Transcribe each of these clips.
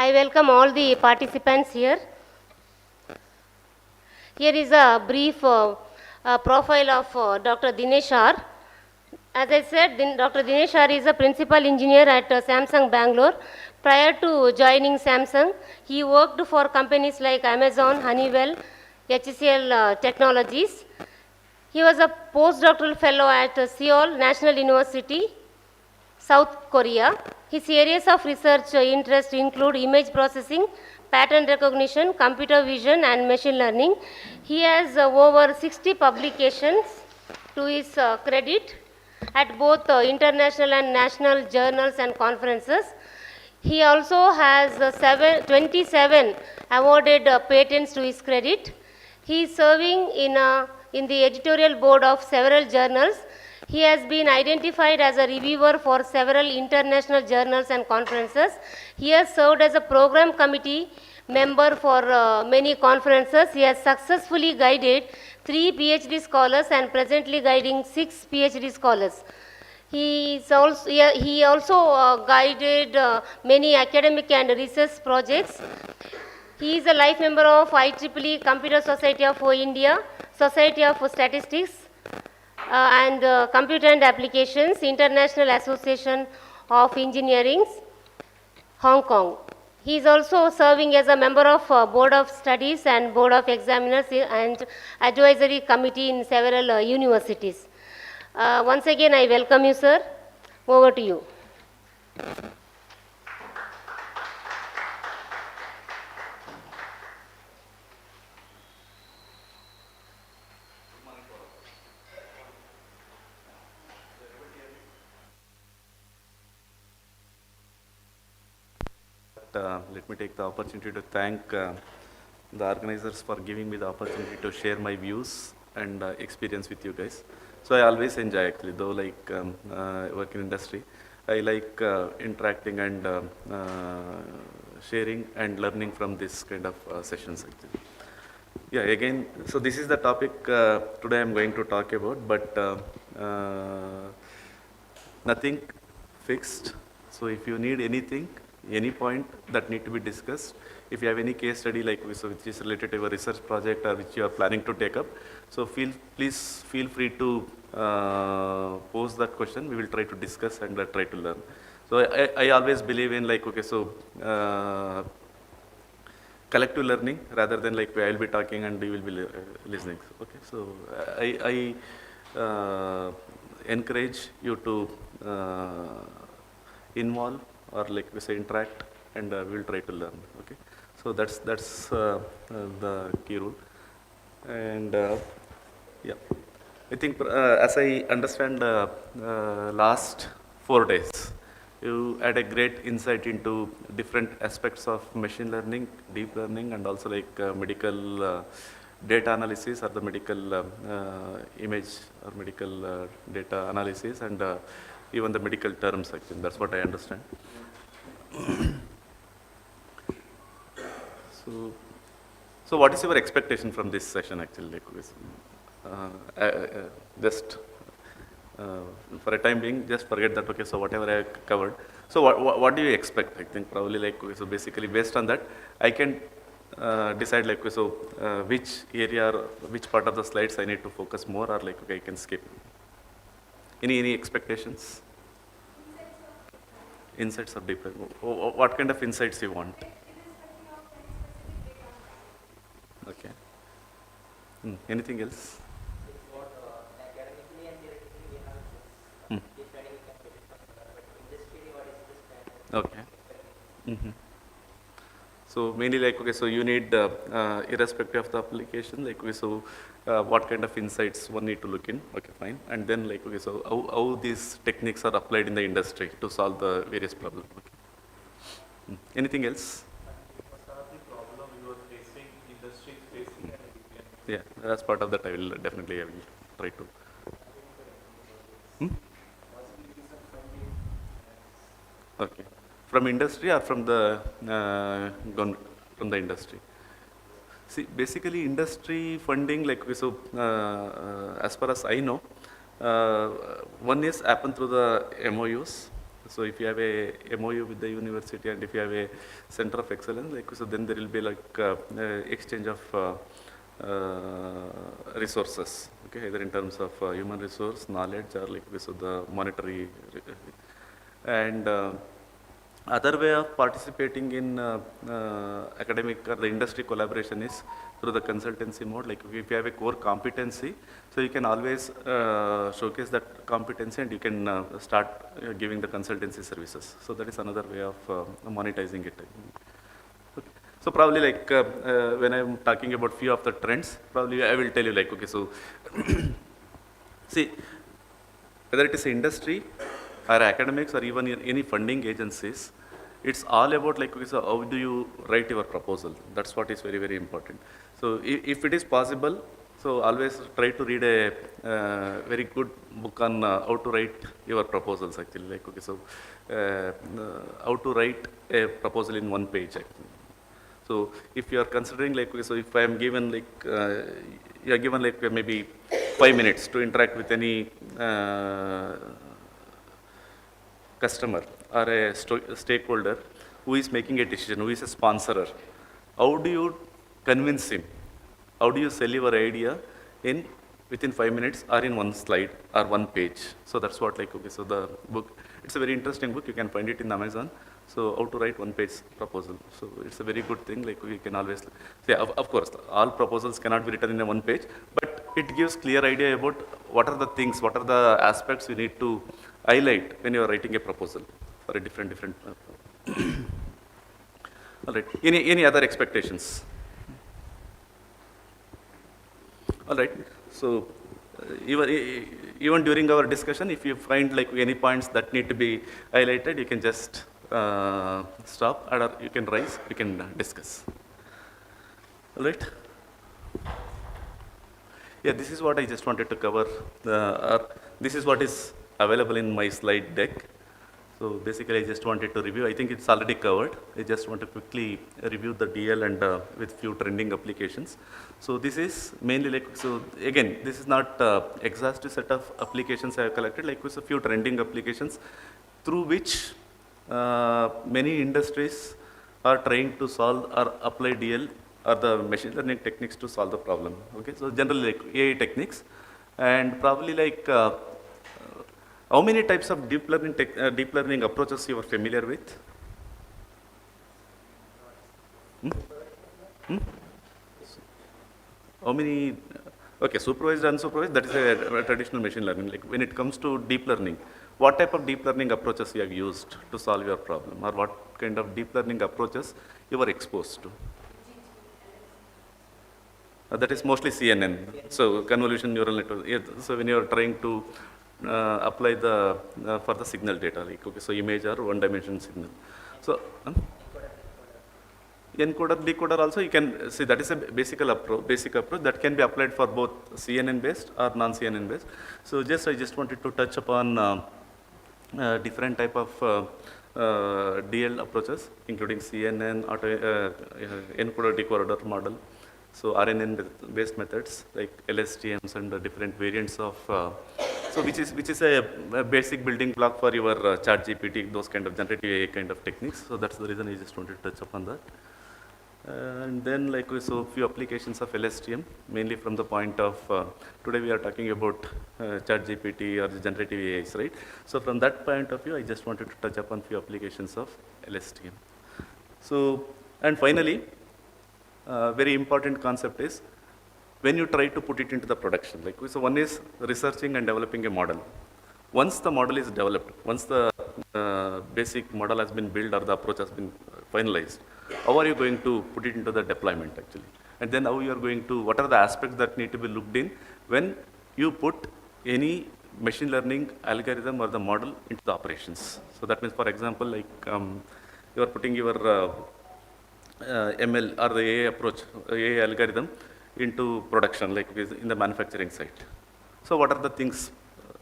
I welcome all the participants here. Here is a brief profile of Dr. Dinesh R. As I said, Dr. Dinesh R is a principal engineer at Samsung Bangalore. Prior to joining Samsung, he worked for companies like Amazon, Honeywell, HCL Technologies. He was a postdoctoral fellow at Seoul National University, South Korea. His areas of research interest include image processing, pattern recognition, computer vision, and machine learning. He has over 60 publications to his credit at both international and national journals and conferences. He also has 27 awarded patents to his credit. He is serving in the editorial board of several journals. He has been identified as a reviewer for several international journals and conferences. He has served as a program committee member for many conferences. He has successfully guided 3 PhD scholars and presently guiding 6 PhD scholars. He also guided many academic and research projects. He is a life member of IEEE Computer Society of India, Society of Statistics, and Computer and Applications, International Association of Engineering, Hong Kong. He is also serving as a member of Board of Studies and Board of Examiners and Advisory Committee in several universities. Once again, I welcome you, sir. Over to you. Let me take the opportunity to thank the organizers for giving me the opportunity to share my views and experience with you guys. So I always enjoy actually, though like work in industry, I like interacting and sharing and learning from this kind of sessions actually. Yeah, again, so this is the topic today I'm going to talk about, but nothing fixed. So if you need anything, any point that need to be discussed, if you have any case study like which is related to a research project or which you are planning to take up, so please feel free to pose that question. We will try to discuss and try to learn. So I always believe in like, okay, so collective learning rather than like I will be talking and you will be listening. Okay, so I encourage you to involve or like we say interact, and we will try to learn. Okay, so that's the key rule. And yeah, I think as I understand last 4 days, you had a great insight into different aspects of machine learning, deep learning, and also like medical data analysis or the medical image or medical data analysis, and even the medical terms actually. That's what I understand. So what is your expectation from this session actually? Just for a time being, just forget that, okay, so whatever I covered. So what do you expect? I think probably like, so basically based on that, I can decide like, so which area or which part of the slides I need to focus more, or like, okay, I can skip. Any expectations? Insights of deep learning. What kind of insights you want? Okay. Anything else? Okay. So mainly like, okay, so you need irrespective of the application, like so what kind of insights one need to look in. Okay, fine. And then like, okay, so how these techniques are applied in the industry to solve the various problems. Okay. Anything else? What are the problem you are facing, industry is facing, and you can... Yeah, as part of that, I will definitely try to. Okay. From industry or from the from the industry? See, basically industry funding, like so, as far as I know, one is happen through the MOUs, So if you have a MOU with the university and if you have a center of excellence, like, so then there will be like exchange of resources, okay, either in terms of human resource, knowledge, or like so the monetary. And other way of participating in academic or the industry collaboration is through the consultancy mode. Like if you have a core competency, so you can always showcase that competency and you can start giving the consultancy services. So that is another way of monetizing it. Okay. So probably like when I'm talking about few of the trends, probably I will tell you like, okay, so see, whether it is industry or academics or even any funding agencies, it's all about like, okay, so how do you write your proposal? That's what is very, very important. So if it is possible, so always try to read a very good book on how to write your proposals actually. Like, okay, so how to write a proposal in one page actually. So if you are considering like, okay, so if I am given like, you are given like maybe 5 minutes to interact with any customer or a stakeholder who is making a decision, who is a sponsorer, how do you convince him? How do you sell your idea in within 5 minutes or in one slide or one page? So that's what like, okay, so the book, it's a very interesting book, you can find it in Amazon. So how to write one page proposal. So it's a very good thing, like we can always say, of course, all proposals cannot be written in a one page, but it gives clear idea about what are the things, what are the aspects you need to highlight when you are writing a proposal for a different. All right, any other expectations? All right, so even during our discussion, if you find like any points that need to be highlighted, you can just stop or you can rise, we can discuss. All right. Yeah, this is what I just wanted to cover. This is what is available in my slide deck. So basically, I just wanted to review. I think it's already covered. I just want to quickly review the DL and with few trending applications. So this is mainly like, so again, this is not exhaustive set of applications I have collected, like with a few trending applications through which many industries are trying to solve or apply DL or the machine learning techniques to solve the problem. Okay, so generally like AI techniques, and probably like how many types of deep learning approaches you are familiar with? How many? Okay, supervised, unsupervised, that is a traditional machine learning. Like when it comes to deep learning, what type of deep learning approaches you have used to solve your problem, or what kind of deep learning approaches you were exposed to? That is mostly CNN, so convolution neural network. Yeah, so when you are trying to apply the for the signal data, like okay, so image or one-dimensional signal. So encoder, decoder also you can see that is a basic approach that can be applied for both CNN based or non-CNN based. So I just wanted to touch upon different type of DL approaches, including CNN, encoder decoder model. So RNN based methods like LSTMs and the different variants of so which is a basic building block for your chat GPT, those kind of generative AI kind of techniques. So that's the reason I just wanted to touch upon that. And then like so few applications of LSTM, mainly from the point of today we are talking about chat GPT or the generative AIs, right? So from that point of view, I just wanted to touch upon few applications of LSTM. So, and finally, very important concept is when you try to put it into the production. Like so, one is researching and developing a model. Once the model is developed, once the basic model has been built or the approach has been finalized, how are you going to put it into the deployment actually? And then how you are going to, what are the aspects that need to be looked in when you put any machine learning algorithm or the model into the operations. So that means, for example, like you are putting your ML or the AI approach, AI algorithm into production, like in the manufacturing site. So what are the things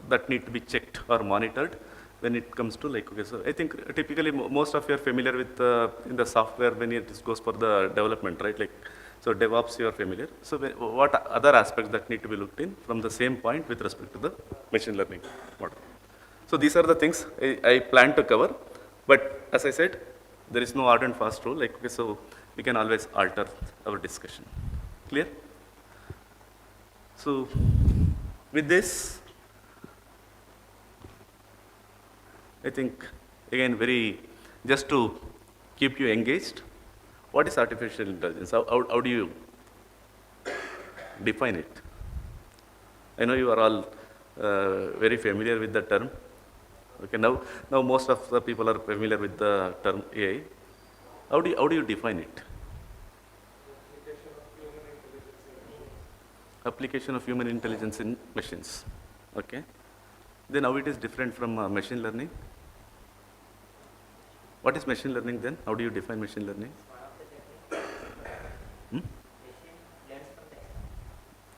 that need to be checked or monitored when it comes to like, okay, so I think typically most of you are familiar with in the software when it goes for the development, right? Like, so DevOps you are familiar. So what other aspects that need to be looked in from the same point with respect to the machine learning model? So these are the things I plan to cover, but as I said, there is no hard and fast rule, like, okay, so we can always alter our discussion. Clear? So with this, I think, again, just to keep you engaged, what is artificial intelligence? How do you define it? I know you are all very familiar with the term. Okay, now most of the people are familiar with the term AI. How do you define it? Application of human intelligence in machines. Okay. Then how it is different from machine learning? What is machine learning then? How do you define machine learning? Hmm?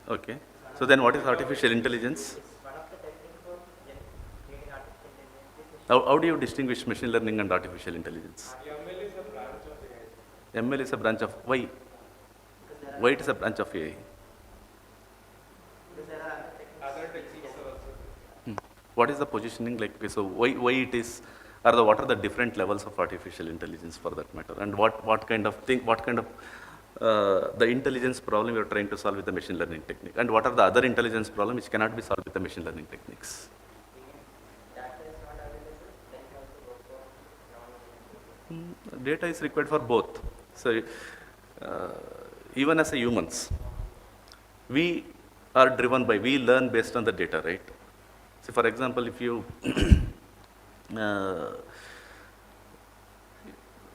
Okay. So then what is artificial intelligence? How do you distinguish machine learning and artificial intelligence? ML is a branch of why? Why it is a branch of AI? What is the positioning like? Okay, so why it is, what are the different levels of artificial intelligence for that matter, and what kind of the intelligence problem you are trying to solve with the machine learning technique, and what are the other intelligence problem which cannot be solved with the machine learning techniques? Data is required for both. So even as a humans, we are driven by, we learn based on the data, right? So for example, if you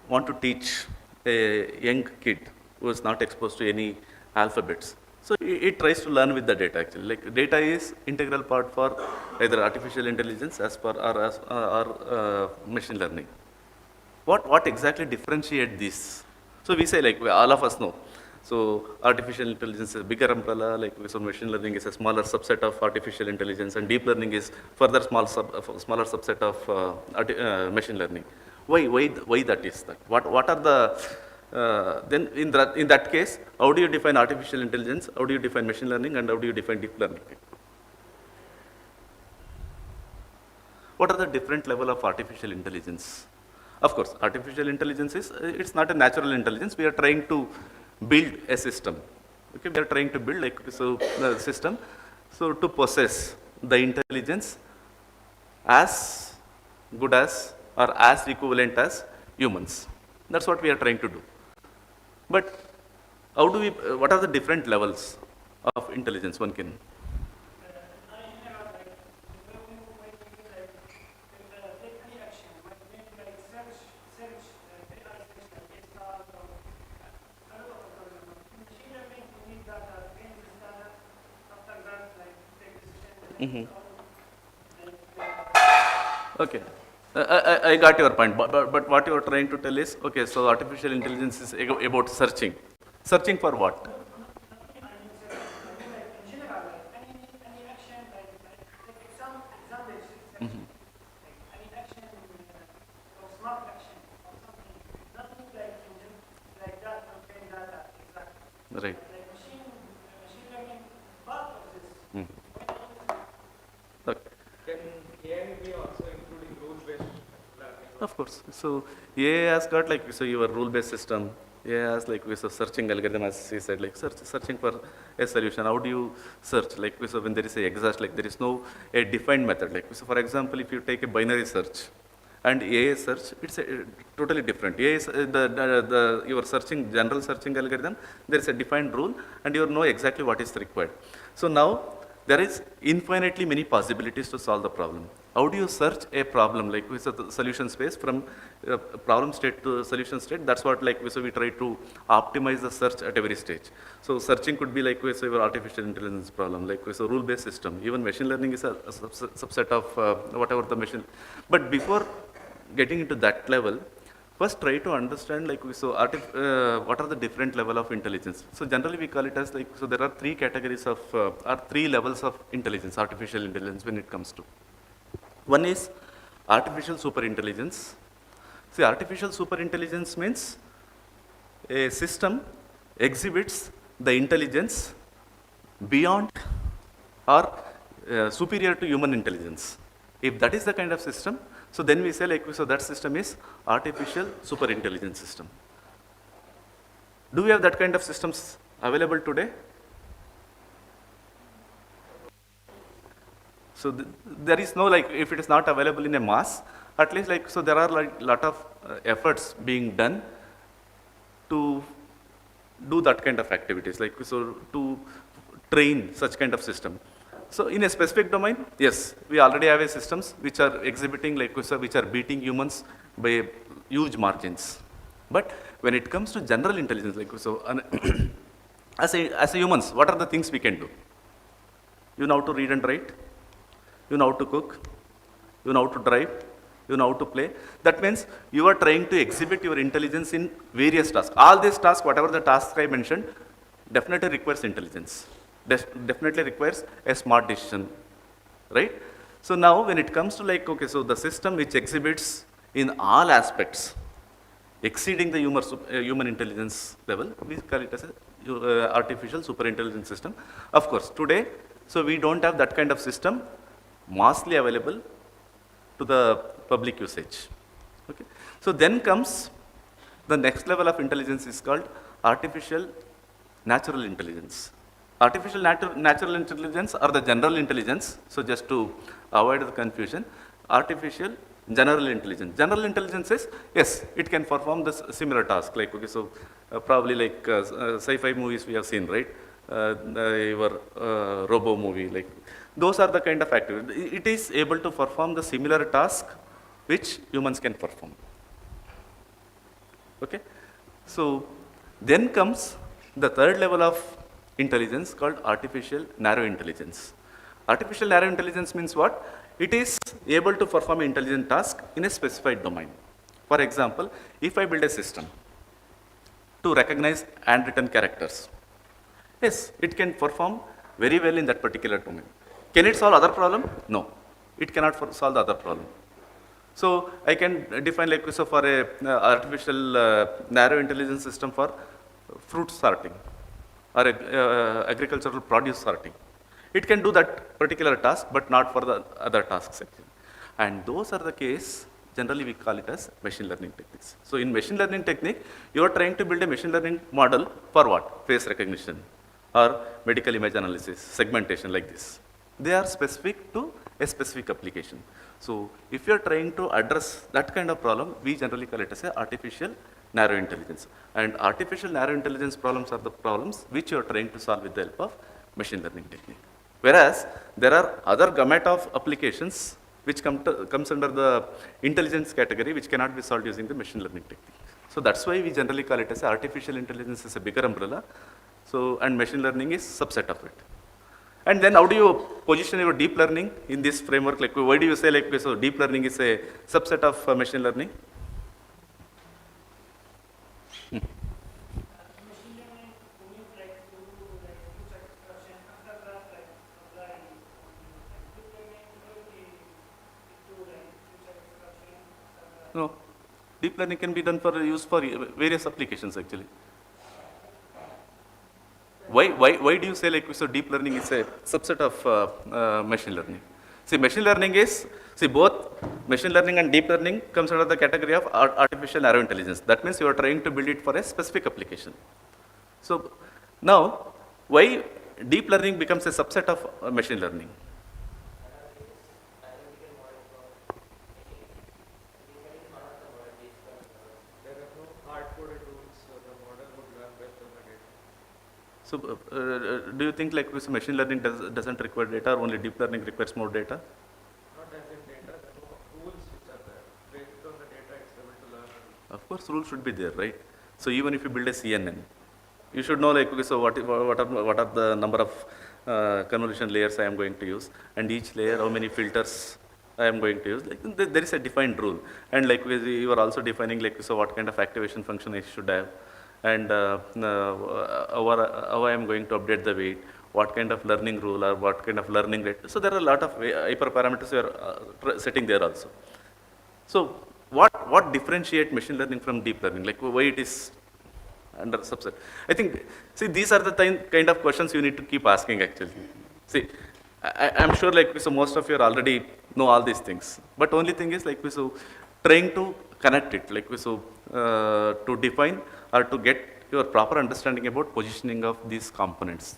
want to teach a young kid who is not exposed to any alphabets, so it tries to learn with the data actually. Like data is integral part for either artificial intelligence or machine learning. What exactly differentiate this? So we say, like, all of us know. So artificial intelligence is a bigger umbrella, like so machine learning is a smaller subset of artificial intelligence, and deep learning is further smaller subset of machine learning. Why that is that? What are the then in that case, how do you define artificial intelligence? How do you define machine learning? And how do you define deep learning? What are the different level of artificial intelligence? Of course, artificial intelligence it's not a natural intelligence. We are trying to build a system. Okay, we are trying to build the system so to possess the intelligence as good as or as equivalent as humans. That's what we are trying to do. But what are the different levels of intelligence one can? Mm-hmm. Okay, I got your point, but what you are trying to tell is, okay, so artificial intelligence is about searching. Searching for what? Mm-hmm. Right. Mm. Okay. Can AI be also including rule-based learning? Of course. So AI has got your rule-based system. AI has a searching algorithm, as he said, like searching for a solution. How do you search? So when there is a exhaust, there is no a defined method. So for example, if you take a binary search and AI search, it's totally different. AI is your general searching algorithm. There is a defined rule, and you know exactly what is required. So now there is infinitely many possibilities to solve the problem. How do you search a problem with the solution space from problem state to solution state? That's what so we try to optimize the search at every stage. So searching could be so your artificial intelligence problem, so rule-based system. Even machine learning is a subset of whatever the machine. But before getting into that level, first try to understand what are the different level of intelligence. So generally we call it as so there are three categories of or three levels of intelligence, artificial intelligence when it comes to. One is artificial superintelligence. See, artificial superintelligence means a system exhibits the intelligence beyond or superior to human intelligence If that is the kind of system, so then we say like, so that system is artificial super intelligence system. Do we have that kind of systems available today? So there is no like, if it is not available in a mass, at least like, so there are like lot of efforts being done to do that kind of activities, like so to train such kind of system. So in a specific domain, yes, we already have a systems which are exhibiting like, so which are beating humans by huge margins. But when it comes to general intelligence, like so, as a humans, what are the things we can do? You know how to read and write, you know how to cook, you know how to drive, you know how to play. That means you are trying to exhibit your intelligence in various tasks. All these tasks, whatever the tasks I mentioned, definitely requires intelligence, definitely requires a smart decision, right? So now when it comes to like, okay, so the system which exhibits in all aspects, exceeding the human intelligence level, we call it as a artificial super intelligence system. Of course, today, so we don't have that kind of system massively available to the public usage. Okay. So then comes the next level of intelligence is called artificial natural intelligence. Artificial natural intelligence or the general intelligence, so just to avoid the confusion, artificial general intelligence. General intelligence is, yes, it can perform this similar task, like, okay, so probably like sci-fi movies we have seen, right? Your robo movie, like, those are the kind of activities. It is able to perform the similar task which humans can perform. Okay? So then comes the third level of intelligence called artificial narrow intelligence. Artificial narrow intelligence means what? It is able to perform an intelligent task in a specified domain. For example, if I build a system to recognize handwritten characters, yes, it can perform very well in that particular domain. Can it solve other problem? No, it cannot solve the other problem. So I can define like, so for a artificial narrow intelligence system for fruit sorting or agricultural produce sorting. It can do that particular task, but not for the other tasks actually. And those are the case, generally we call it as machine learning techniques. So in machine learning technique, you are trying to build a machine learning model for what? Face recognition or medical image analysis, segmentation like this. They are specific to a specific application. So if you are trying to address that kind of problem, we generally call it as a artificial narrow intelligence. And artificial narrow intelligence problems are the problems which you are trying to solve with the help of machine learning technique. Whereas there are other gamut of applications which comes under the intelligence category which cannot be solved using the machine learning technique. So that's why we generally call it as artificial intelligence is a bigger umbrella. So, and machine learning is subset of it. And then how do you position your deep learning in this framework? Like, why do you say like, so deep learning is a subset of machine learning? No, deep learning can be done for use for various applications actually. Why do you say like, so deep learning is a subset of machine learning? See, machine learning is, see, both machine learning and deep learning comes under the category of artificial narrow intelligence. That means you are trying to build it for a specific application. So now, why deep learning becomes a subset of machine learning? So, do you think like this machine learning doesn't require data, or only deep learning requires more data? Not as in data, the rules which are there. Based on the data, it's able to learn. Of course, rules should be there, right? So even if you build a CNN, you should know like, okay, so what are the number of convolution layers I am going to use, and each layer how many filters I am going to use. Like there is a defined rule, and like you are also defining like, so what kind of activation function I should have, and how I am going to update the weight, what kind of learning rule or what kind of learning rate. So there are a lot of hyperparameters you are setting there also. So what differentiate machine learning from deep learning? Like why it is under subset? I think, see, these are the kind of questions you need to keep asking actually. See, I'm sure like, so most of you are already know all these things. But only thing is like so trying to connect it, like so to define or to get your proper understanding about positioning of these components.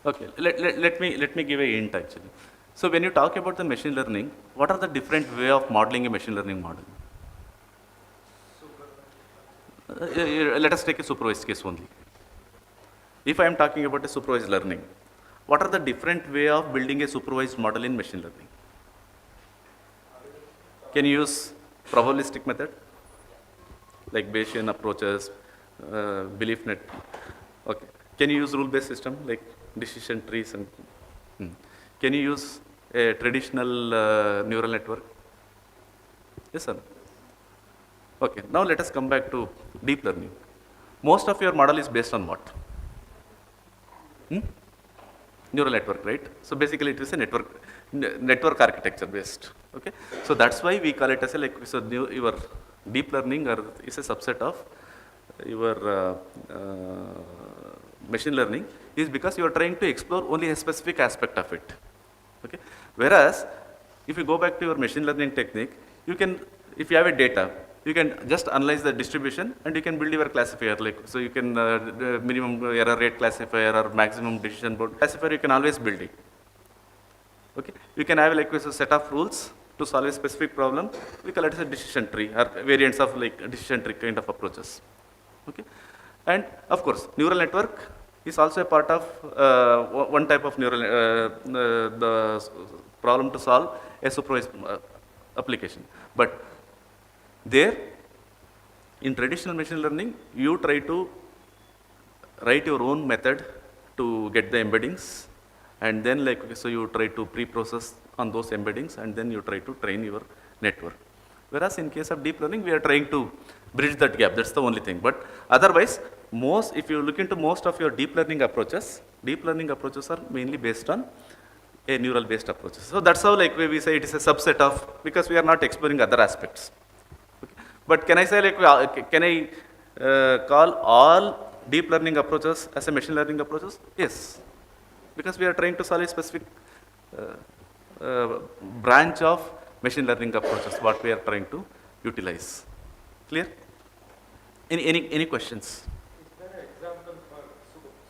Okay, let me give a hint actually. So when you talk about the machine learning, what are the different way of modeling a machine learning model? Let us take a supervised case only. If I am talking about a supervised learning, what are the different way of building a supervised model in machine learning? Can you use probabilistic method? Like Bayesian approaches, belief net. Okay. Can you use rule-based system like decision trees and? Can you use a traditional neural network? Yes, sir. Okay. Now let us come back to deep learning. Most of your model is based on what? Neural network, right? So basically, it is a network architecture based. Okay. So that's why we call it as a like so your deep learning or is a subset of your machine learning is because you are trying to explore only a specific aspect of it. Okay. Whereas if you go back to your machine learning technique, you can, if you have a data, you can just analyze the distribution and you can build your classifier. Like so, you can minimum error rate classifier or maximum decision board classifier. You can always build it. Okay, you can have like a set of rules to solve a specific problem. We call it as a decision tree or variants of like decision tree kind of approaches. Okay, and of course, neural network is also a part of one type of neural the problem to solve a supervised application, but there, in traditional machine learning, you try to write your own method to get the embeddings, and then like so you try to pre-process on those embeddings, and then you try to train your network. Whereas in case of deep learning, we are trying to bridge that gap. That's the only thing. But otherwise, if you look into most of your deep learning approaches are mainly based on a neural-based approaches. So that's how like we say it is a subset of, because we are not exploring other aspects. But can I say like, can I call all deep learning approaches as a machine learning approaches? Yes, because we are trying to solve a specific branch of machine learning approaches, what we are trying to utilize. Clear? Any questions? Is there an example for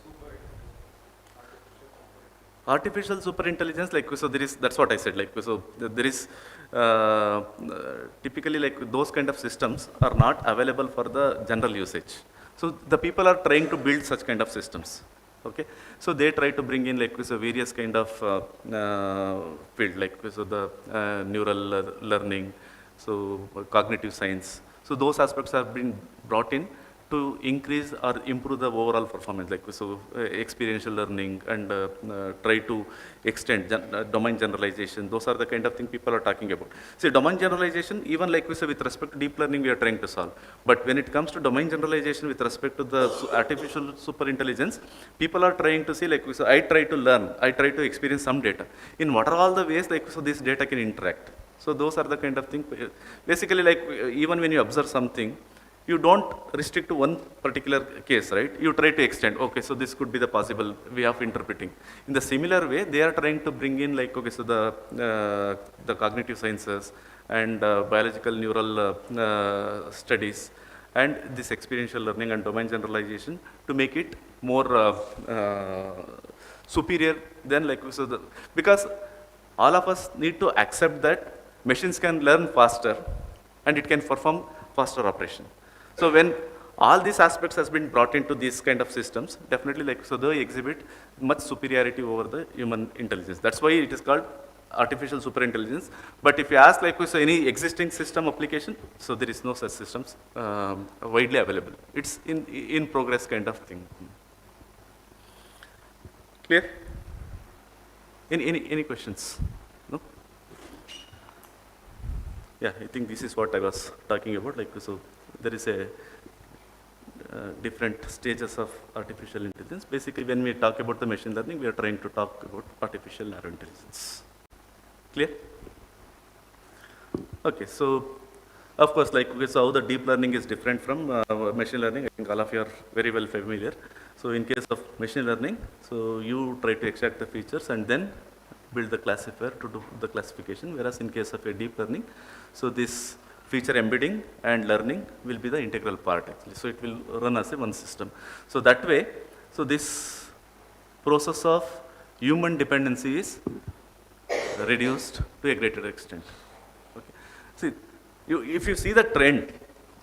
super Artificial superintelligence, like so there is, that's what I said, like so there is typically like those kind of systems are not available for the general usage. So the people are trying to build such kind of systems. Okay, so they try to bring in like so various kind of field, like so the neural learning, so cognitive science. So those aspects have been brought in to increase or improve the overall performance, like so experiential learning and try to extend domain generalization. Those are the kind of thing people are talking about. See, domain generalization, even like we say with respect to deep learning, we are trying to solve. But when it comes to domain generalization with respect to the artificial superintelligence, people are trying to see like so I try to learn, I try to experience some data. In what are all the ways like so this data can interact? So those are the kind of thing. Basically, like even when you observe something, you don't restrict to one particular case, right? You try to extend, okay, so this could be the possible way of interpreting. In the similar way, they are trying to bring in like, okay, so the cognitive sciences and biological neural studies and this experiential learning and domain generalization to make it more superior than like, so because all of us need to accept that machines can learn faster and it can perform faster operation. So when all these aspects has been brought into these kind of systems, definitely like so they exhibit much superiority over the human intelligence. That's why it is called artificial superintelligence. But if you ask like so any existing system application, so there is no such systems widely available. It's in progress kind of thing. Clear? Any questions? No? Yeah, I think this is what I was talking about. Like so. There is a different stages of artificial intelligence. Basically, when we talk about the machine learning, we are trying to talk about artificial narrow intelligence. Clear? Okay, so of course, like okay, so how the deep learning is different from machine learning, I think all of you are very well familiar. So in case of machine learning, so you try to extract the features and then build the classifier to do the classification, whereas in case of a deep learning, so this feature embedding and learning will be the integral part actually. So it will run as a one system. So that way, so this process of human dependency is reduced to a greater extent. Okay. See, if you see the trend,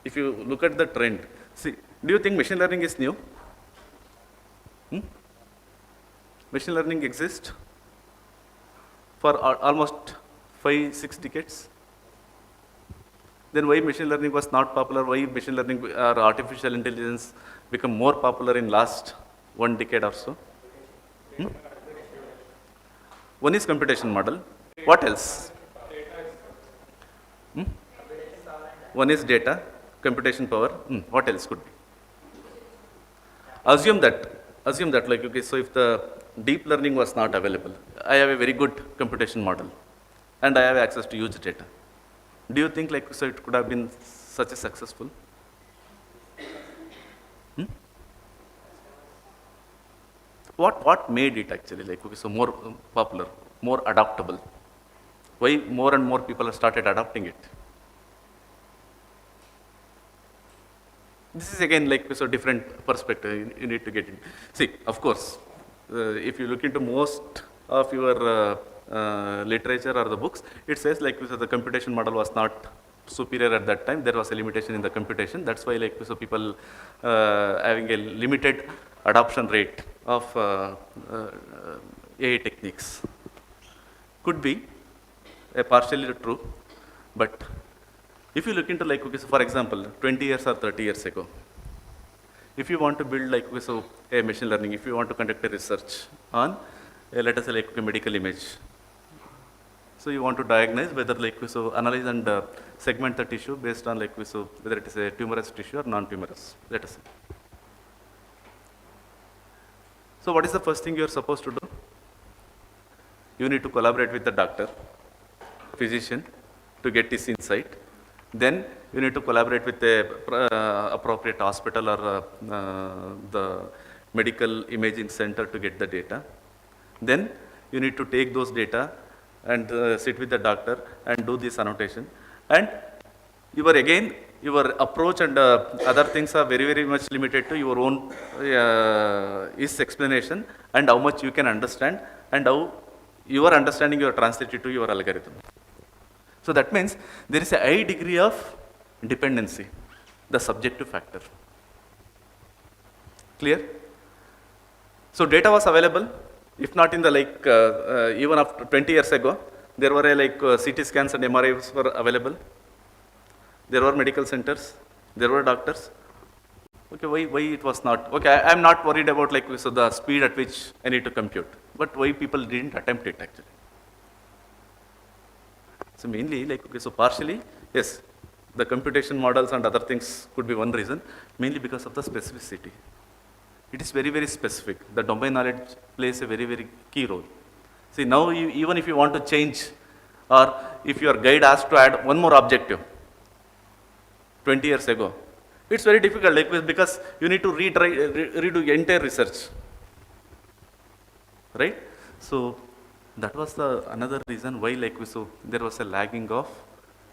if you look at the trend, see, do you think machine learning is new? Machine learning exists for almost 5-6 decades. Then why machine learning was not popular? Why machine learning or artificial intelligence become more popular in last 1 decade or so? One is computation model. What else? One is data, computation power. What else could be? Assume that like, okay, so if the deep learning was not available, I have a very good computation model and I have access to huge data. Do you think like, so it could have been such a successful? What made it actually like, okay, so more popular, more adaptable? Why more and more people have started adopting it? This is again like so different perspective you need to get in. See, of course, if you look into most of your literature or the books, it says like so the computation model was not superior at that time. There was a limitation in the computation. That's why like so people having a limited adoption rate of AI techniques. Could be partially true, but if you look into like, okay, so for example, 20 years or 30 years ago, if you want to build like, okay, so a machine learning, if you want to conduct a research on, let us say like a medical image, so you want to diagnose whether like, so analyze and segment the tissue based on like, so whether it is a tumorous tissue or non-tumorous, let us say. So what is the first thing you are supposed to do? You need to collaborate with the doctor, physician to get this insight. Then you need to collaborate with the appropriate hospital or the medical imaging center to get the data. Then you need to take those data and sit with the doctor and do this annotation. And your approach and other things are very, very much limited to your own is explanation and how much you can understand and how your understanding you are translated to your algorithm. So that means there is a high degree of dependency, the subjective factor. Clear? So data was available, if not in the like, even after 20 years ago, there were like CT scans and MRIs were available. There were medical centers, there were doctors. Okay, why it was not? Okay, I'm not worried about like so the speed at which I need to compute, but why people didn't attempt it actually? So mainly like, okay, so partially, yes, the computation models and other things could be one reason, mainly because of the specificity. It is very, very specific. The domain knowledge plays a very, very key role. See, now even if you want to change or if your guide asks to add one more objective, 20 years ago, it's very difficult like, because you need to redo entire research, right? So that was the another reason why like so there was a lagging of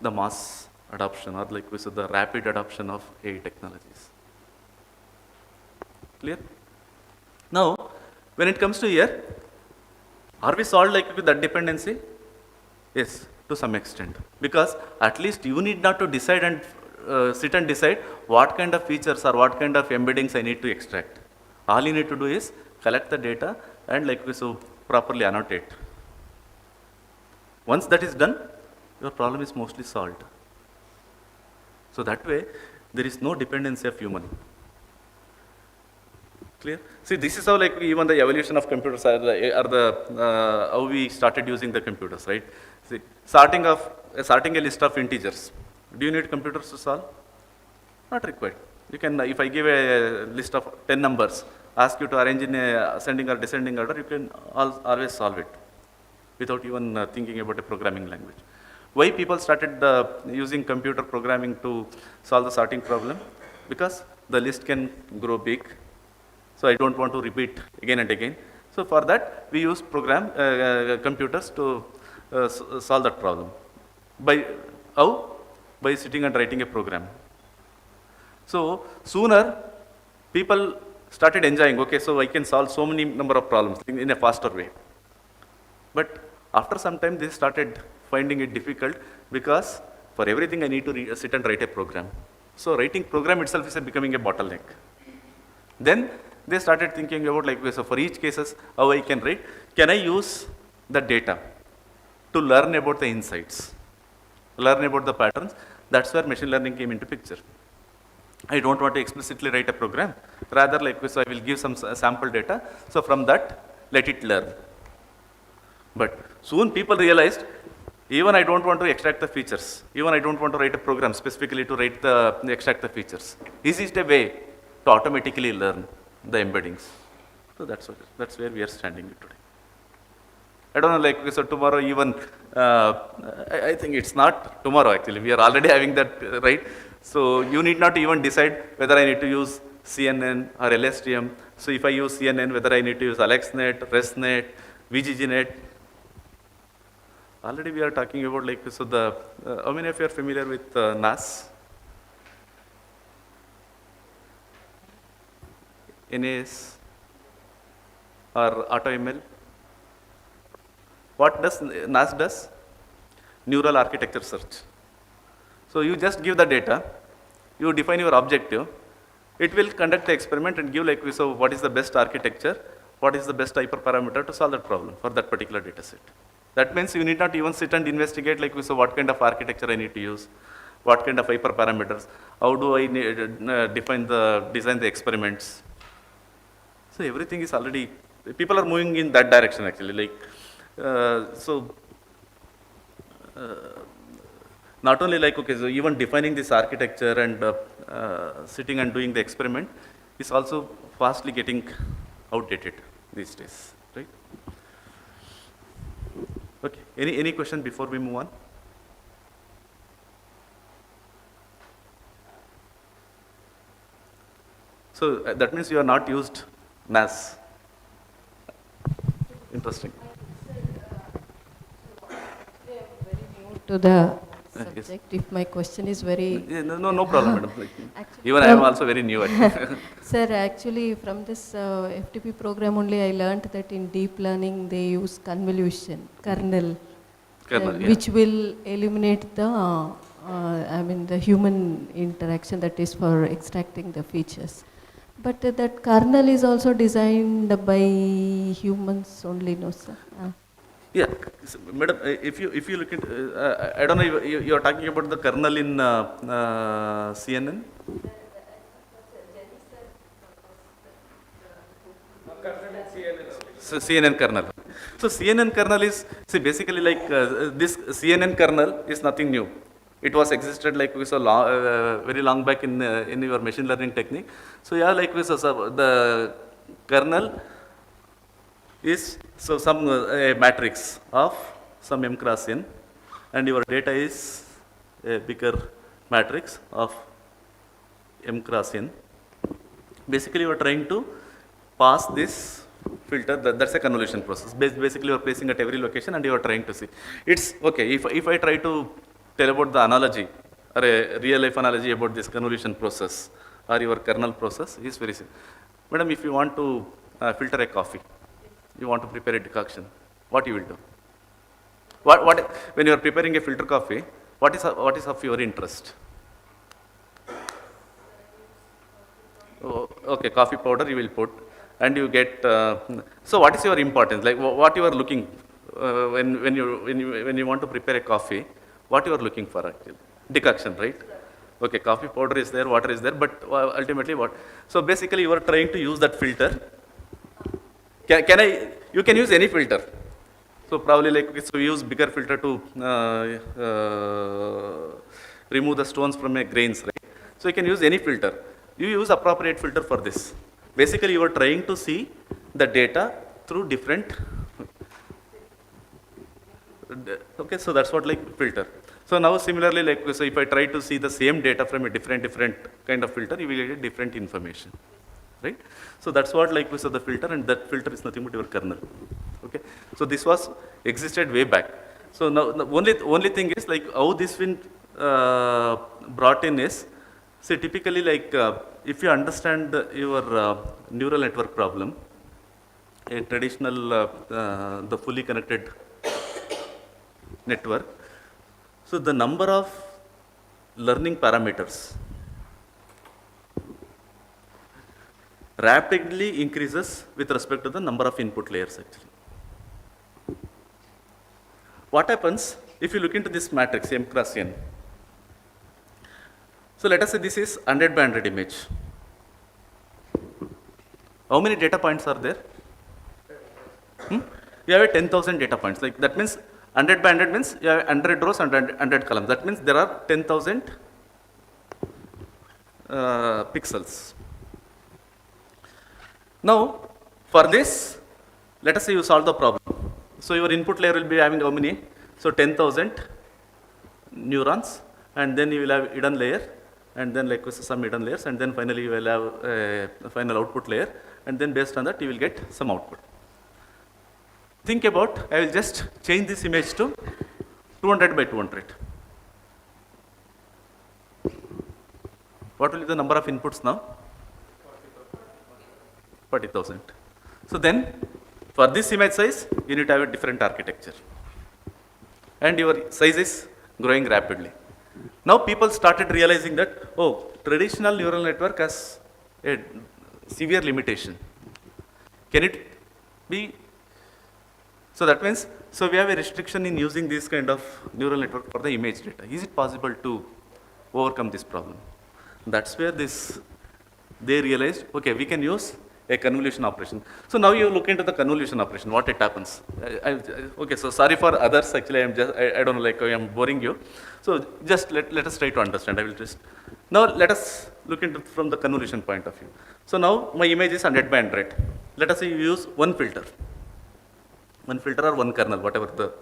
the mass adoption or like so the rapid adoption of AI technologies. Clear? Now, when it comes to here, are we solved like with that dependency? Yes, to some extent, because at least you need not to decide and sit and decide what kind of features or what kind of embeddings I need to extract. All you need to do is collect the data and like so properly annotate. Once that is done, your problem is mostly solved. So that way, there is no dependency of human. Clear? See, this is how like even the evolution of computers are the how we started using the computers, right? See, starting a list of integers. Do you need computers to solve? Not required. You can, if I give a list of 10 numbers, ask you to arrange in a ascending or descending order, you can always solve it without even thinking about a programming language. Why people started using computer programming to solve the sorting problem? Because the list can grow big, so I don't want to repeat again and again. So for that, we use computers to solve that problem. By how? By sitting and writing a program. So sooner, people started enjoying, okay, so I can solve so many number of problems in a faster way. But after some time, they started finding it difficult because for everything I need to sit and write a program. So writing program itself is becoming a bottleneck. Then they started thinking about like, so for each cases, how I can write, can I use the data to learn about the insights, learn about the patterns? That's where machine learning came into picture. I don't want to explicitly write a program. Rather, like, so I will give some sample data. So from that, let it learn. But soon people realized, even I don't want to extract the features. Even I don't want to write a program specifically to extract the features. Is it a way to automatically learn the embeddings? So that's where we are standing today. I don't know, like, so tomorrow even, I think it's not tomorrow actually. We are already having that, right? So you need not even decide whether I need to use CNN or LSTM. So if I use CNN, whether I need to use AlexNet, ResNet, VGGNet. Already we are talking about like, so how many of you are familiar with NAS? NAS or AutoML? What does NAS does? Neural architecture search. So you just give the data, you define your objective, it will conduct the experiment and give like, so what is the best architecture, what is the best hyperparameter to solve that problem for that particular data set. That means you need not even sit and investigate like, so what kind of architecture I need to use, what kind of hyperparameters, how do I design the experiments. So everything is already, people are moving in that direction actually, like, not only like, okay, so even defining this architecture and sitting and doing the experiment is also fastly getting outdated these days, right? Okay, any question before we move on? So that means you are not used NAS. Interesting. To the Yes. subject, if my question is very... Yeah, no problem, madam. Like, Actually, even I am also very new actually. Sir, actually from this FTP program only I learned that in deep learning they use convolution, kernel, Yeah. which will eliminate the, the human interaction, that is for extracting the features. But that kernel is also designed by humans only, no sir? Yeah, so, madam, if you look at, I don't know, you are talking about the kernel in CNN? So CNN kernel. So CNN kernel is, see, basically like this CNN kernel is nothing new. It was existed like so long, very long back in your machine learning technique. So yeah, like so the kernel is so some a matrix of some m cross n, and your data is a bigger matrix of m cross n. Basically, you are trying to pass this filter. That's a convolution process. Basically, you are placing at every location, and you are trying to see. It's okay if I try to tell about the analogy or a real life analogy about this convolution process or your kernel process is very simple. Madam, if you want to filter a coffee, you want to prepare a decoction, what you will do? When you are preparing a filter coffee, what is of your interest? Oh, okay, coffee powder you will put, and you get. So, what is your importance? Like, what you are looking when you want to prepare a coffee? What you are looking for actually? Decoction, right? Okay, coffee powder is there, water is there, but ultimately what? So basically, you are trying to use that filter. You can use any filter. So probably like, so we use bigger filter to remove the stones from a grains, right? So you can use any filter. You use appropriate filter for this. Basically, you are trying to see the data through different Okay, so that's what like filter. So now similarly, like, so if I try to see the same data from a different kind of filter, you will get different information, right? So that's what like so the filter, and that filter is nothing but your kernel. Okay, so this was existed way back. So now the only thing is like how this been brought in is, see, typically like if you understand your neural network problem, a traditional the fully connected network. So the number of learning parameters rapidly increases with respect to the number of input layers actually. What happens if you look into this matrix M cross N? So let us say this is 100 by 100 image. How many data points are there? You have 10,000 data points. Like that means 100 by 100 means you have 100 rows and 100 columns. That means there are 10,000 pixels. Now, for this, let us say you solve the problem. So your input layer will be having how many? So 10,000 neurons, and then you will have hidden layer, and then like some hidden layers, and then finally you will have a final output layer, and then based on that you will get some output. Think about, I will just change this image to 200 by 200. What will be the number of inputs now? 40,000. So then, for this image size, you need to have a different architecture. And your size is growing rapidly. Now people started realizing that, oh, traditional neural network has a severe limitation. Can it be? So that means, so we have a restriction in using this kind of neural network for the image data. Is it possible to overcome this problem? That's where they realized, okay, we can use a convolution operation. So now you look into the convolution operation, what it happens. Okay, so sorry for others, actually I don't know, like I am boring you. So just let us try to understand. I will just, now let us look into from the convolution point of view. So now my image is 100 by 100. Let us say you use one filter or one kernel, whatever the,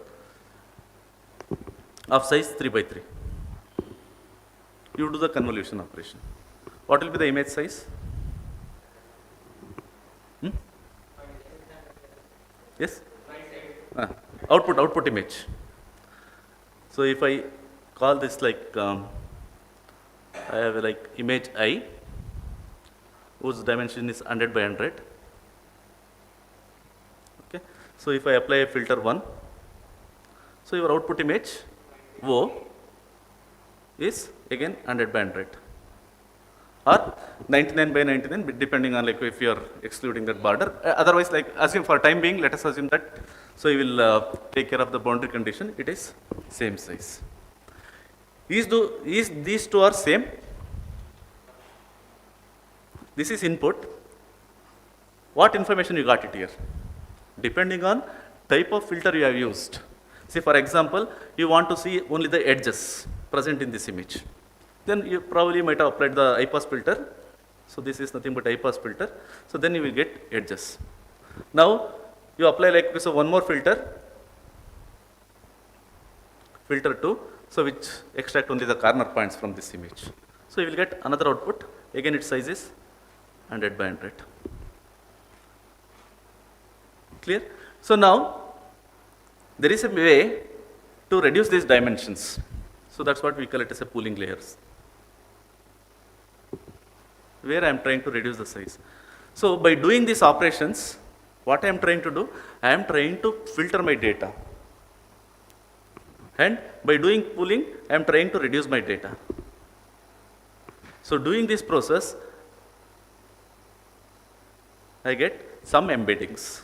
of size 3 by 3. You do the convolution operation. What will be the image size? Yes? Output image. So if I call this like, I have like image I, whose dimension is 100 by 100. Okay. So if I apply a filter 1, so your output image O is again 100 by 100. Or 99 by 99, depending on like if you are excluding that border. Otherwise, like assume for time being, let us assume that, so you will take care of the boundary condition, it is same size. Is these two are same? This is input. What information you got it here? Depending on type of filter you have used. See, for example, you want to see only the edges present in this image. Then you probably might have applied the high pass filter. So this is nothing but high pass filter. So then you will get edges. Now you apply like so one more filter 2, so which extract only the corner points from this image. So you will get another output. Again its size is 100 by 100. Clear? So now there is a way to reduce these dimensions. So that's what we call it as a pooling layers, where I am trying to reduce the size. So by doing these operations, what I am trying to do, I am trying to filter my data. And by doing pooling, I am trying to reduce my data. So doing this process, I get some embeddings.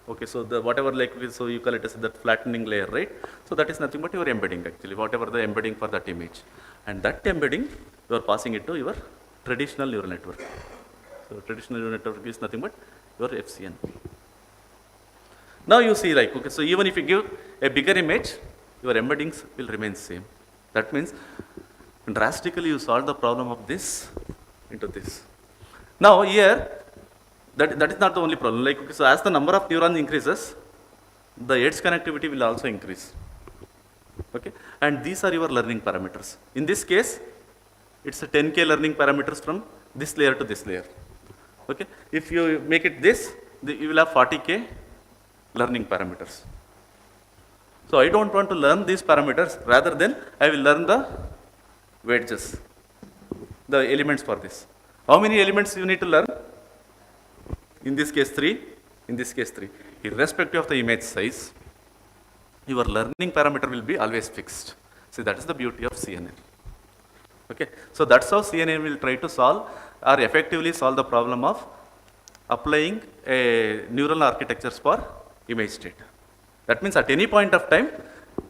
Okay, so the whatever like, so you call it as that flattening layer, right? So that is nothing but your embedding actually, whatever the embedding for that image. And that embedding, you are passing it to your traditional neural network. So traditional neural network is nothing but your FCN. Now you see like, okay, so even if you give a bigger image, your embeddings will remain same. That means drastically you solve the problem of this into this. Now here, that is not the only problem. Like, okay, so as the number of neurons increases, the edge connectivity will also increase. Okay, and these are your learning parameters. In this case, it's a 10K learning parameters from this layer to this layer. Okay, if you make it this, you will have 40K learning parameters. So I don't want to learn these parameters, rather than I will learn the wedges, the elements for this. How many elements you need to learn? In this case 3, in this case 3. Irrespective of the image size, your learning parameter will be always fixed. See, that is the beauty of CNN. Okay, so that's how CNN will try to solve or effectively solve the problem of applying a neural architectures for image data. That means at any point of time,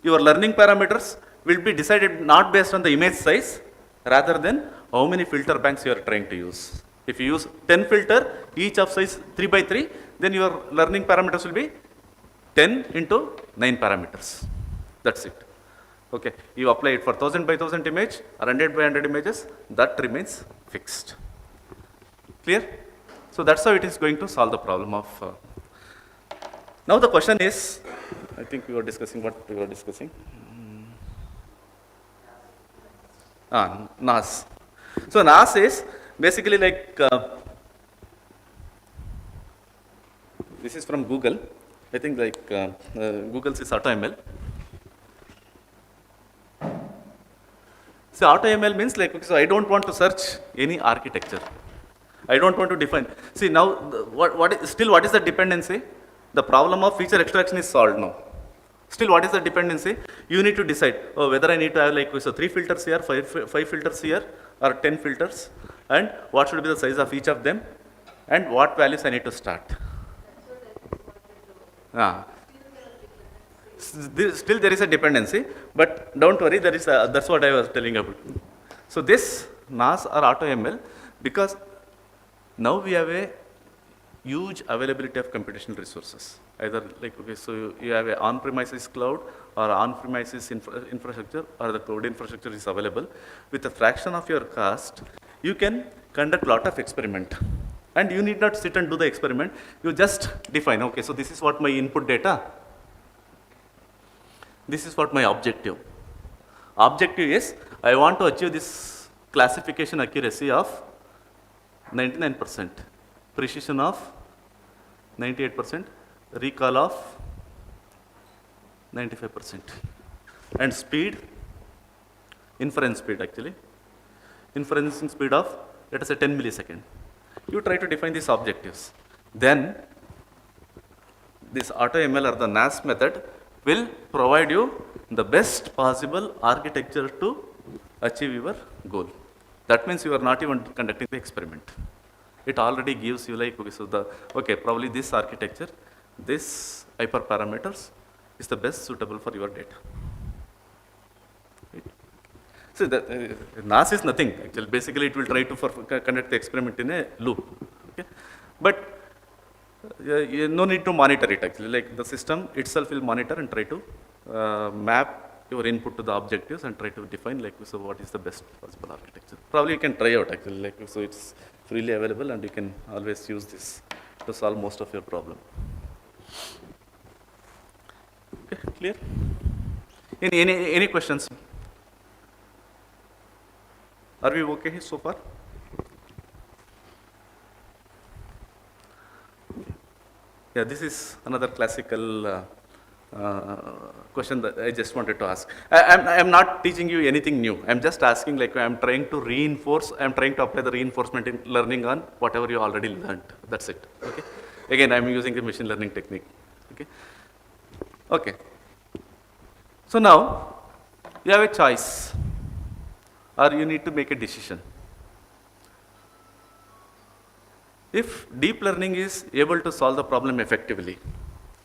your learning parameters will be decided not based on the image size, rather than how many filter banks you are trying to use. If you use 10 filter, each of size 3 by 3, then your learning parameters will be 10 into 9 parameters. That's it. Okay, you apply it for 1000 by 1000 image or 100 by 100 images, that remains fixed. Clear? So that's how it is going to solve the problem of. Now the question is, I think we were discussing what we were discussing. NAS. So NAS is basically like, this is from Google. I think like Google's is AutoML. So AutoML means like, so I don't want to search any architecture. I don't want to define. See now, what is the dependency? The problem of feature extraction is solved now. Still, what is the dependency? You need to decide whether I need to have like, so 3 filters here, 5 filters here, or 10 filters, and what should be the size of each of them, and what values I need to start. Still there is a dependency, but don't worry, that's what I was telling about. So this NAS or AutoML, because now we have a huge availability of computational resources. Either like, okay, so you have a on-premises cloud or on-premises infrastructure, or the cloud infrastructure is available. With a fraction of your cost, you can conduct a lot of experiment. And you need not sit and do the experiment. You just define, okay, so this is what my input data. This is what my objective. Objective is, I want to achieve this classification accuracy of 99%, precision of 98%, recall of 95%, and speed, inference speed actually, inferencing speed of, let us say 10 millisecond. You try to define these objectives. Then this AutoML or the NAS method will provide you the best possible architecture to achieve your goal. That means you are not even conducting the experiment. It already gives you like, okay, probably this architecture, this hyperparameters is the best suitable for your data. Right? So the NAS is nothing actually. Basically, it will try to conduct the experiment in a loop. Okay? But no need to monitor it actually. Like the system itself will monitor and try to map your input to the objectives and try to define like, so what is the best possible architecture. Probably you can try out actually, like, so it's freely available and you can always use this to solve most of your problem. Okay, clear? Any questions? Are we okay so far? Yeah, this is another classical question that I just wanted to ask. I'm not teaching you anything new. I'm just asking, like, I'm trying to reinforce, I'm trying to apply the reinforcement in learning on whatever you already learned. That's it. Okay. Again, I'm using a machine learning technique. Okay. Okay. So now you have a choice, or you need to make a decision. If deep learning is able to solve the problem effectively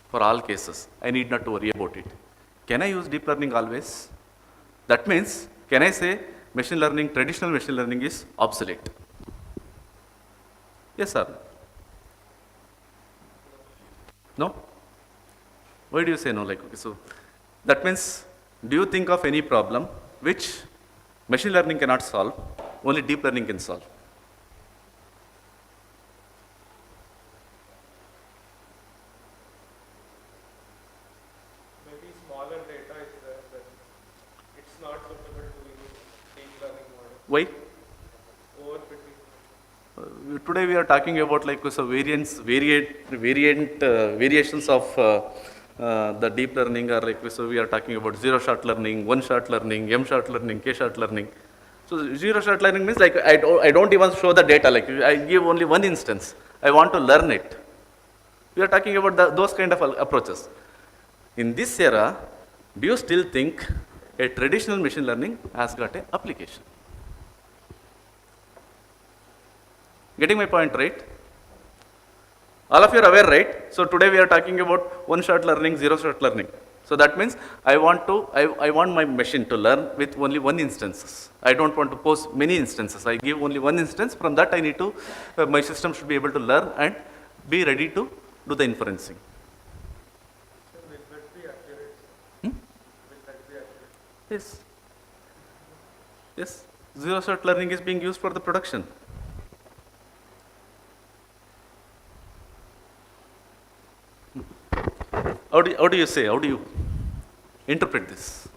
for all cases, I need not to worry about it. Can I use deep learning always? That means, can I say machine learning, traditional machine learning is obsolete? Yes, sir. No? Why do you say no? Like, okay, so that means, do you think of any problem which machine learning cannot solve, only deep learning can solve? Why? Overfitting. Today we are talking about like so variations of the deep learning, or like so we are talking about zero-shot learning, one-shot learning, M-shot learning, K-shot learning. So zero-shot learning means like I don't even show the data, like I give only one instance. I want to learn it. We are talking about those kind of approaches. In this era, do you still think a traditional machine learning has got an application? Getting my point, right? All of you are aware, right? So today we are talking about one-shot learning, zero-shot learning. So that means I want my machine to learn with only one instances. I don't want to pose many instances. I give only one instance. From that I need to, my system should be able to learn and be ready to do the inferencing. So will that be accurate? Hmm? Will that be accurate? Yes. Yes. Zero-shot learning is being used for the production. How do you say? How do you interpret this?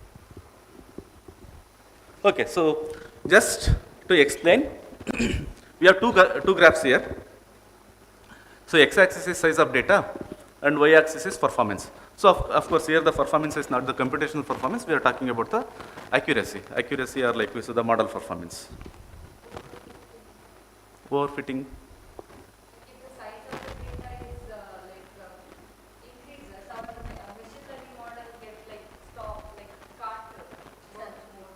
Okay, so just to explain, we have two graphs here. So x-axis is size of data and y-axis is performance. So of course here the performance is not the computational performance, we are talking about the accuracy. Accuracy or like so the model performance. Overfitting. If the size of the data is increases, our machine learning model gets stop, can't search more.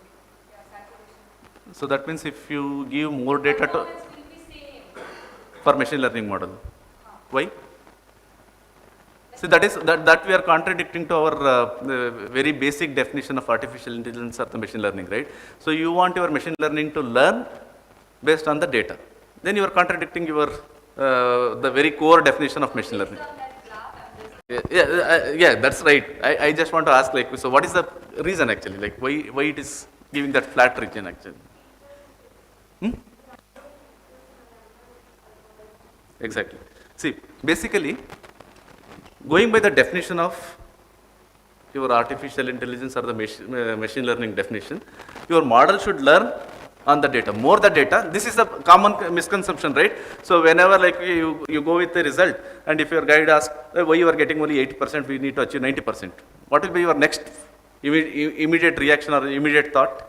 Yeah, saturation. So that means if you give more data to Performance will be same. for machine learning model. Why? See, that we are contradicting to our very basic definition of artificial intelligence or the machine learning, right? So you want your machine learning to learn based on the data. Then you are contradicting your the very core definition of machine learning. Based on that graph, Yeah, that's right. I just want to ask, like, so what is the reason actually? Like, why it is giving that flat region actually? Exactly. See, basically, going by the definition of your artificial intelligence or the machine learning definition, your model should learn on the data, more the data. This is a common misconception, right? So whenever like you go with the result, and if your guide asks, why you are getting only 80%, we need to achieve 90%. What will be your next immediate reaction or immediate thought?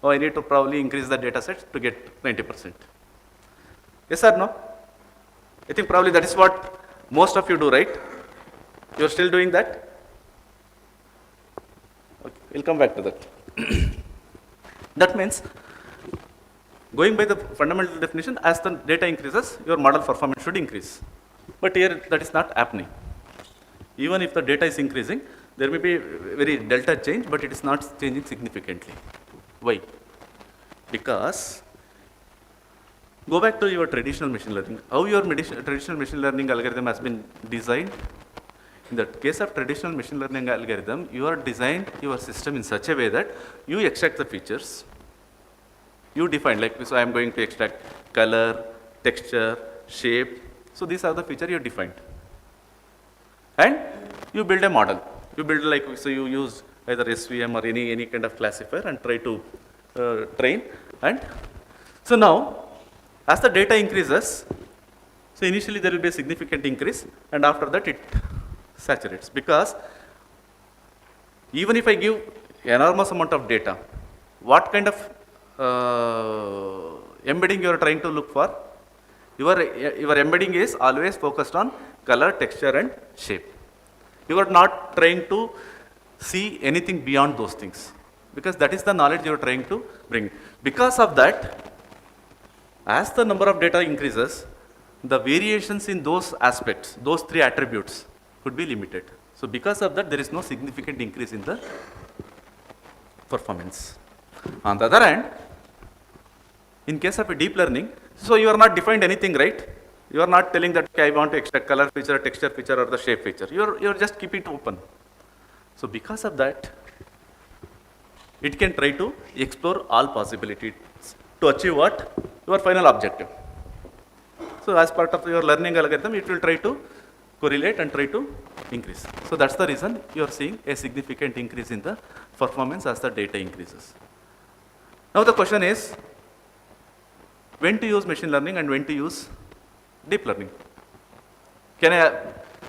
Oh, I need to probably increase the data set to get 90%. Yes or no? I think probably that is what most of you do, right? You are still doing that? Okay, we'll come back to that. That means, going by the fundamental definition, as the data increases, your model performance should increase. But here that is not happening. Even if the data is increasing, there may be very delta change, but it is not changing significantly. Why? Because, go back to your traditional machine learning. How your traditional machine learning algorithm has been designed? In the case of traditional machine learning algorithm, you are designed your system in such a way that you extract the features. You define, like, so I am going to extract color, texture, shape. So these are the features you defined. And you build a model. You build like, so you use either SVM or any kind of classifier and try to train. And so now, as the data increases, so initially there will be a significant increase, and after that it saturates. Because even if I give enormous amount of data, what kind of embedding you are trying to look for? Your embedding is always focused on color, texture and shape. You are not trying to see anything beyond those things, because that is the knowledge you are trying to bring. Because of that, as the number of data increases, the variations in those aspects, those three attributes could be limited. So because of that, there is no significant increase in the performance. On the other hand, in case of a deep learning, so you are not defined anything, right? You are not telling that, okay, I want to extract color feature, texture feature or the shape feature. You are just keeping it open. So because of that, it can try to explore all possibilities to achieve what? Your final objective. So as part of your learning algorithm, it will try to correlate and try to increase. So that's the reason you are seeing a significant increase in the performance as the data increases. Now the question is, when to use machine learning and when to use deep learning. Can I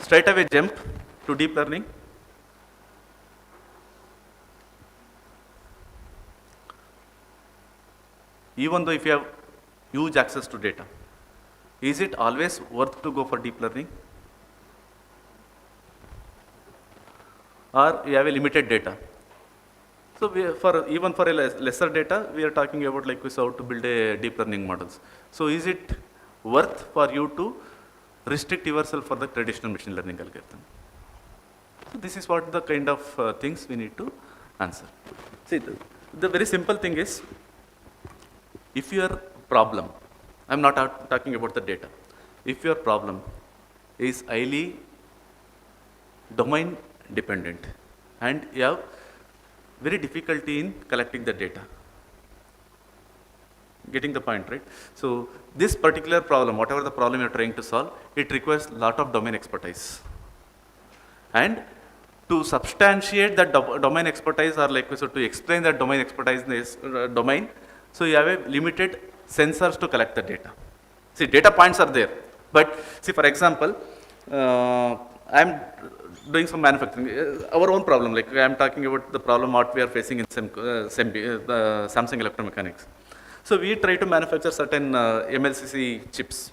straight away jump to deep learning? Even though if you have huge access to data, is it always worth to go for deep learning? Or you have a limited data? So even for a lesser data, we are talking about like how to build a deep learning models. So is it worth for you to restrict yourself for the traditional machine learning algorithm? So this is what the kind of things we need to answer. See, the very simple thing is, if your problem, I'm not talking about the data, if your problem is highly domain dependent and you have very difficulty in collecting the data. Getting the point, right? So this particular problem, whatever the problem you're trying to solve, it requires a lot of domain expertise. And to substantiate that domain expertise, or like so to explain that domain expertise in this domain, so you have a limited sensors to collect the data. See, data points are there, but see, for example, I'm doing some manufacturing, our own problem, like I'm talking about the problem what we are facing in Samsung Electromechanics. So we try to manufacture certain MLCC chips,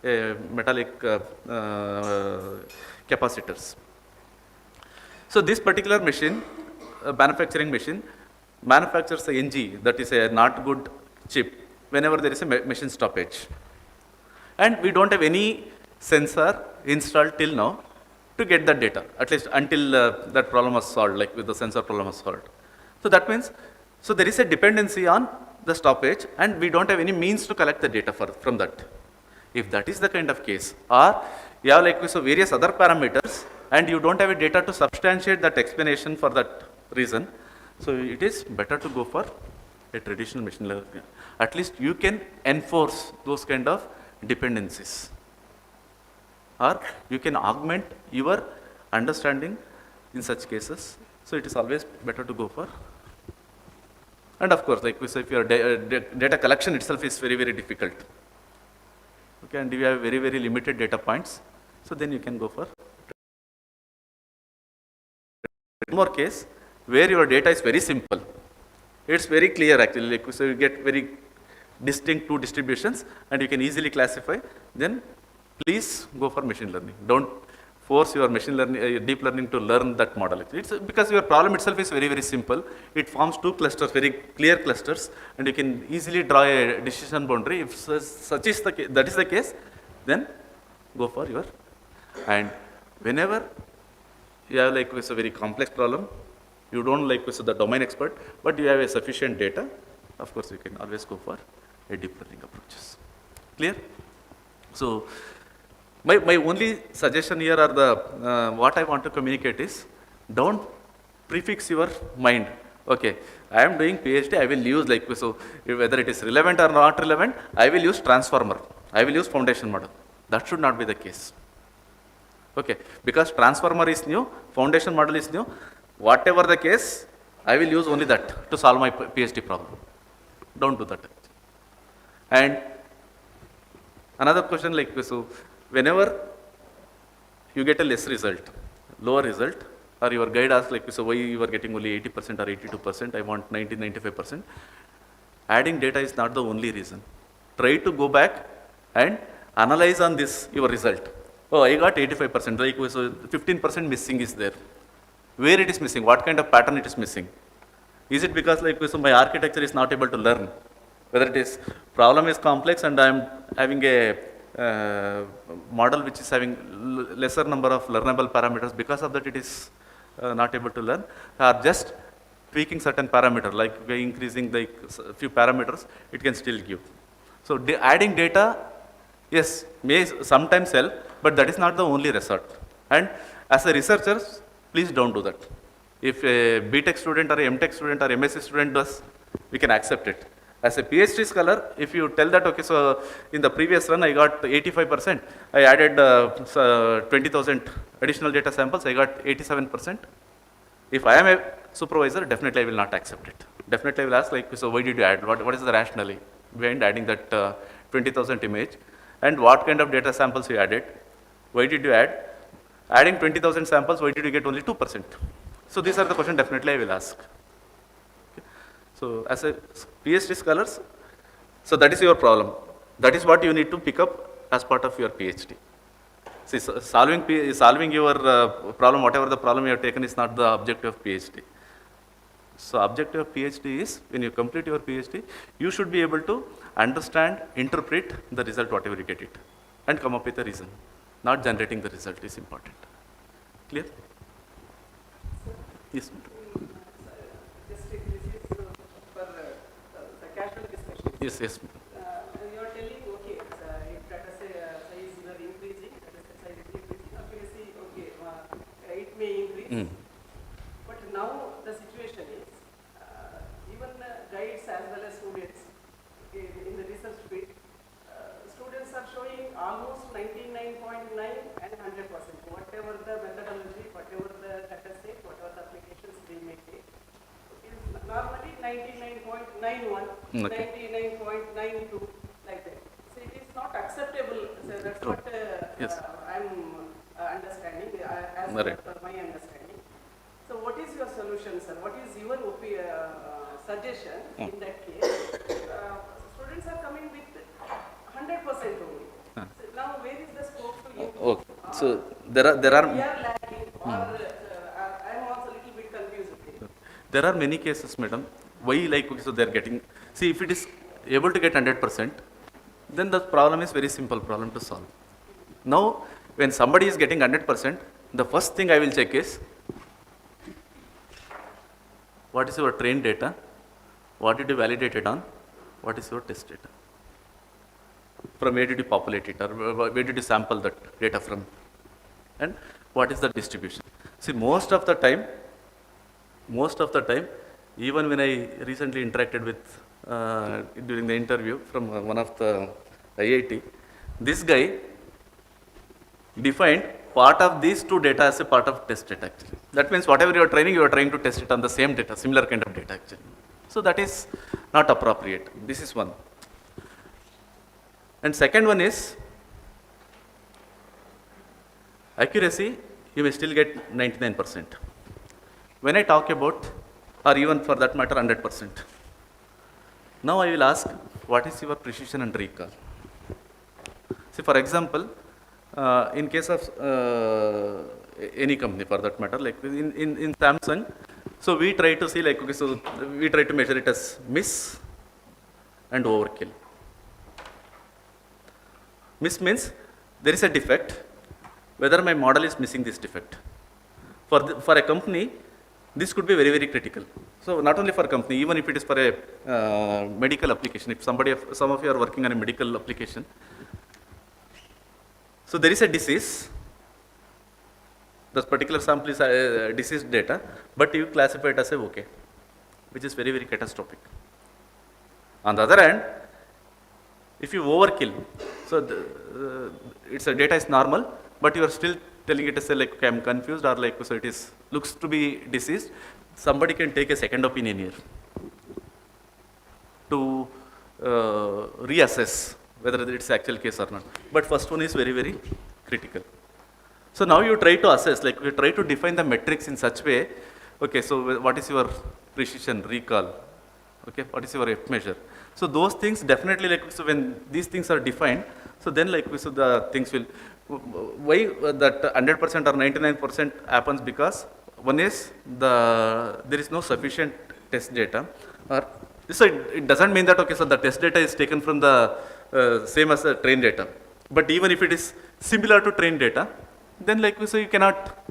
metallic capacitors. So this particular machine, manufacturing machine, manufactures a NG, that is a not good chip, whenever there is a machine stoppage. And we don't have any sensor installed till now to get that data, at least until that problem was solved, like with the sensor problem was solved. So that means, so there is a dependency on the stoppage and we don't have any means to collect the data from that. If that is the kind of case, or you have like so various other parameters and you don't have a data to substantiate that explanation for that reason, so it is better to go for a traditional machine learning. At least you can enforce those kind of dependencies, or you can augment your understanding in such cases. So it is always better to go for. And of course, like we say, if your data collection itself is very, very difficult, okay, and you have very, very limited data points, so then you can go for one more case where your data is very simple. It's very clear actually, like so you get very distinct two distributions and you can easily classify, then please go for machine learning. Don't force your machine learning, deep learning to learn that model. It's because your problem itself is very, very simple. It forms two clusters, very clear clusters, and you can easily draw a decision boundary. If such is the case, that is the case, then go for your. And whenever you have like a very complex problem, you don't like the domain expert, but you have a sufficient data, of course you can always go for a deep learning approaches. Clear? So my only suggestion here are the, what I want to communicate is, don't prefix your mind. Okay, I am doing PhD, I will use like, so whether it is relevant or not relevant, I will use transformer, I will use foundation model. That should not be the case. Okay, because transformer is new, foundation model is new, whatever the case, I will use only that to solve my PhD problem. Don't do that. And another question like this, so whenever you get a less result, lower result, or your guide asks like, so why you are getting only 80% or 82%, I want 90-95%, adding data is not the only reason. Try to go back and analyze on this, your result. Oh, I got 85%, like so 15% missing is there. Where it is missing, what kind of pattern it is missing? Is it because like so my architecture is not able to learn? Whether it is problem is complex and I am having a model which is having lesser number of learnable parameters, because of that it is not able to learn, or just tweaking certain parameter, like by increasing the few parameters, it can still give. So adding data, yes, may sometimes help, but that is not the only resort. And as a researcher, please don't do that. If a BTech student or a MTech student or MSc student does, we can accept it. As a PhD scholar, if you tell that, okay, so in the previous run I got 85%, I added 20,000 additional data samples, I got 87%. If I am a supervisor, definitely I will not accept it. Definitely I will ask like, so why did you add? What is the rationale? behind adding that 20,000 image, and what kind of data samples you added, why did you add, adding 20,000 samples, why did you get only 2%? So these are the questions definitely I will ask. Okay. So as a PhD scholars, so that is your problem. That is what you need to pick up as part of your PhD. See, solving your problem, whatever the problem you have taken, is not the objective of PhD. So objective of PhD is, when you complete your PhD, you should be able to understand, interpret the result, whatever you get it, and come up with a reason. Not generating the result is important. Clear? Yes. Just this is for the casual discussion. Yes, yes. You are telling, okay, if data size is increasing, data size is increasing, accuracy, okay, it may increase. But now the situation is, even guides as well as students, okay, in the research field, students are showing almost 99.9 and 100%. Whatever the methodology, whatever the data set, whatever the applications they may take, is normally 99.91, Okay. 99.92, like that. So it is not acceptable. So that's True. what Yes. I'm understanding, as Right. per my understanding. So what is your solution, sir? What is your suggestion in that case? Students are coming with 100% only. So now where is the scope to improve? Okay. So there We are are lacking, or I am also a little bit confused. there are many cases, madam. Why, like, so they are getting. See, if it is able to get 100%, then the problem is very simple problem to solve. Now, when somebody is getting 100%, the first thing I will check is, what is your trained data? What did you validate it on? What is your test data? From where did you populate it, or where did you sample that data from? And what is the distribution? See, most of the time, even when I recently interacted with, during the interview from one of the IIT, this guy defined part of these two data as a part of test data actually. That means whatever you are training, you are trying to test it on the same data, similar kind of data actually. So that is not appropriate. This is one. And second one is, accuracy, you may still get 99%. When I talk about, or even for that matter 100%, now I will ask, what is your precision and recall? See, for example, in case of any company for that matter, like in Samsung, so we try to see, like, okay, so we try to measure it as miss and overkill. Miss means there is a defect, whether my model is missing this defect. For a company, this could be very, very critical. So not only for a company, even if it is for a medical application, if some of you are working on a medical application, so there is a disease, this particular sample is disease data, but you classify it as a okay, which is very, very catastrophic. On the other hand, if you overkill, so its data is normal, but you are still telling it as a, like, okay, I'm confused, or like, so it is looks to be diseased, somebody can take a second opinion here to reassess whether it's actual case or not. But first one is very, very critical. So now you try to assess, like, you try to define the metrics in such way, okay, so what is your precision, recall, okay, what is your F measure? So those things definitely, like, so when these things are defined, so then, like, so the things will, why that 100% or 99% happens, because one is there is no sufficient test data, or so it doesn't mean that, okay, so the test data is taken from the same as the trained data, but even if it is similar to trained data, then, like, so you cannot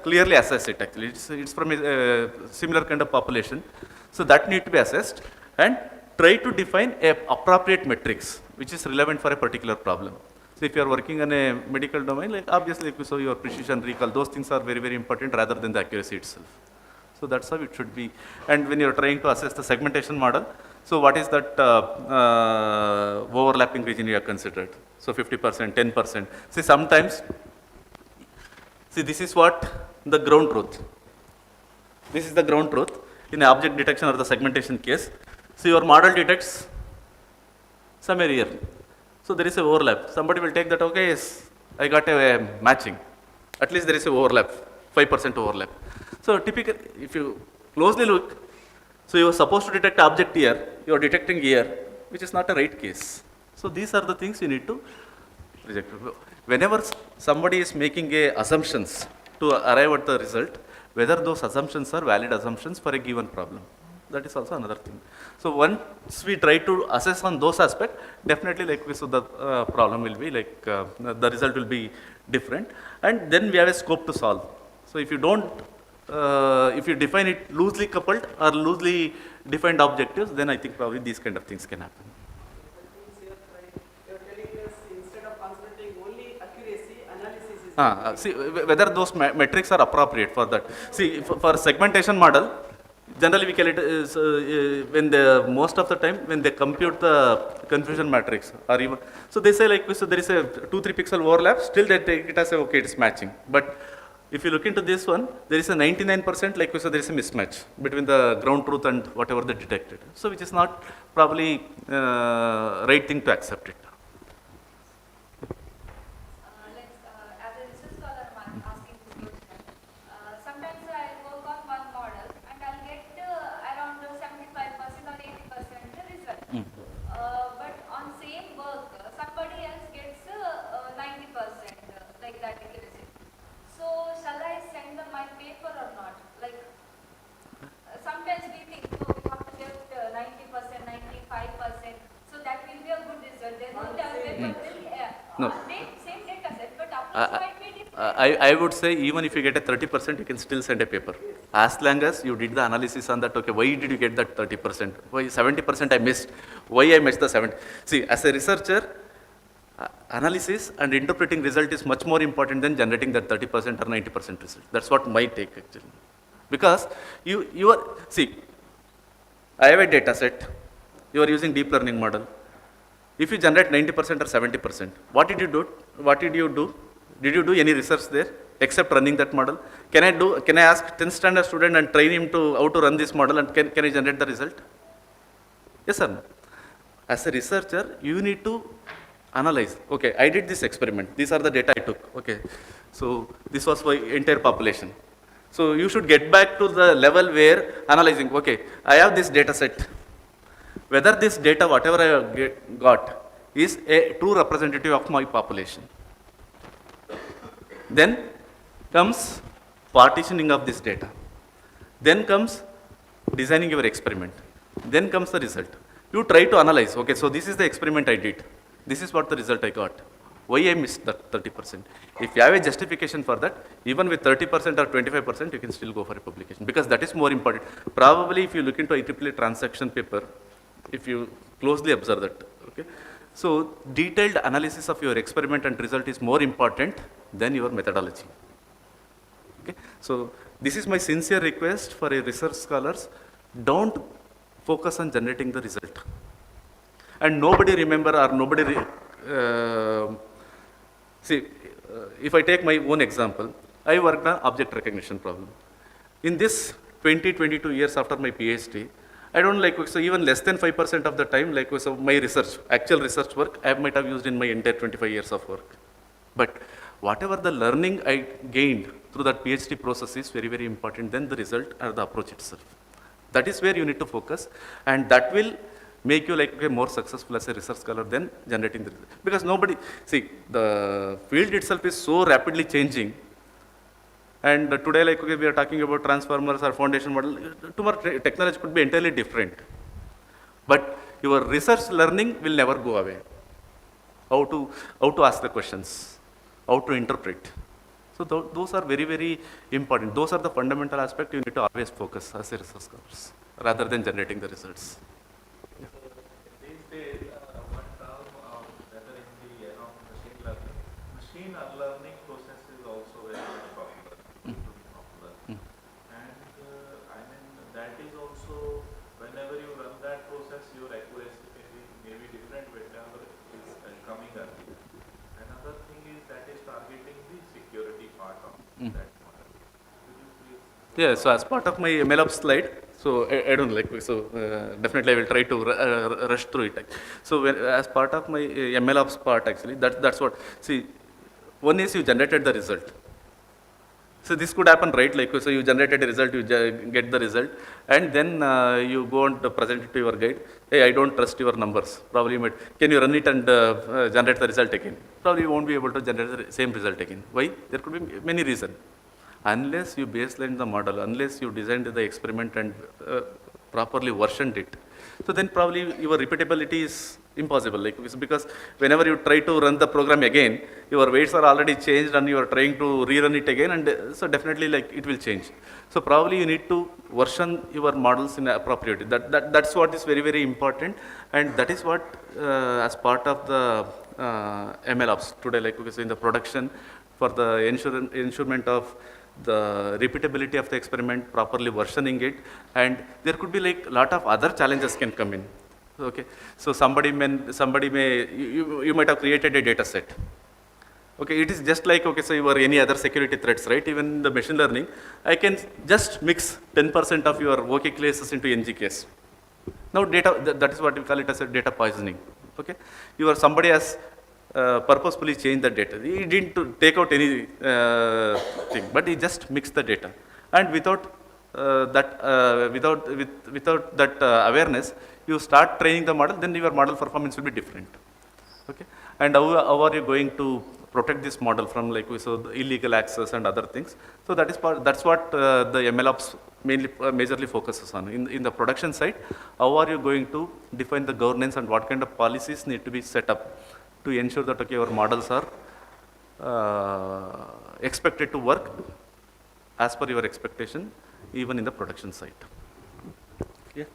clearly assess it actually. It's from a similar kind of population, so that need to be assessed, and try to define a appropriate metrics which is relevant for a particular problem. So if you are working on a medical domain, like, obviously, so your precision, recall, those things are very, very important rather than the accuracy itself. So that's how it should be. And when you're trying to assess the segmentation model, so what is that overlapping region you have considered? So 50%, 10%. See, sometimes, see, this is what the ground truth. This is the ground truth in object detection or the segmentation case. So your model detects somewhere here. So there is a overlap. Somebody will take that, okay, yes, I got a matching. At least there is a overlap, 5% overlap. So typically, if you closely look, so you are supposed to detect object here, you are detecting here, which is not a right case. So these are the things you need to reject. Whenever somebody is making a assumptions to arrive at the result, whether those assumptions are valid assumptions for a given problem. That is also another thing. So once we try to assess on those aspects, definitely like so the problem will be like the result will be different, and then we have a scope to solve. So if you don't, if you define it loosely coupled or loosely defined objectives, then I think probably these kind of things can happen. You're telling us instead of concentrating only accuracy, analysis is See whether those metrics are appropriate for that. See for segmentation model, generally we calculate when the most of the time when they compute the confusion matrix or even so they say like so there is a 2-3 pixel overlap, still they take it as a okay, it's matching. But if you look into this one, there is a 99% like so there is a mismatch between the ground truth and whatever they detected. So which is not probably right thing to accept it. As a research scholar, I'm asking this question. Sometimes I'll work on one model and I'll get around 75% or 80% result. But on same work, somebody else gets 90% like that accuracy. So shall I send them my paper or not? Like sometimes we think, oh, we have to get 90%, 95%, so that will be a good result. Then on the paper will No. same data set, but approach might be different. I would say even if you get a 30%, you can still send a paper. As long as you did the analysis on that, okay, why did you get that 30%? Why 70% I missed? Why I missed the 70? See, as a researcher, analysis and interpreting result is much more important than generating that 30% or 90% result. That's what my take actually. Because you are, see, I have a data set, you are using deep learning model. If you generate 90% or 70%, what did you do? What did you do? Did you do any research there except running that model? Can I ask 10th standard student and train him to how to run this model and can I generate the result? Yes or no? As a researcher, you need to analyze. Okay, I did this experiment. These are the data I took. Okay, so this was for entire population. So you should get back to the level where analyzing. Okay, I have this data set. Whether this data, whatever I got, is a true representative of my population. Then comes partitioning of this data. Then comes designing your experiment. Then comes the result. You try to analyze, okay, so this is the experiment I did. This is what the result I got. Why I missed that 30%? If you have a justification for that, even with 30% or 25%, you can still go for a publication because that is more important. Probably if you look into IEEE transaction paper, if you closely observe that, okay. So detailed analysis of your experiment and result is more important than your methodology. Okay. So this is my sincere request for a research scholars, don't focus on generating the result. And nobody remember or nobody, if I take my own example, I worked on object recognition problem. In this 22 years after my PhD, I don't like, so even less than 5% of the time, like so my research, actual research work, I might have used in my entire 25 years of work. But whatever the learning I gained through that PhD process is very, very important than the result or the approach itself. That is where you need to focus, and that will make you like more successful as a research scholar than generating the result. Because nobody, see, the field itself is so rapidly changing. And today, like okay, we are talking about transformers or foundation model. Tomorrow, technology could be entirely different. But your research learning will never go away. How to ask the questions, how to interpret. So those are very, very important. Those are the fundamental aspects you need to always focus as a research scholars, rather than generating the results. These days, one term, whether in the era of machine learning process is also very much popular. And I mean, that is also, whenever you run that process, your accuracy may be different, whenever is coming early. Another thing is that is targeting the security part of that model. Could you please? Yeah, so as part of my MLOps slide, So I don't like, so definitely I will try to rush through it. So when, as part of my MLOps part actually, that's what, see, one is you generated the result. So this could happen, right? Like, so you generated a result, you get the result, and then you go and present it to your guide. Hey, I don't trust your numbers. Probably you might, can you run it and generate the result again? Probably you won't be able to generate the same result again. Why? There could be many reasons. Unless you baseline the model, unless you designed the experiment and properly versioned it, so then probably your repeatability is impossible. Like, it's because whenever you try to run the program again, your weights are already changed and you are trying to rerun it again, and so definitely like it will change. So probably you need to version your models in appropriately. That's what is very, very important, and that is what as part of the MLOps today, like because in the production for the ensurement of the repeatability of the experiment, properly versioning it, and there could be like a lot of other challenges can come in. Okay, so somebody may you might have created a data set. Okay, it is just like, okay, so your any other security threats, right? Even the machine learning, I can just mix 10% of your OK cases into NG case. Now data, that is what we call it as a data poisoning. Okay, somebody has purposefully changed the data. He didn't take out any thing, but he just mixed the data, and without without that awareness, you start training the model, then your model performance will be different. Okay, and how are you going to protect this model from like so the illegal access and other things? So that's what the MLOps mainly majorly focuses on. In the production side, how are you going to define the governance and what kind of policies need to be set up to ensure that okay, your models are expected to work as per your expectation, even in the production side. Yeah.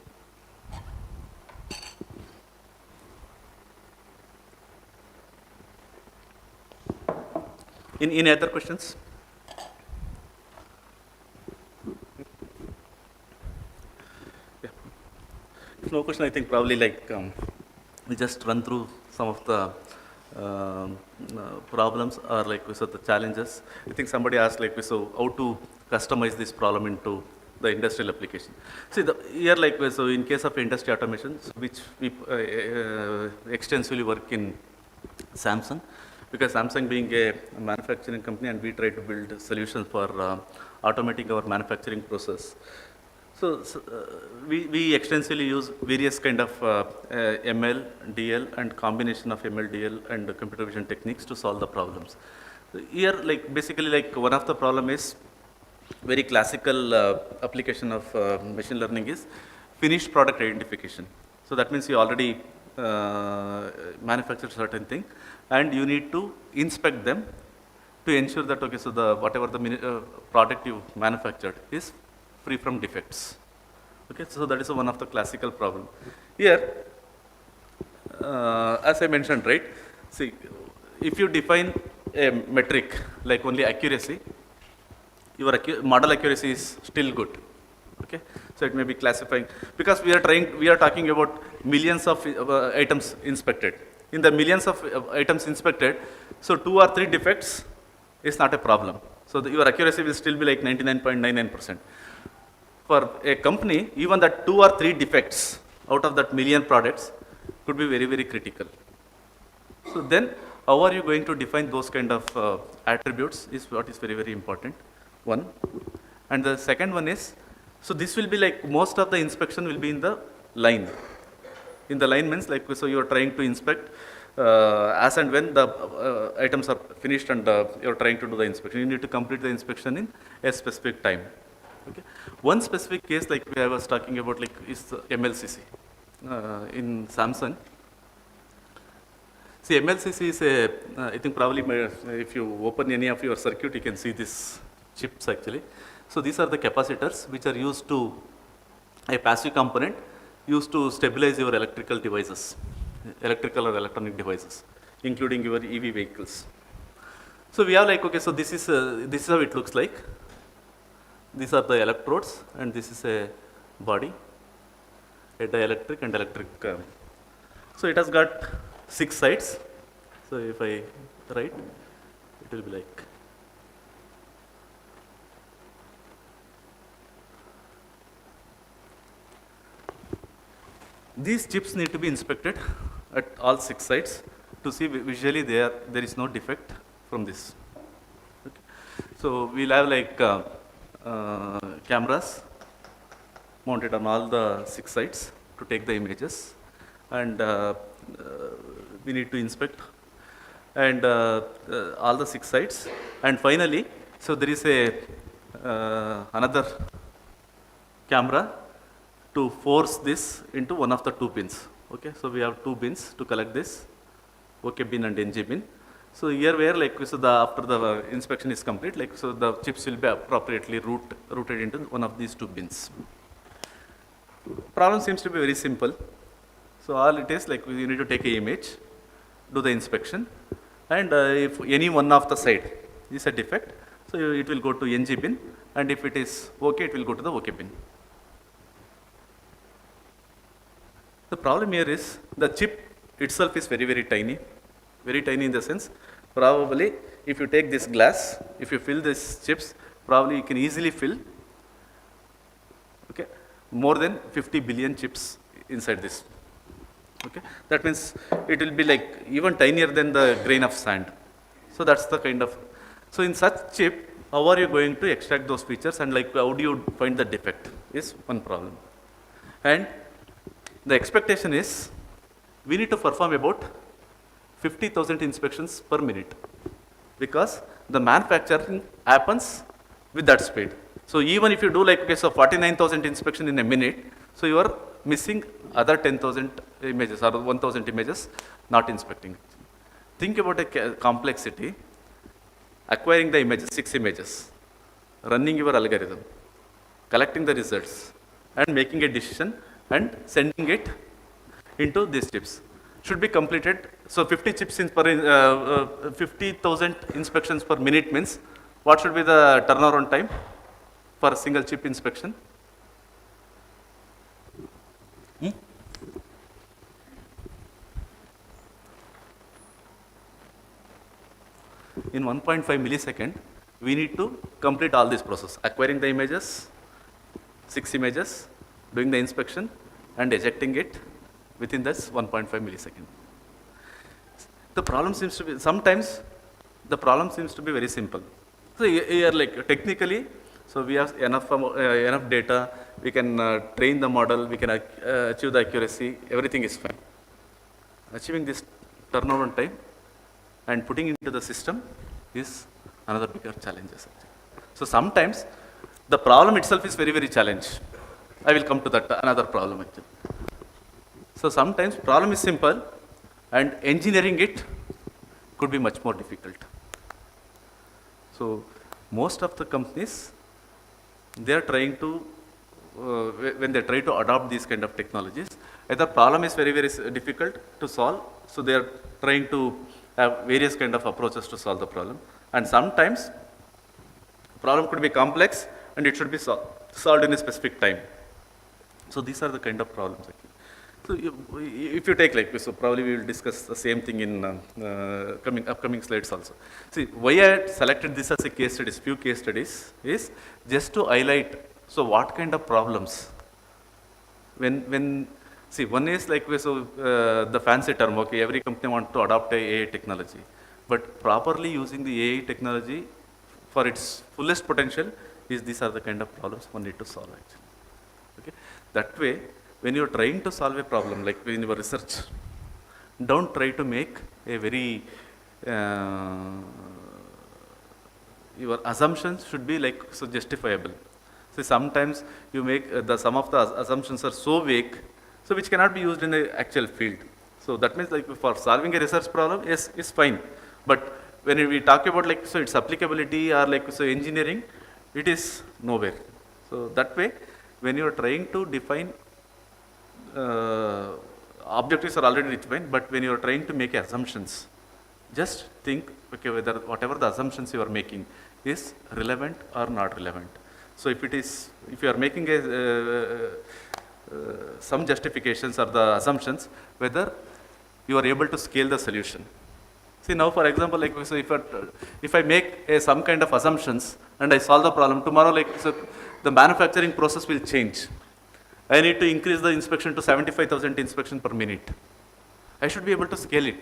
Any other questions? Yeah. If no question, I think probably like we just run through some of the problems or like so the challenges. I think somebody asked like so how to customize this problem into the industrial application. See here like so in case of industry automation, which we extensively work in Samsung, because Samsung being a manufacturing company and we try to build solutions for automating our manufacturing process. So, we extensively use various kind of ML, DL and combination of ML, DL and computer vision techniques to solve the problems. So here like basically like one of the problem is very classical application of machine learning is finished product identification. So that means you already manufacture certain thing and you need to inspect them to ensure that okay, so the whatever the product you manufactured is free from defects. Okay, so that is one of the classical problem. Here, as I mentioned, right? See, if you define a metric like only accuracy, your model accuracy is still good. Okay, so it may be classifying because we are talking about millions of items inspected. In the millions of items inspected, so 2 or 3 defects is not a problem. So your accuracy will still be like 99.99%. For a company, even that 2 or 3 defects out of that million products could be very, very critical. So then, how are you going to define those kind of attributes is what is very, very important. One. And the second one is, so this will be like most of the inspection will be in the line. In the line means like, so you are trying to inspect as and when the items are finished and you are trying to do the inspection. You need to complete the inspection in a specific time. Okay. One specific case like I was talking about like is MLCC in Samsung. See, MLCC is a, I think probably if you open any of your circuit, you can see these chips actually. So these are the capacitors which are used to, a passive component used to stabilize your electrical devices, electrical or electronic devices, including your EV vehicles. So we are like, okay, so this is how it looks like. These are the electrodes and this is a body, a dielectric and electric. So it has got 6 sides. So if I write, it will be like. These chips need to be inspected at all 6 sites to see visually there is no defect from this. Okay. So we'll have like cameras mounted on all the 6 sites to take the images, and we need to inspect and all the 6 sites. And finally, so there is a another camera to force this into one of the 2 pins. Okay, so we have 2 bins to collect this, OK bin and NG bin. So here where like so the after the inspection is complete, like so the chips will be appropriately routed into one of these 2 bins. Problem seems to be very simple. So all it is like you need to take an image, do the inspection, and if any one of the side is a defect, so it will go to NG bin, and if it is OK, it will go to the OK bin. The problem here is the chip itself is very tiny in the sense, probably if you take this glass, if you fill these chips, probably you can easily fill more than 50 billion chips inside this. Okay, that means it will be like even tinier than the grain of sand. So that's the kind of, so in such chip, how are you going to extract those features, and like how do you find the defect is one problem. And the expectation is we need to perform about 50,000 inspections per minute, because the manufacturing happens with that speed. So even if you do like, okay, so 49,000 inspection in a minute, so you are missing other 10,000 images or 1,000 images not inspecting. Think about a complexity, acquiring the images, 6 images, running your algorithm, collecting the results, and making a decision and sending it into these chips. Should be completed. So 50 chips in per 50,000 inspections per minute means what should be the turnaround time for a single chip inspection? In 1.5 millisecond, we need to complete all this process, acquiring the images, 6 images, doing the inspection, and ejecting it within this 1.5 millisecond. The problem seems to be, sometimes the problem seems to be very simple. So here like technically, so we have enough data, we can train the model, we can achieve the accuracy, everything is fine. Achieving this turnaround time and putting into the system is another bigger challenge. So sometimes the problem itself is very challenge. I will come to that another problem actually. So sometimes problem is simple and engineering it could be much more difficult. So most of the companies, they are trying to, when they try to adopt these kind of technologies, either problem is very difficult to solve, so they are trying to have various kind of approaches to solve the problem. And sometimes problem could be complex and it should be solved in a specific time. So these are the kind of problems actually. So if you take like, so probably we will discuss the same thing in upcoming slides also. See, why I selected this as a case studies, few case studies, is just to highlight, so what kind of problems, when see, one is like, so the fancy term, okay, every company wants to adopt a AI technology, but properly using the AI technology for its fullest potential is these are the kind of problems one need to solve actually. Okay, that way, when you are trying to solve a problem, like in your research, don't try to make a very, your assumptions should be like so justifiable. So sometimes you make some of the assumptions are so vague, so which cannot be used in the actual field. So that means like for solving a research problem, yes, is fine. But when we talk about like, so its applicability or like, so engineering, it is nowhere. So that way, when you are trying to define objectives are already defined, but when you are trying to make assumptions, just think, okay, whether whatever the assumptions you are making is relevant or not relevant. So if it is, if you are making some justifications or the assumptions, whether you are able to scale the solution. See now, for example, like, so if I make some kind of assumptions and I solve the problem, tomorrow like, so the manufacturing process will change. I need to increase the inspection to 75,000 inspection per minute. I should be able to scale it,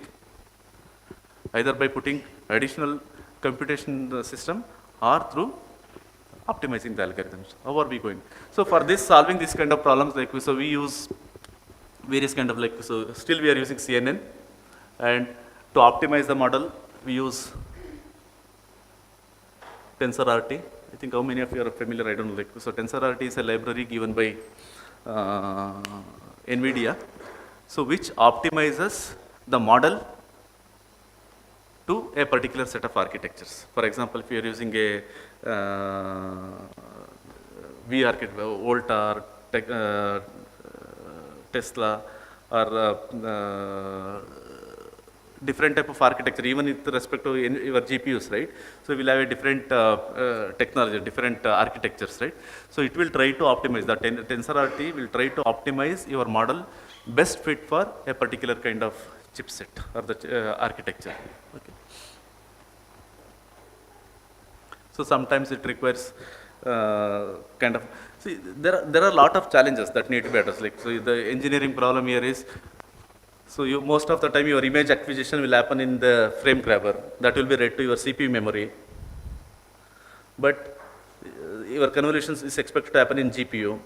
either by putting additional computation system or through optimizing the algorithms. How are we going? So for this, solving this kind of problems, like so we use various kind of like, so still we are using CNN, and to optimize the model, we use TensorRT. I think how many of you are familiar, I don't know, like, so TensorRT is a library given by NVIDIA, so which optimizes the model to a particular set of architectures. For example, if you are using a V architecture, Volta, Tesla, or different type of architecture, even with respect to your GPUs, right? So we'll have a different technology, different architectures, right? So it will try to optimize, the TensorRT will try to optimize your model best fit for a particular kind of chipset or the architecture. Okay. So sometimes it requires kind of, see, there are a lot of challenges that need to be addressed. Like, so the engineering problem here is, so you, most of the time your image acquisition will happen in the frame grabber, that will be read to your CPU memory. But your convolutions is expected to happen in GPU.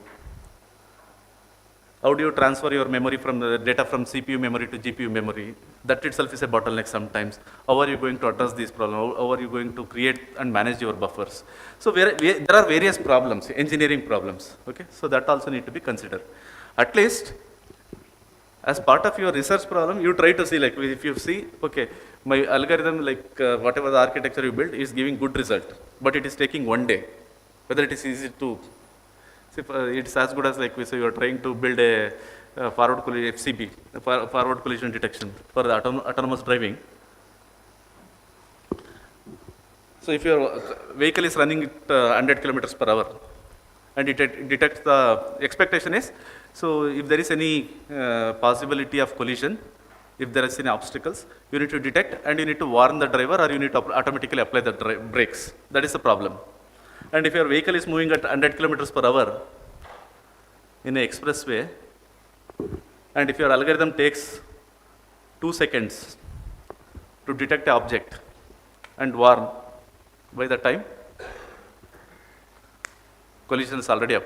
How do you transfer your memory from the data from CPU memory to GPU memory? That itself is a bottleneck sometimes. How are you going to address these problems? How are you going to create and manage your buffers? So there are various problems, engineering problems. Okay, so that also need to be considered. At least, as part of your research problem, you try to see, like, if you see, okay, my algorithm, like whatever the architecture you build is giving good result, but it is taking 1 day. Whether it is easy to, see, it's as good as, like we say, you are trying to build a forward collision, FCB, forward collision detection for the autonomous driving. So if your vehicle is running at 100 kilometers per hour, and it detects, the expectation is, so if there is any possibility of collision, if there is any obstacles, you need to detect and you need to warn the driver, or you need to automatically apply the brakes. That is the problem. And if your vehicle is moving at 100 kilometers per hour in an expressway, and if your algorithm takes 2 seconds to detect an object and warn, by the time collision has already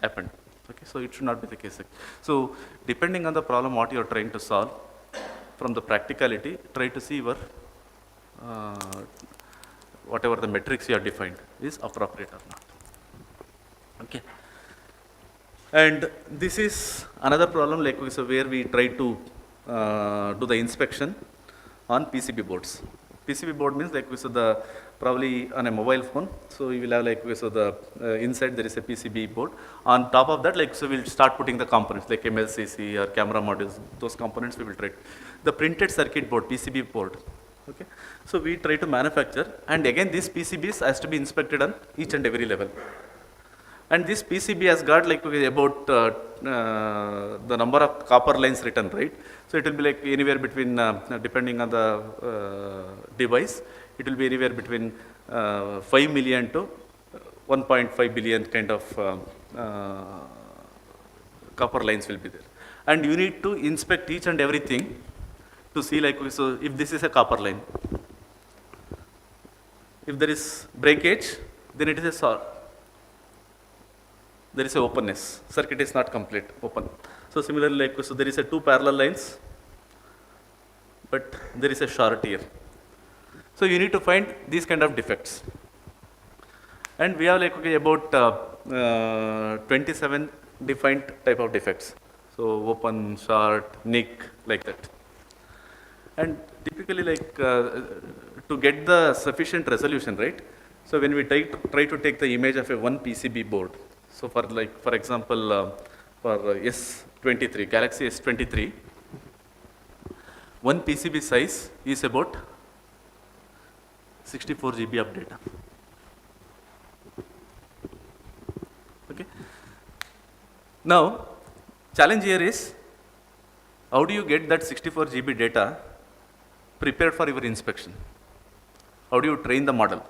happened. Okay, so it should not be the case. So depending on the problem what you are trying to solve, from the practicality, try to see your whatever the metrics you have defined is appropriate or not. Okay. And this is another problem, like, so where we try to do the inspection on PCB boards. PCB board means, like, so the probably on a mobile phone, so you will have, like, so the inside there is a PCB board. On top of that, like, so we'll start putting the components like MLCC or camera modules, those components we will try. The printed circuit board, PCB board. Okay, so we try to manufacture, and again these PCBs has to be inspected on each and every level. And this PCB has got, like, about the number of copper lines written, right? So it will be like anywhere between, depending on the device, it will be anywhere between 5 million to 1.5 billion kind of copper lines will be there. And you need to inspect each and everything to see, like, so if this is a copper line, if there is breakage, then it is a there is a openness, circuit is not complete, open. So similarly, like, so there is a 2 parallel lines, but there is a short here. So you need to find these kind of defects. And we have, like, okay, about 27 defined type of defects. So open, short, nick, like that. And typically, like, to get the sufficient resolution, right? So when we try to take the image of a one PCB board, so for, like, for example, for S23, Galaxy S23, one PCB size is about 64 GB of data. Okay. Now, challenge here is, how do you get that 64 GB data prepared for your inspection? How do you train the model?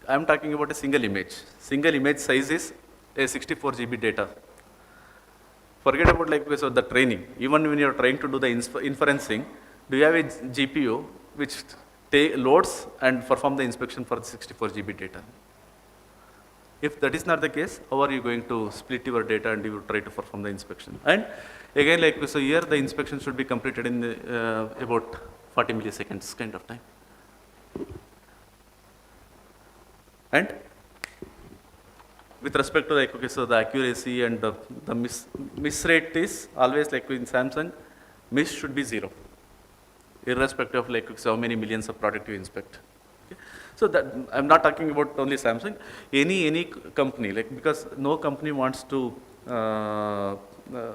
I am talking about a single image. Single image size is a 64 GB data. Forget about like so the training. Even when you are trying to do the inferencing, do you have a GPU which loads and perform the inspection for the 64 GB data? If that is not the case, how are you going to split your data and you try to perform the inspection? And again, like so here the inspection should be completed in about 40 milliseconds kind of time. And with respect to like, okay, so the accuracy and the miss rate is always like in Samsung, miss should be 0, irrespective of like so many millions of product you inspect. Okay. So that I'm not talking about only Samsung, any company, like because no company wants to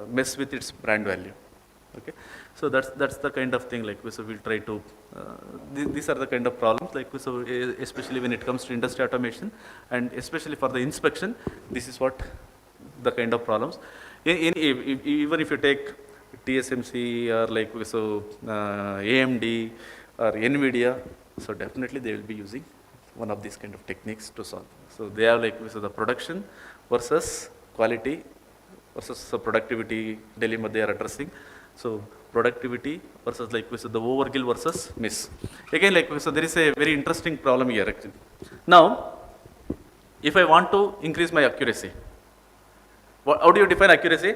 mess with its brand value. Okay, so that's the kind of thing like so we'll try to. These are the kind of problems like so, especially when it comes to industry automation, and especially for the inspection. This is what the kind of problems. Even if you take TSMC or like so AMD or NVIDIA, so definitely they will be using one of these kind of techniques to solve. So they have like so the production versus quality versus the productivity dilemma they are addressing. So productivity versus like so the overkill versus miss. Again like so there is a very interesting problem here actually. Now, if I want to increase my accuracy, how do you define accuracy?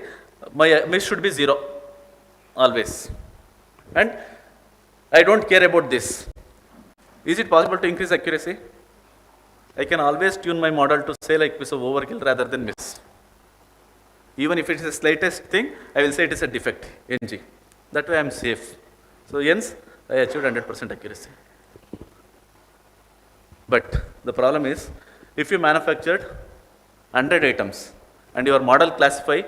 My miss should be 0 always, and I don't care about this. Is it possible to increase accuracy? I can always tune my model to say like so overkill rather than miss. Even if it is the slightest thing, I will say it is a defect, NG. That way I am safe. So hence, I achieved 100% accuracy. But the problem is, if you manufactured 100 items and your model classify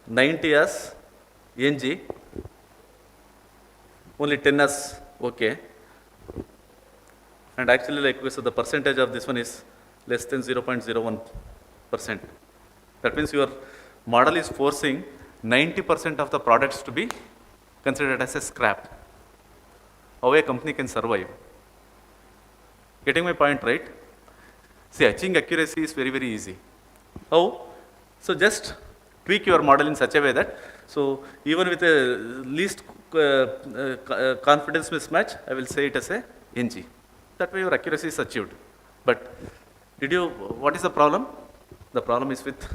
90 as NG, only 10 as OK, and actually like so the percentage of this one is less than 0.01%. That means your model is forcing 90% of the products to be considered as a scrap. How a company can survive? Getting my point right? See, achieving accuracy is very, very easy. How? So just tweak your model in such a way that, so even with a least confidence mismatch, I will say it as a NG. That way your accuracy is achieved. But what is the problem? The problem is with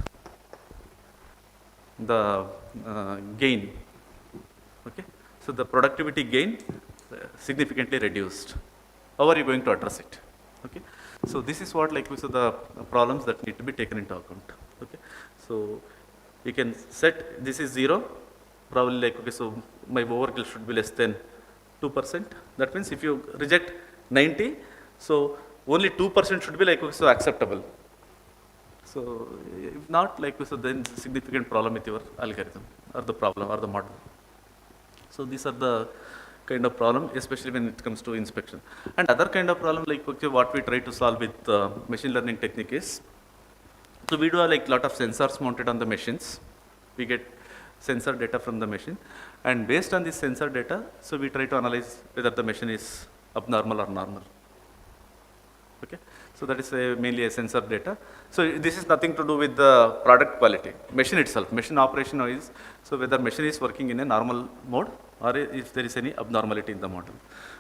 the gain. Okay, so the productivity gain significantly reduced. How are you going to address it? Okay, so this is what like so the problems that need to be taken into account. Okay, so you can set this is 0, probably like okay, so my overkill should be less than 2%. That means if you reject 90, so only 2% should be like okay, so acceptable. So if not, like so then significant problem with your algorithm or the problem or the model. So these are the kind of problem, especially when it comes to inspection. And other kind of problem like okay, what we try to solve with machine learning technique is, so we do have like lot of sensors mounted on the machines. We get sensor data from the machine, and based on this sensor data, so we try to analyze whether the machine is abnormal or normal. Okay, so that is mainly a sensor data. So this is nothing to do with the product quality. Machine itself, machine operation is, so whether machine is working in a normal mode or if there is any abnormality in the model,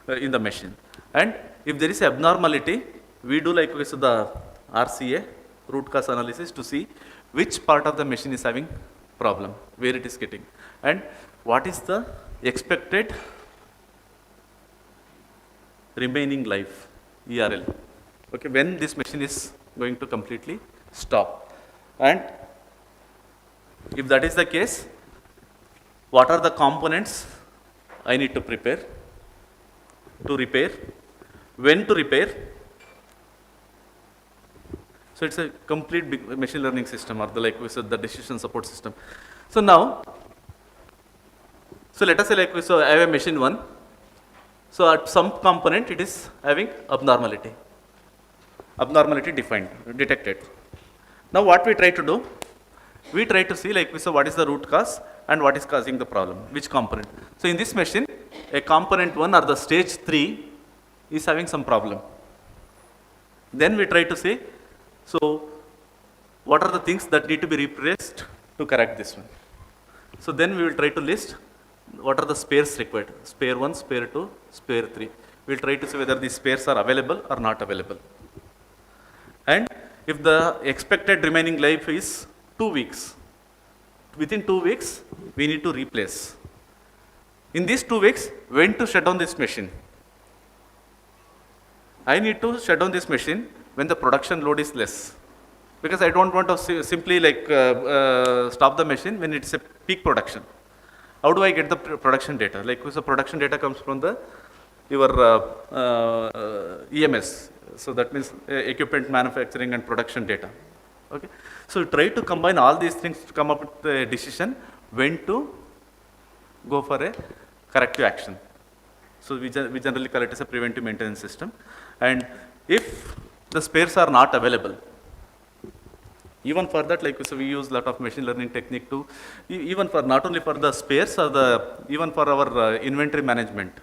in the machine. And if there is abnormality, we do like so the RCA, root cause analysis, to see which part of the machine is having problem, where it is getting, and what is the expected remaining life, ERL. Okay, when this machine is going to completely stop. And if that is the case, what are the components I need to prepare to repair, when to repair. So it's a complete big machine learning system, or the like we said, the decision support system. So now, so let us say like so I have a machine 1. So at some component it is having abnormality detected. Now what we try to do, we try to see like so what is the root cause and what is causing the problem, which component. So in this machine, a component 1 or the stage 3 is having some problem. Then we try to say, so what are the things that need to be replaced to correct this one. So then we will try to list what are the spares required, spare 1, spare 2, spare 3. We will try to see whether these spares are available or not available. And if the expected remaining life is 2 weeks, within 2 weeks, we need to replace. In these 2 weeks, when to shut down this machine? I need to shut down this machine when the production load is less. Because I don't want to simply stop the machine when it's a peak production. How do I get the production data? Like, the production data comes from your EMS. So that means equipment manufacturing and production data. Okay. So try to combine all these things to come up with a decision when to go for a corrective action. So we generally call it as a preventive maintenance system. And if the spares are not available, even for that, so we use a lot of machine learning technique to, even for not only for the spares or even for our inventory management.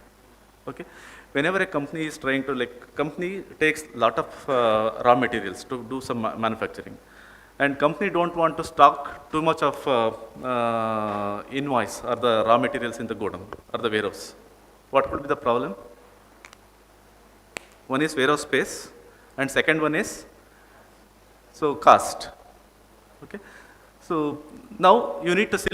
Okay. Whenever a company is trying to, company takes a lot of raw materials to do some manufacturing. And company don't want to stock too much of invoice or the raw materials in the godown or the warehouse. What could be the problem? One is warehouse space, and second one is cost. Okay. So now you need to see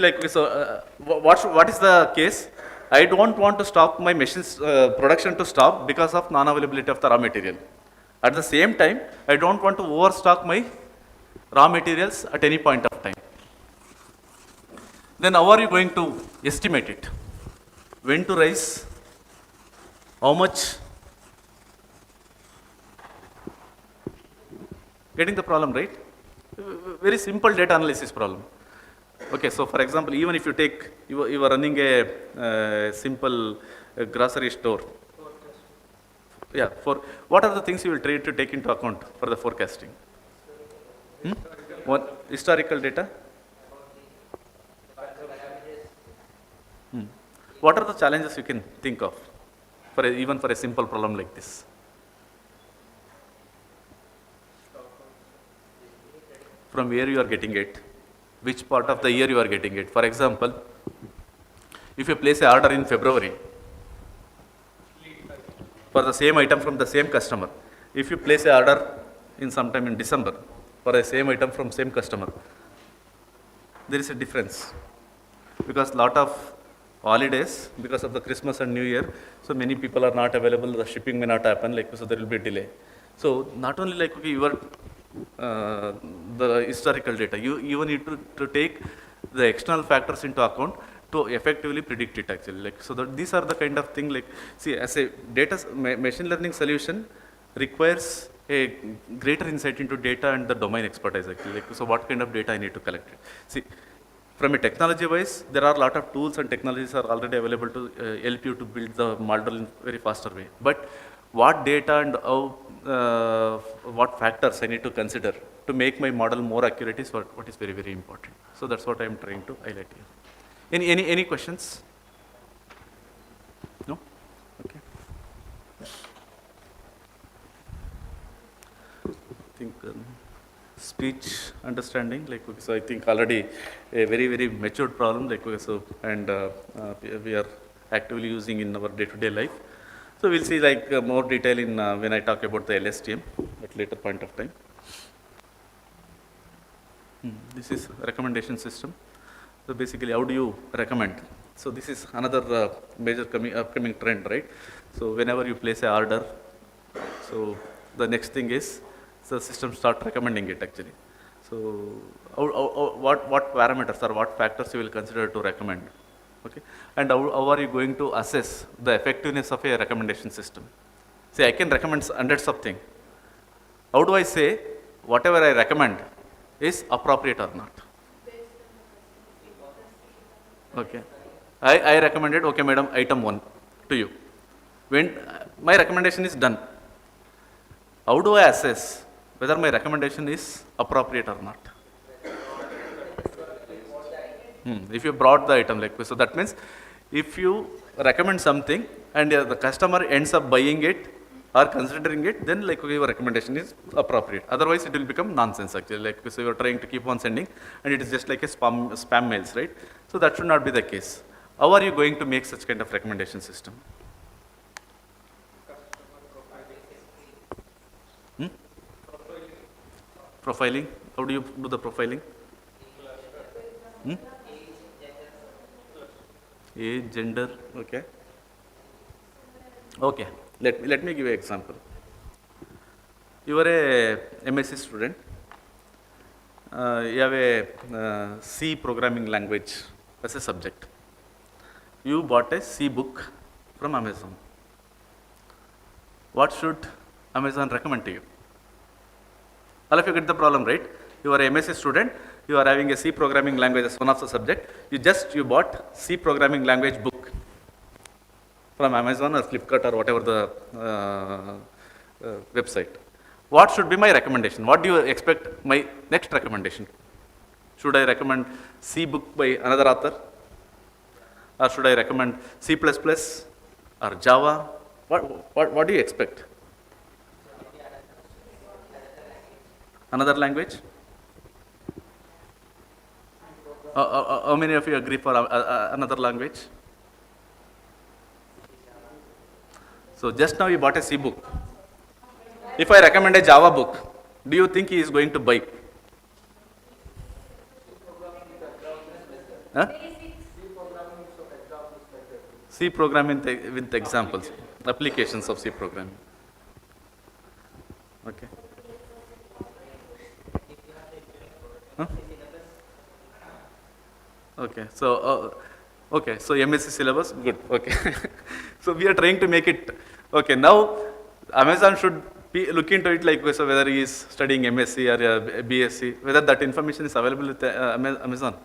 what is the case? I don't want to stop my machine's production to stop because of non-availability of the raw material. At the same time, I don't want to overstock my raw materials at any point of time. Then how are you going to estimate it? When to rise? How much? Getting the problem, right? Very simple data analysis problem. Okay, so for example, even if you take, you are running a simple grocery store. Yeah, for what are the things you will try to take into account for the forecasting? What historical data? What are the challenges you can think of for even for a simple problem like this? From where you are getting it, which part of the year you are getting it. For example, if you place an order in February for the same item from the same customer, if you place an order in sometime in December for the same item from same customer, there is a difference because lot of holidays, because of the Christmas and New Year, so many people are not available, the shipping may not happen, so there will be a delay. So not only your the historical data, you even need to take the external factors into account to effectively predict it actually. So that these are the kind of thing see, as a machine learning solution requires a greater insight into data and the domain expertise actually. So what kind of data I need to collect it. See, from a technology wise, there are a lot of tools and technologies are already available to help you to build the model in very faster way. But what data and how, what factors I need to consider to make my model more accurate is what is very, very important. So that's what I am trying to highlight here. Any questions? No? Okay. I think speech understanding, so I think already a very, very matured problem, and we are actively using in our day-to-day life. So we'll see more detail in when I talk about the LSTM at later point of time. This is recommendation system. So basically, how do you recommend? So this is another major upcoming trend, right? So whenever you place an order, so the next thing is the system start recommending it actually. So what parameters or what factors you will consider to recommend? Okay, and how are you going to assess the effectiveness of a recommendation system? See, I can recommend hundreds of things. How do I say whatever I recommend is appropriate or not? Okay, I recommended, okay madam, item 1 to you. When my recommendation is done, how do I assess whether my recommendation is appropriate or not? If you brought the item so that means if you recommend something and the customer ends up buying it are considering it, then like okay, your recommendation is appropriate. Otherwise, it will become nonsense actually. Like so, you are trying to keep on sending, and it is just like a spam mails, right? So that should not be the case. How are you going to make such kind of recommendation system? Hmm? Profiling. How do you do the profiling? Hmm? Age, gender. Okay. Okay. Let me give you an example. You are a MSc student. You have a C programming language as a subject. You bought a C book from Amazon. What should Amazon recommend to you? All of you get the problem, right? You are a MSc student. You are having a C programming language as one of the subject. You bought C programming language book from Amazon or Flipkart or whatever the website. What should be my recommendation? What do you expect my next recommendation? Should I recommend C book by another author? Or should I recommend C++ or Java? What do you expect? Another language? How many of you agree for another language? So just now you bought a C book. If I recommend a Java book, do you think he is going to buy? Huh? C programming with examples, applications of C programming. Okay. Huh? Okay. So MSc syllabus, good. Okay. So we are trying to make it. Okay. Now Amazon should be look into it like so whether he is studying MSc or BSc, whether that information is available with Amazon.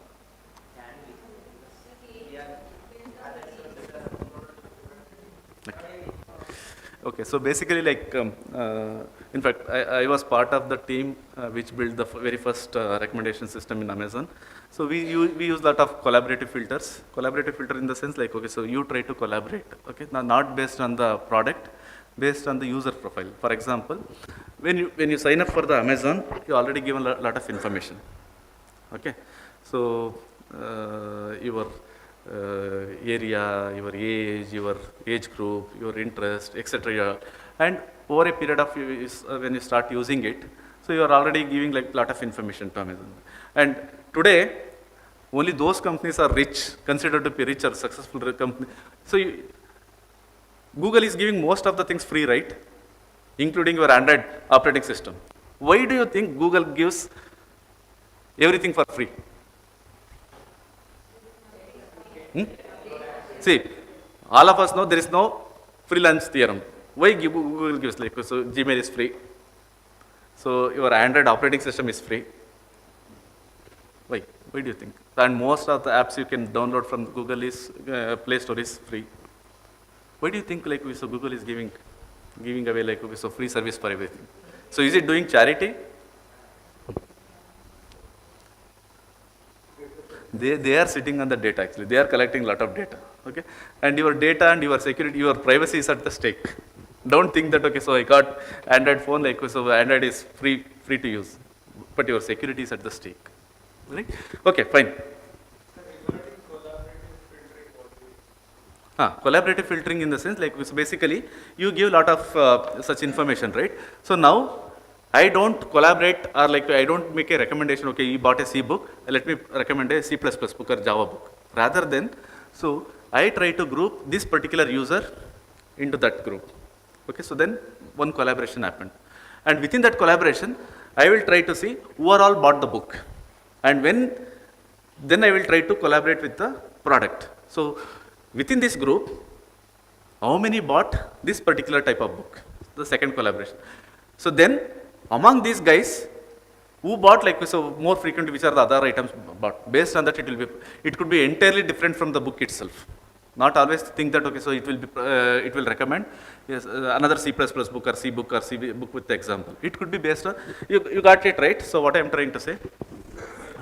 Okay, so basically in fact, I was part of the team which built the very first recommendation system in Amazon. So we use a lot of collaborative filters. Collaborative filter in the sense like, okay, so you try to collaborate, okay, now not based on the product, based on the user profile. For example, when you sign up for the Amazon, you already given a lot of information, okay. So your area, your age group, your interest, etc. And over a period of when you start using it, so you are already giving like lot of information to Amazon. And today, only those companies are rich, considered to be rich or successful company. So Google is giving most of the things free, right? Including your Android operating system. Why do you think Google gives everything for free? See, all of us know there is no free lunch theorem. Why Google gives like, so Gmail is free. So your Android operating system is free. Why? Why do you think? And most of the apps you can download from Google is, Play Store is free. Why do you think like so Google is giving away like so free service for everything? So is it doing charity? They are sitting on the data actually. They are collecting a lot of data. Okay, and your data and your security, your privacy is at the stake. Don't think that okay, so I got Android phone like so Android is free to use, but your security is at the stake. Right? Okay, fine. Collaborative filtering in the sense like so basically you give a lot of such information, right? So now I don't collaborate or like I don't make a recommendation, okay, you bought a C book, let me recommend a C++ book or Java book. Rather than, so I try to group this particular user into that group. Okay, so then one collaboration happened. And within that collaboration, I will try to see who are all bought the book. And then I will try to collaborate with the product. So within this group, how many bought this particular type of book? The second collaboration. So then, among these guys, who bought like so more frequently, which are the other items bought? Based on that, it could be entirely different from the book itself. Not always think that okay, so it will recommend yes another C++ book or C book or C book with the example. It could be based on you got it right. So what I am trying to say,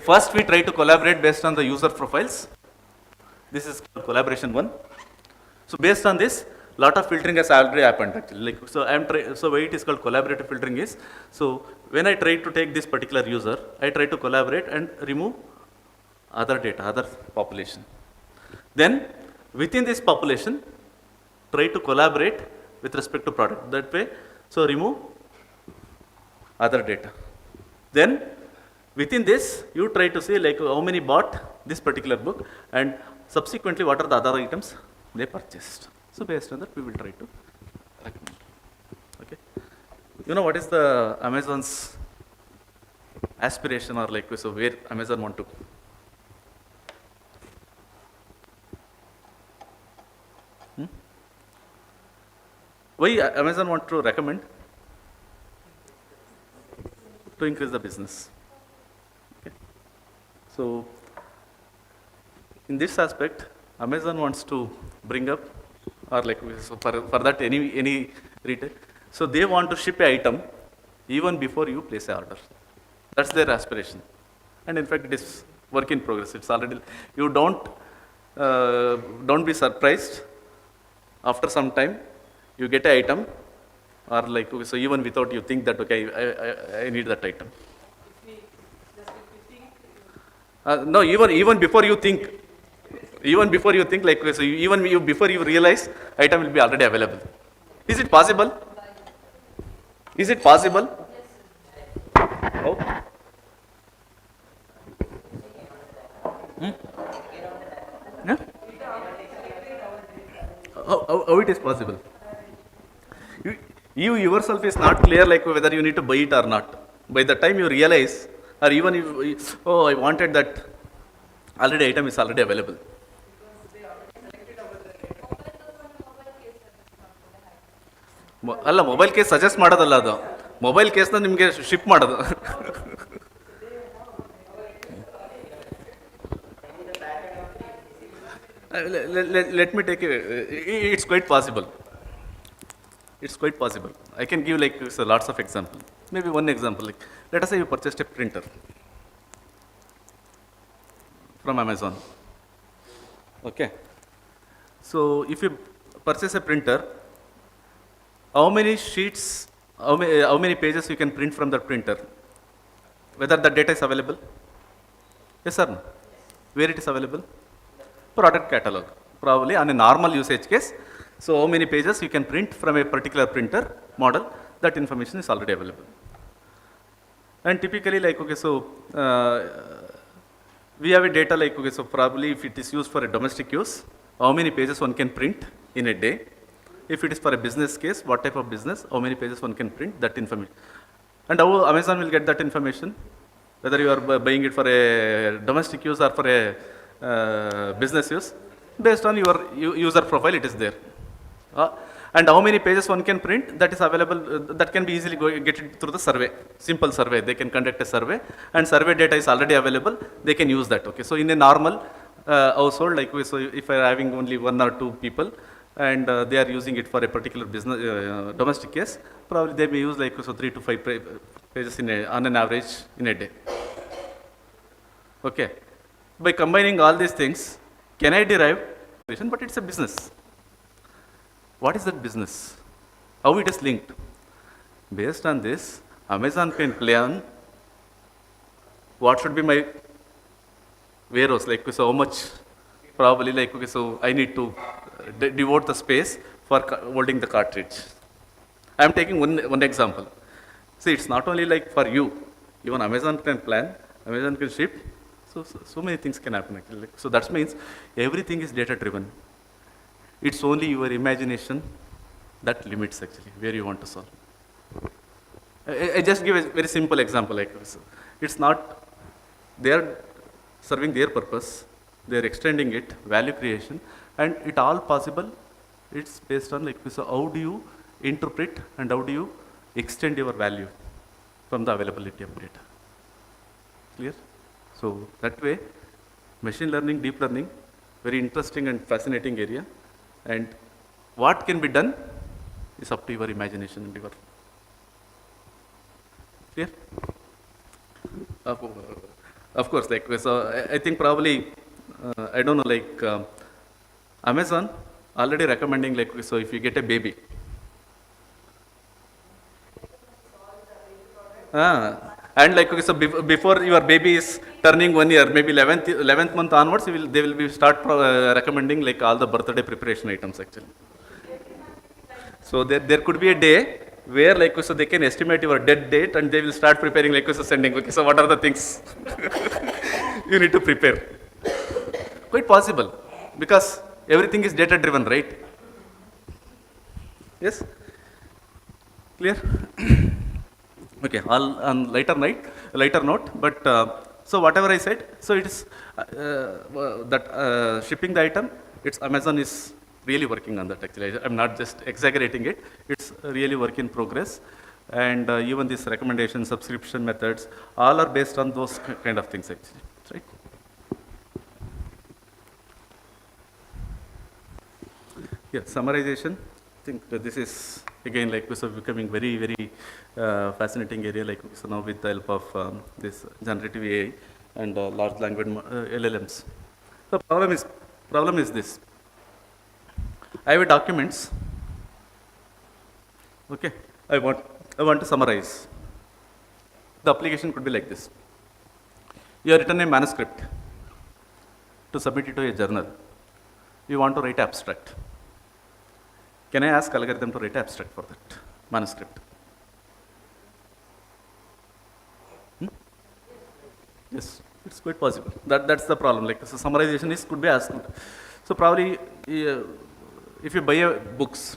first we try to collaborate based on the user profiles. This is collaboration one. So based on this, lot of filtering has already happened actually. Like, so so why it is called collaborative filtering is, so when I try to take this particular user, I try to collaborate and remove other data, other population. Then within this population, try to collaborate with respect to product. That way, so remove other data. Then within this, you try to see like how many bought this particular book and subsequently what are the other items they purchased. So based on that, we will try to recommend. Okay. You know what is the Amazon's aspiration or like, so where Amazon want to? Why Amazon want to recommend? To increase the business. Okay. So in this aspect, Amazon wants to bring up, or like, so for that any retail, so they want to ship a item even before you place a order. That's their aspiration. And in fact, it is work in progress. It's already, you don't be surprised after some time you get an item, or like, okay, so even without you think that, okay, I need that item. No, even before you think, like, okay, so before you realize, item will be already available. Is it possible? Is it possible? Oh. Yeah? How it is possible? You yourself is not clear like whether you need to buy it or not. By the time you realize, or even if, oh, I wanted that, already item is already available. ಅಲ್ಲ mobile case suggest ಮಾಡೋದಲ್ಲ ಅದು, mobile ಕೇಸ್ನ ನಿಮಗೆ ship ಮಾಡೋದು. Let me take it's quite possible. It's quite possible. I can give like so lots of examples. Maybe one example, like let us say you purchased a printer from Amazon. Okay. So if you purchase a printer, how many sheets, how many pages you can print from that printer? Whether the data is available? Yes or no? Where it is available? Product catalog. Probably on a normal usage case. So how many pages you can print from a particular printer model, that information is already available. And typically like, okay, so we have a data like, okay, so probably if it is used for a domestic use, how many pages one can print in a day. If it is for a business case, what type of business, how many pages one can print, that information. And how Amazon will get that information, whether you are buying it for a domestic use or for a business use, based on your user profile, it is there. And how many pages one can print, that is available, that can be easily get it through the survey, simple survey. They can conduct a survey and survey data is already available, they can use that. Okay, so in a normal household, like so if I am having only 1 or 2 people and they are using it for a particular business domestic case, probably they may use like so 3 to 5 pages on an average in a day. Okay, by combining all these things, can I derive, but it's a business. What is that business? How it is linked? Based on this, Amazon can plan what should be my warehouse, like so how much, probably like, okay, so I need to devote the space for holding the cartridge. I am taking one example. See, it's not only like for you, even Amazon can plan, Amazon can ship, so many things can happen actually. So that means everything is data driven. It's only your imagination that limits actually where you want to solve. I just give a very simple example like this. It's not, they are serving their purpose, they are extending it, value creation, and it all possible, it's based on like, so how do you interpret and how do you extend your value from the availability of data? Clear? So that way, machine learning, deep learning, very interesting and fascinating area. And what can be done is up to your imagination and your. Clear? Of course, like so, I think probably I don't know, like Amazon already recommending like, so if you get a baby, and like, okay, so before your baby is turning 1 year, maybe 11th month onwards, they will be start recommending like all the birthday preparation items actually. So there could be a day where like, so they can estimate your dead date and they will start preparing like, so sending, okay, so what are the things you need to prepare? Quite possible, because everything is data driven, right? Yes? Clear? Okay, all on lighter note, but so whatever I said, so it is that shipping the item, it's Amazon is really working on that actually. I'm not just exaggerating it, it's really work in progress. And even these recommendation subscription methods, all are based on those kind of things actually, right? Yeah, summarization. I think that this is again like so becoming very fascinating area, like so now with the help of this generative AI and large language LLMs. The problem is this. I have documents. Okay, I want to summarize. The application could be like this. You have written a manuscript to submit it to a journal. You want to write abstract. Can I ask algorithm to write abstract for that manuscript? Yes, it's quite possible. That's the problem. Like so summarization could be asked. So probably if you buy books,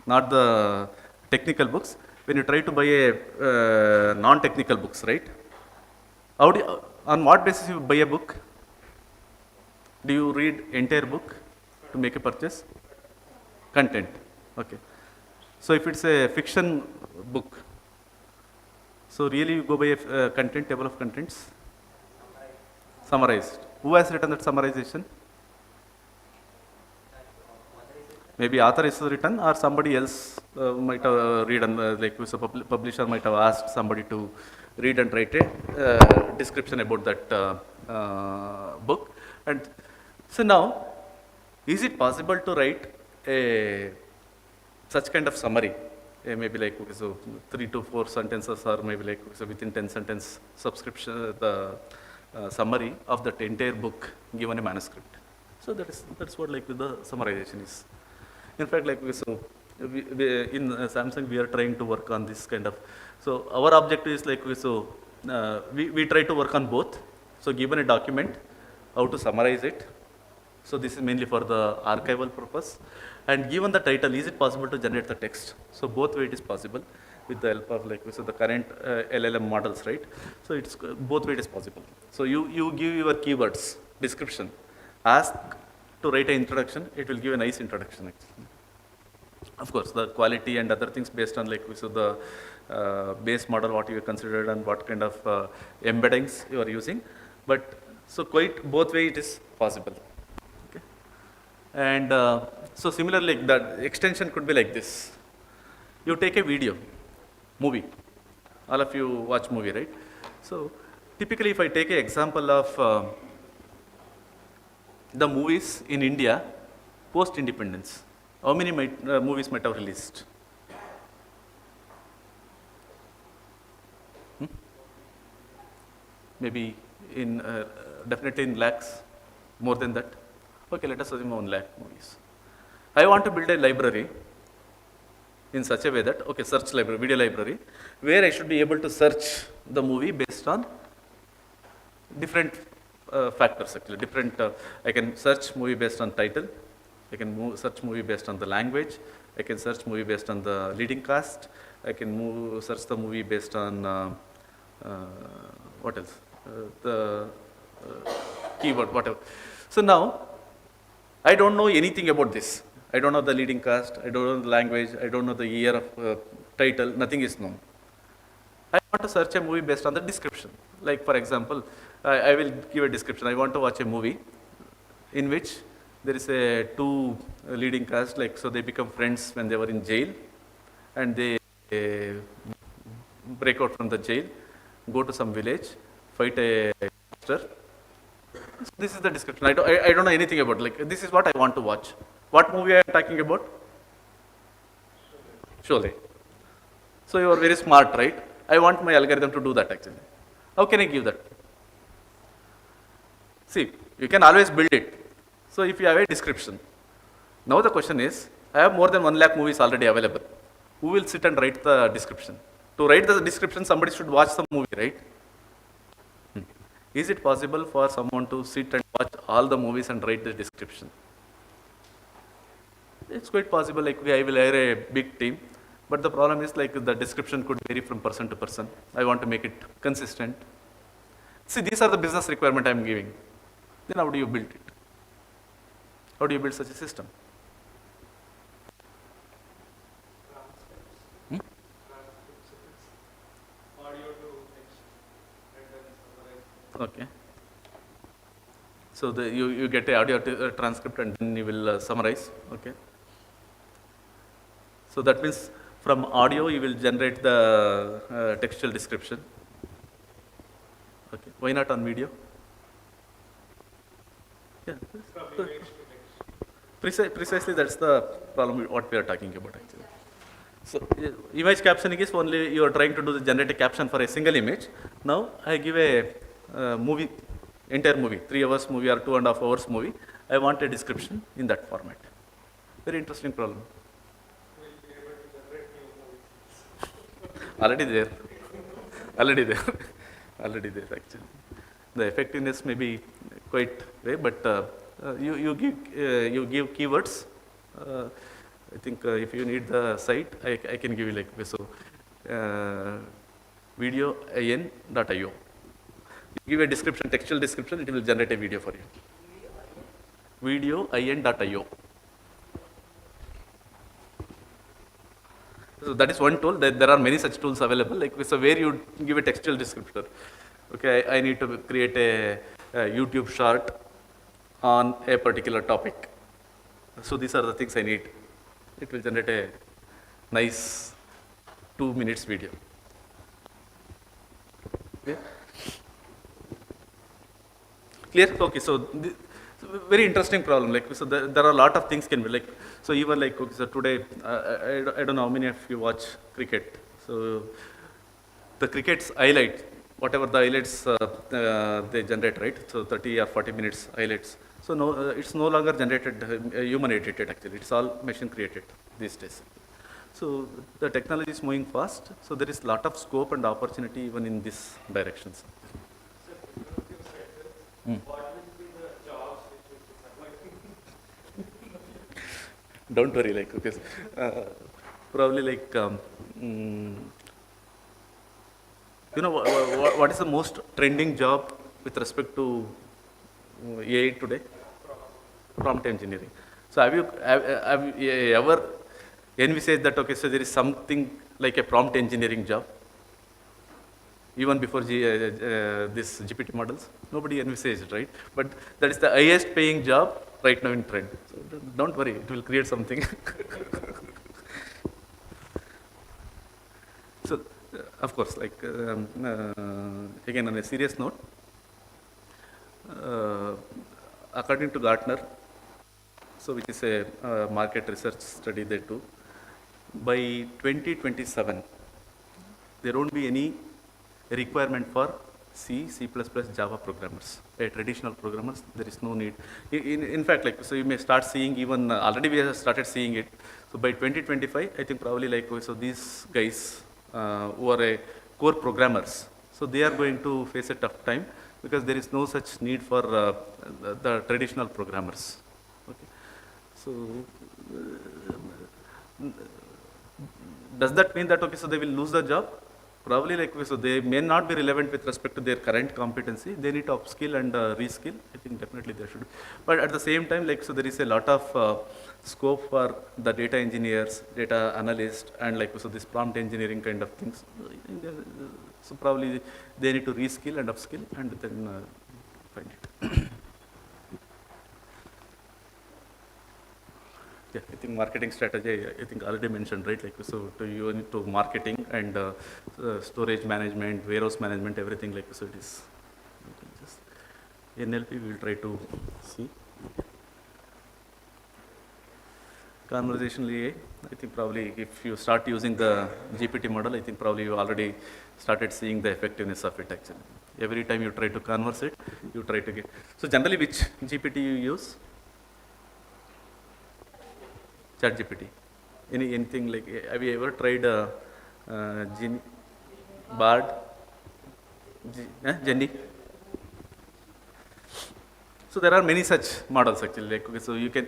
not the technical books, when you try to buy a non-technical books, right? On what basis you buy a book? Do you read entire book to make a purchase? Content. Okay. So if it's a fiction book, so really you go by a content, table of contents, summarized. Who has written that summarization? Maybe author is written, or somebody else might have read, and like so publisher might have asked somebody to read and write a description about that book. And so now, is it possible to write a such kind of summary, maybe like okay, so 3 to 4 sentences, or maybe like so within 10 sentence subscription, the summary of that entire book given a manuscript. So that's what like the summarization is. In fact, like so in Samsung we are trying to work on this kind of. So our objective is like so we try to work on both. So given a document, how to summarize it. So this is mainly for the archival purpose. And given the title, is it possible to generate the text? So both way it is possible with the help of like so the current LLM models, right? So it's both way it is possible. So you give your keywords, description, ask to write an introduction, it will give a nice introduction actually. Of course, the quality and other things based on like so the base model, what you have considered and what kind of embeddings you are using. But so quite both way it is possible. Okay. And so similarly, like that extension could be like this. You take a video, movie. All of you watch movie, right? So typically, if I take an example of the movies in India post-independence, how many movies might have released? Maybe in definitely in lakhs, more than that. Okay, let us assume 1 lakh movies. I want to build a library in such a way that, okay, search library, video library, where I should be able to search the movie based on different factors actually. I can search movie based on title, I can search movie based on the language, I can search movie based on the leading cast, I can search the movie based on what else? The keyword, whatever. So now, I don't know anything about this. I don't know the leading cast, I don't know the language, I don't know the year of title, nothing is known. I want to search a movie based on the description. Like for example, I will give a description. I want to watch a movie in which there is a two leading cast, like so they become friends when they were in jail, and they break out from the jail, go to some village, fight a monster. So this is the description. I don't know anything about, like this is what I want to watch. What movie I am talking about? Sholay. So you are very smart, right? I want my algorithm to do that actually. How can I give that? See, you can always build it. So if you have a description, now the question is, I have more than 1 lakh movies already available. Who will sit and write the description? To write the description, somebody should watch the movie, right? Is it possible for someone to sit and watch all the movies and write the description? It's quite possible, like I will hire a big team, but the problem is like the description could vary from person to person. I want to make it consistent. See, these are the business requirement I am giving. Then how do you build it? How do you build such a system? Hmm? Okay. So you get a audio transcript and then you will summarize. Okay. So that means from audio you will generate the textual description. Okay. Why not on video? Yeah. Precisely that's the problem what we are talking about actually. So image captioning is only you are trying to do the generate a caption for a single image. Now I give a movie, entire movie, 3 hours movie or 2.5 hours movie. I want a description in that format. Very interesting problem. Already there. Already there. Already there actually. The effectiveness may be quite way, but you give keywords. I think if you need the site, I can give you like so. Video in.io. You give a description, textual description, it will generate a video for you. Video in.io. So that is one tool. There are many such tools available. Like so, where you give a textual descriptor. Okay, I need to create a YouTube short on a particular topic. So these are the things I need. It will generate a nice 2 minutes video. Okay. Clear? Okay. So very interesting problem. Like so, there are a lot of things can be like. So even like okay, so today, I don't know how many of you watch cricket. So the cricket's highlight, whatever the highlights they generate, right? So 30 or 40 minutes highlights. So no, it's no longer generated human edited actually. It's all machine created these days. So the technology is moving fast. So there is a lot of scope and opportunity even in these directions. Don't worry, like okay, probably like you know what is the most trending job with respect to AI today? Prompt engineering. So have you ever envisaged that okay, so there is something like a prompt engineering job? Even before this GPT models, nobody envisaged, right? But that is the highest paying job right now in trend. So don't worry, it will create something. So, of course, like again on a serious note, according to Gartner, so which is a market research study they do, by 2027, there won't be any requirement for C, C++, Java programmers, traditional programmers. There is no need. In fact, like so, you may start seeing even already we have started seeing it. So by 2025, I think probably like so these guys who are core programmers, so they are going to face a tough time because there is no such need for the traditional programmers. Okay, so does that mean that okay, so they will lose the job? Probably like so they may not be relevant with respect to their current competency. They need to upskill and reskill. I think definitely they should. But at the same time, like so there is a lot of scope for the data engineers, data analysts, and like so this prompt engineering kind of things. So probably they need to reskill and upskill and then find it. Yeah, I think marketing strategy, I think already mentioned, right? Like, so you need to marketing and storage management, warehouse management, everything like so it is. Just NLP we will try to see. Conversational AI, I think probably if you start using the GPT model, I think probably you already started seeing the effectiveness of it actually. Every time you try to converse it, you try to get. So generally, which GPT you use? Chat GPT. Anything like, have you ever tried Bard, Jenny? So there are many such models actually. Like, okay, so you can,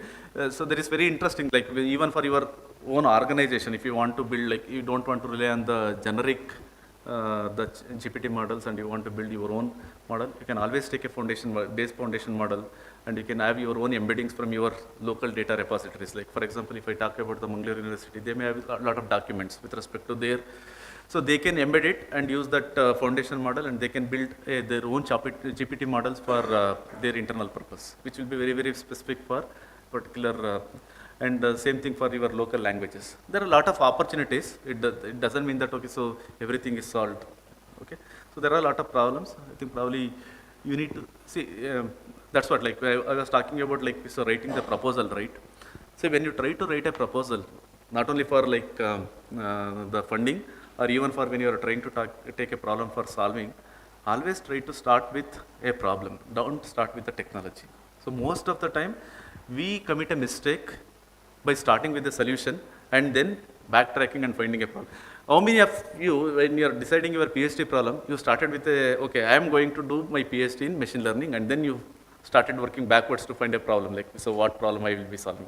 so there is very interesting. Like even for your own organization, if you want to build, like you don't want to rely on the generic, GPT models, and you want to build your own model, you can always take a base foundation model, and you can have your own embeddings from your local data repositories. Like for example, if I talk about the Mangalore University, they may have a lot of documents with respect to their. So they can embed it and use that foundation model, and they can build their own GPT models for their internal purpose, which will be very, very specific for particular, and same thing for your local languages. There are a lot of opportunities. It doesn't mean that, okay, so everything is solved. Okay, so there are a lot of problems. I think probably you need to see, that's what, like I was talking about, like, so writing the proposal, right? So when you try to write a proposal, not only for like the funding, or even for when you are trying to take a problem for solving, always try to start with a problem. Don't start with the technology. So most of the time, we commit a mistake by starting with the solution and then backtracking and finding a problem. How many of you, when you are deciding your PhD problem, you started with okay, I am going to do my PhD in machine learning, and then you started working backwards to find a problem, like, so what problem I will be solving?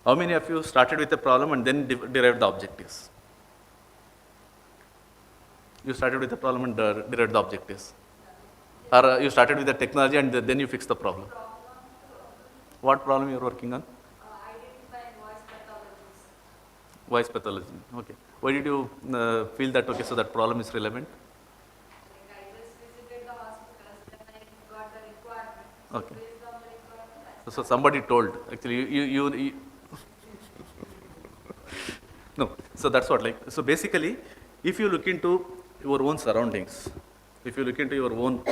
How many of you started with a problem and then derived the objectives? You started with the problem and derived the objectives. Or you started with the technology and then you fixed the problem. What problem you are working on? Identifying voice pathologies. Voice pathology. Okay. Why did you feel that, okay, so that problem is relevant? Like I just visited the hospitals, then I got the requirement. Okay. Based on the requirement, So somebody told, actually, you no, so that's what, like, so basically, if you look into your own surroundings, if you look into your own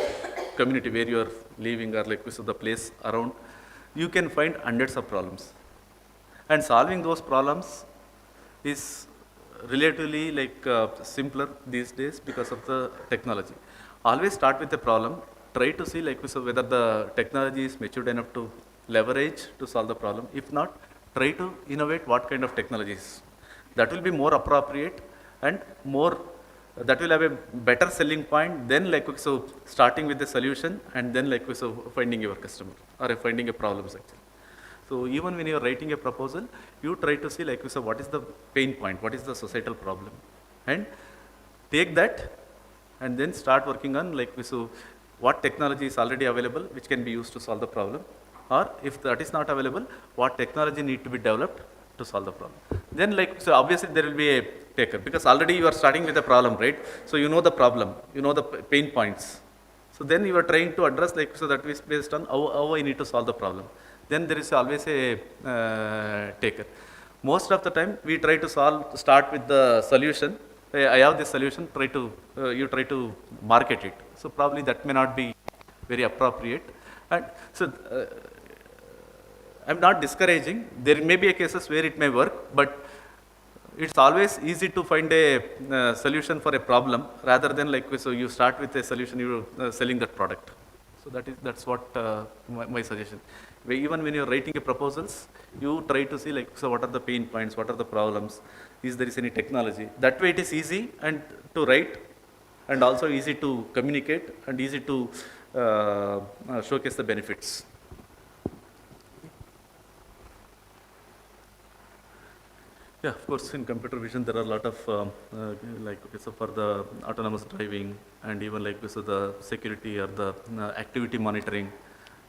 community where you are living, or like, so the place around, you can find hundreds of problems. And solving those problems is relatively like simpler these days because of the technology. Always start with a problem, try to see like, so whether the technology is matured enough to leverage to solve the problem. If not, try to innovate what kind of technologies. That will be more appropriate and more, that will have a better selling point than like, so starting with the solution and then like, so finding your customer or finding a problem actually. So even when you are writing a proposal, you try to see like, so what is the pain point, what is the societal problem, and take that and then start working on like, so what technology is already available which can be used to solve the problem, or if that is not available, what technology need to be developed to solve the problem. Then like, so obviously there will be a taker, because already you are starting with a problem, right? So you know the problem, you know the pain points. So then you are trying to address like, so that is based on how I need to solve the problem. Then there is always a taker. Most of the time we try to start with the solution. I have this solution, you try to market it. So probably that may not be very appropriate. And so I'm not discouraging. There may be cases where it may work, but it's always easy to find a solution for a problem rather than like, so you start with a solution, you're selling that product. So that's what my suggestion. Even when you're writing a proposals, you try to see like, so what are the pain points, what are the problems, is there is any technology. That way it is easy and to write, and also easy to communicate, and easy to showcase the benefits. Yeah, of course, in computer vision, there are a lot of, like, okay, so for the autonomous driving, and even like, so the security or the activity monitoring,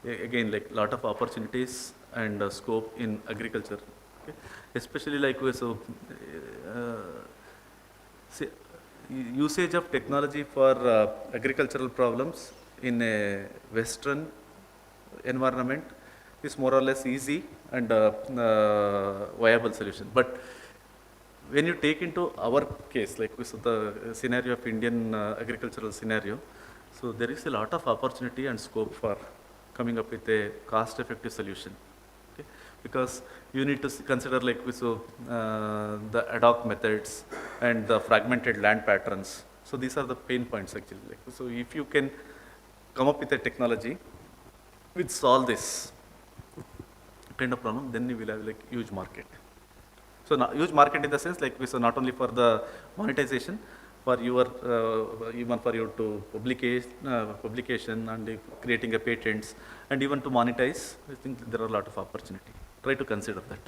again, like a lot of opportunities and scope in agriculture, okay? Especially like, so see, usage of technology for agricultural problems in a Western environment is more or less easy and viable solution. But when you take into our case, like so the scenario of Indian agricultural scenario, so there is a lot of opportunity and scope for coming up with a cost-effective solution. because you need to consider like so the ad hoc methods and the fragmented land patterns. So these are the pain points actually. Like, so if you can come up with a technology which solve this kind of problem, then you will have like huge market. So huge market in the sense like so not only for the monetization, for your even for you to publication and creating a patents and even to monetize. I think there are a lot of opportunity. Try to consider that.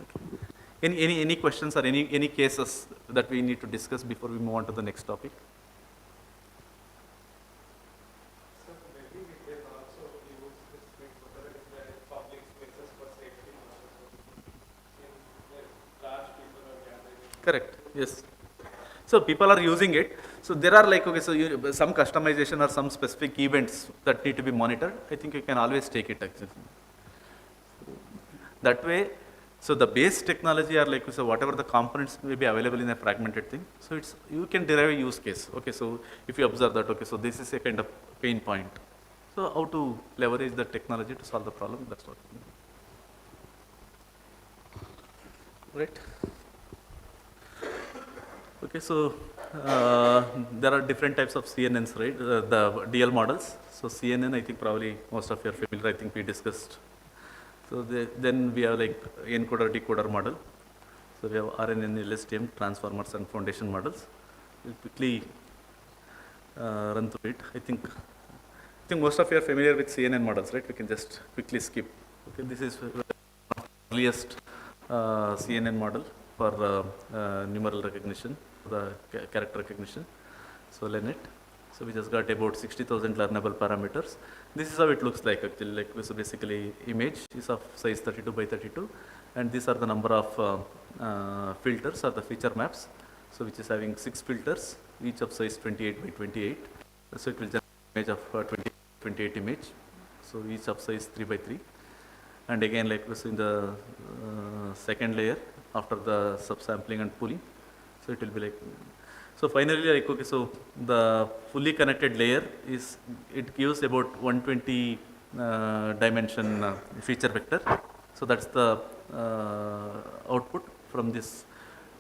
Okay. Any questions or any cases that we need to discuss before we move on to the next topic? So maybe we can also use this method in the public spaces for safety purposes. In large people are gathering. Correct. Yes. So people are using it. So there are like, okay, so some customization or some specific events that need to be monitored. I think you can always take it actually. That way, so the base technology are like, so whatever the components may be available in a fragmented thing. So it's, you can derive a use case. Okay, so if you observe that, okay, so this is a kind of pain point. So how to leverage the technology to solve the problem, that's what. Right. Okay, so there are different types of CNNs, right? The DL models. So CNN, I think probably most of you are familiar. I think we discussed. So then we have like encoder decoder model. So we have RNN, LSTM, transformers, and foundation models. We'll quickly run through it. I think most of you are familiar with CNN models, right? We can just quickly skip. Okay, this is the earliest CNN model for numeral recognition, the character recognition. So learn it. So we just got about 60,000 learnable parameters. This is how it looks like actually. Like so basically, image is of size 32 by 32, and these are the number of filters or the feature maps. So which is having 6 filters, each of size 28 by 28. So it will generate image of 28 image. So each of size 3 by 3. And again, like this in the second layer after the subsampling and pooling. So it will be like. So finally, like okay, so the fully connected layer is, it gives about 120 dimension feature vector. So that's the output from this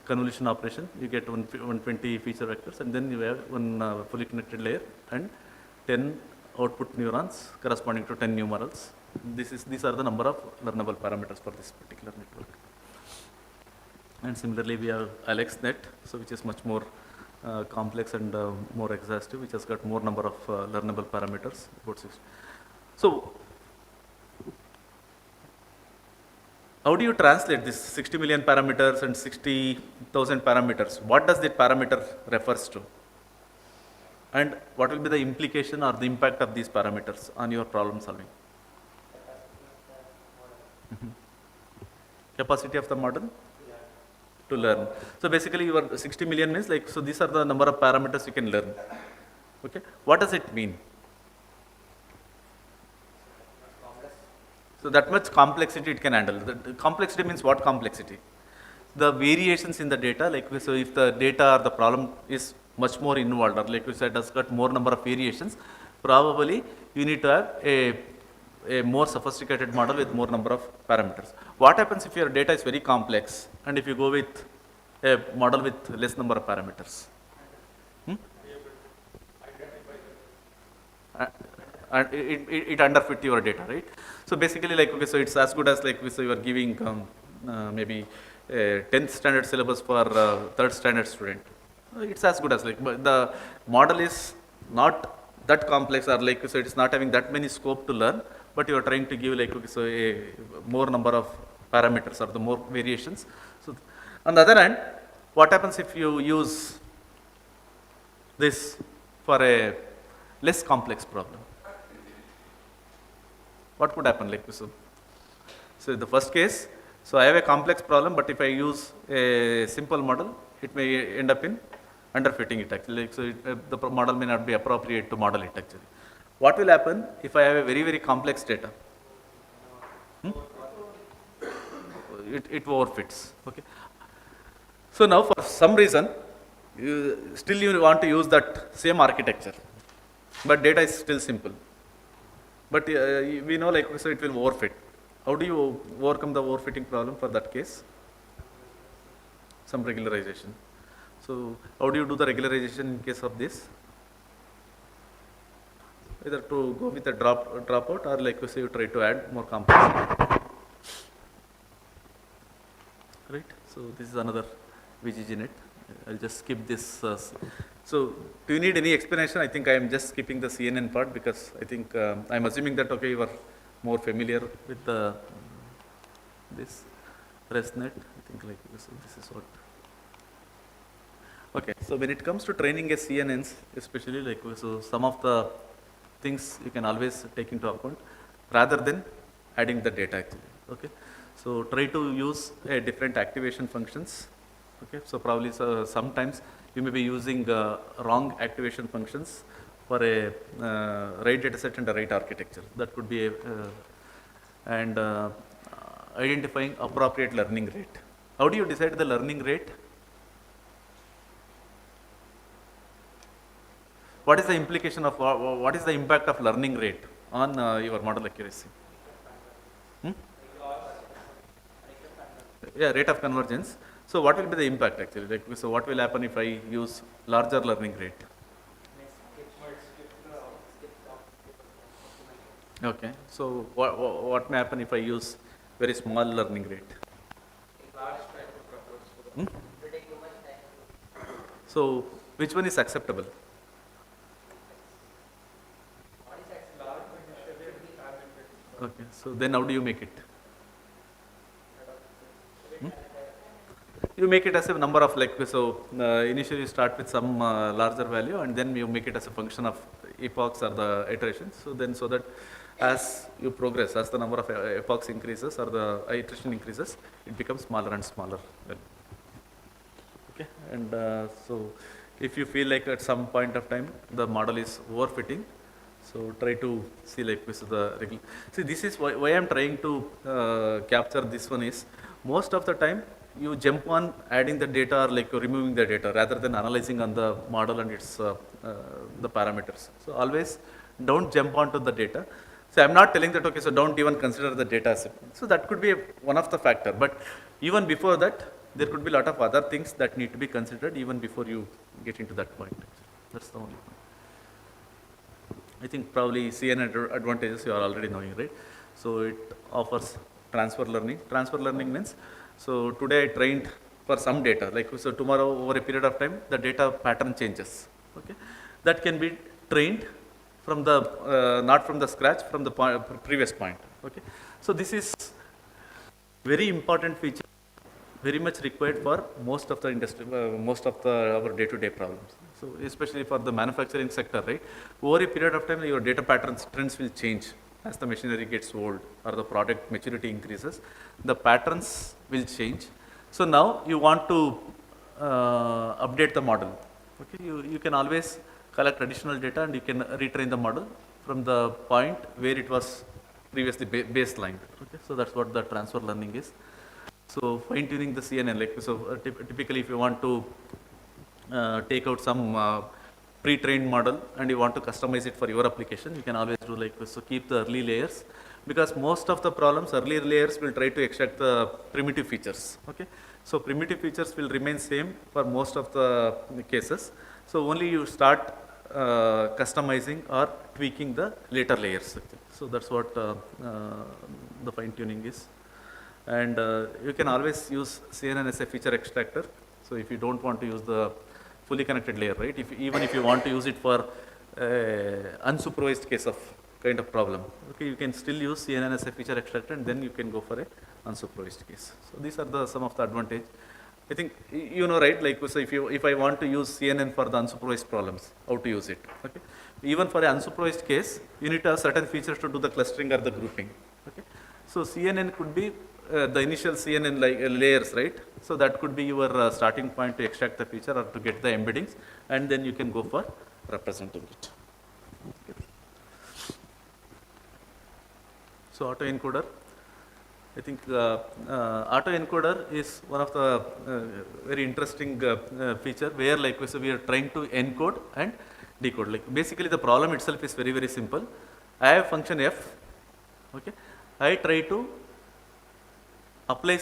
convolution operation. You get 120 feature vectors, and then you have one fully connected layer and 10 output neurons corresponding to 10 numerals. These are the number of learnable parameters for this particular network. And similarly, we have AlexNet, so which is much more complex and more exhaustive, which has got more number of learnable parameters, about 6. So, how do you translate this 60 million parameters and 60,000 parameters? What does that parameter refers to? And what will be the implication or the impact of these parameters on your problem solving? Capacity of the model to learn. So basically your 60 million means like, so these are the number of parameters you can learn. Okay. What does it mean? So that much complexity it can handle. The complexity means what complexity? The variations in the data, like so if the data or the problem is much more involved, or like we said, has got more number of variations, probably you need to have a more sophisticated model with more number of parameters. What happens if your data is very complex and if you go with a model with less number of parameters? And it underfit your data, right? So basically, like okay, so it's as good as like so you are giving maybe a 10th standard syllabus for 3rd standard student. It's as good as like, but the model is not that complex, or like so it's not having that many scope to learn, but you are trying to give like okay, so a more number of parameters or the more variations. So on the other hand, what happens if you use this for a less complex problem? What could happen like so? So the first case, so I have a complex problem, but if I use a simple model, it may end up in underfitting it actually. Like, so the model may not be appropriate to model it actually. What will happen if I have a very, very complex data? It overfits. Okay. So now for some reason, you want to use that same architecture, but data is still simple. But we know like so it will overfit. How do you overcome the overfitting problem for that case? Some regularization. So how do you do the regularization in case of this? Either to go with a dropout or like we say you try to add more complexity. Right? So this is another VGGNet. I'll just skip this. So do you need any explanation? I think I am just skipping the CNN part because I think I'm assuming that okay you are more familiar with the this ResNet. I think like this is what. Okay, so when it comes to training a CNNs, especially like so some of the things you can always take into account rather than adding the data actually. Okay, so try to use a different activation functions. Okay, so probably sometimes you may be using wrong activation functions for a right dataset and a right architecture. That could be a and identifying appropriate learning rate. How do you decide the learning rate? What is the implication of, what is the impact of learning rate on your model accuracy? Yeah, rate of convergence. So what will be the impact actually? Like, so what will happen if I use larger learning rate? Okay, so what may happen if I use very small learning rate? So which one is acceptable? Okay, so then how do you make it? You make it as a number of like, so initially you start with some larger value and then you make it as a function of epochs or the iterations. So then so that as you progress, as the number of epochs increases or the iteration increases, it becomes smaller and smaller. Okay, and so if you feel like at some point of time the model is overfitting, so try to see like this is the regular. See, this is why I'm trying to capture this one is most of the time you jump on adding the data or like removing the data rather than analyzing on the model and its the parameters. So always don't jump onto the data. So I'm not telling that okay, so don't even consider the data as so that could be one of the factor. But even before that, there could be a lot of other things that need to be considered even before you get into that point. That's the only point. I think probably CNN advantages you are already knowing, right? So it offers transfer learning. Transfer learning means, so today I trained for some data, like so tomorrow over a period of time, the data pattern changes, okay? That can be trained from the, not from the scratch, from the previous point, okay? So this is very important feature, very much required for most of the industry, most of our day-to-day problems. So especially for the manufacturing sector, right? Over a period of time, your data patterns, trends will change as the machinery gets old or the product maturity increases. The patterns will change. So now you want to update the model. Okay, you can always collect additional data and you can retrain the model from the point where it was previously baselined. Okay, so that's what the transfer learning is. So fine tuning the CNN, like so typically if you want to take out some pre-trained model and you want to customize it for your application, you can always do like this. So keep the early layers because most of the problems, early layers will try to extract the primitive features. Okay, so primitive features will remain same for most of the cases. So only you start customizing or tweaking the later layers. Okay. So that's what the fine tuning is. And you can always use CNN as a feature extractor. So if you don't want to use the fully connected layer, right? Even if you want to use it for unsupervised case of kind of problem, okay, you can still use CNN as a feature extractor and then you can go for a unsupervised case. So these are some of the advantage. I think you know, right? Like so if I want to use CNN for the unsupervised problems, how to use it? Okay, even for an unsupervised case, you need to have certain features to do the clustering or the grouping. Okay, so CNN could be the initial CNN layers, right? So that could be your starting point to extract the feature or to get the embeddings, and then you can go for representing it. Okay. So autoencoder, I think autoencoder is one of the very interesting feature where like so we are trying to encode and decode. Like basically the problem itself is very simple. I have function f, okay, I try to apply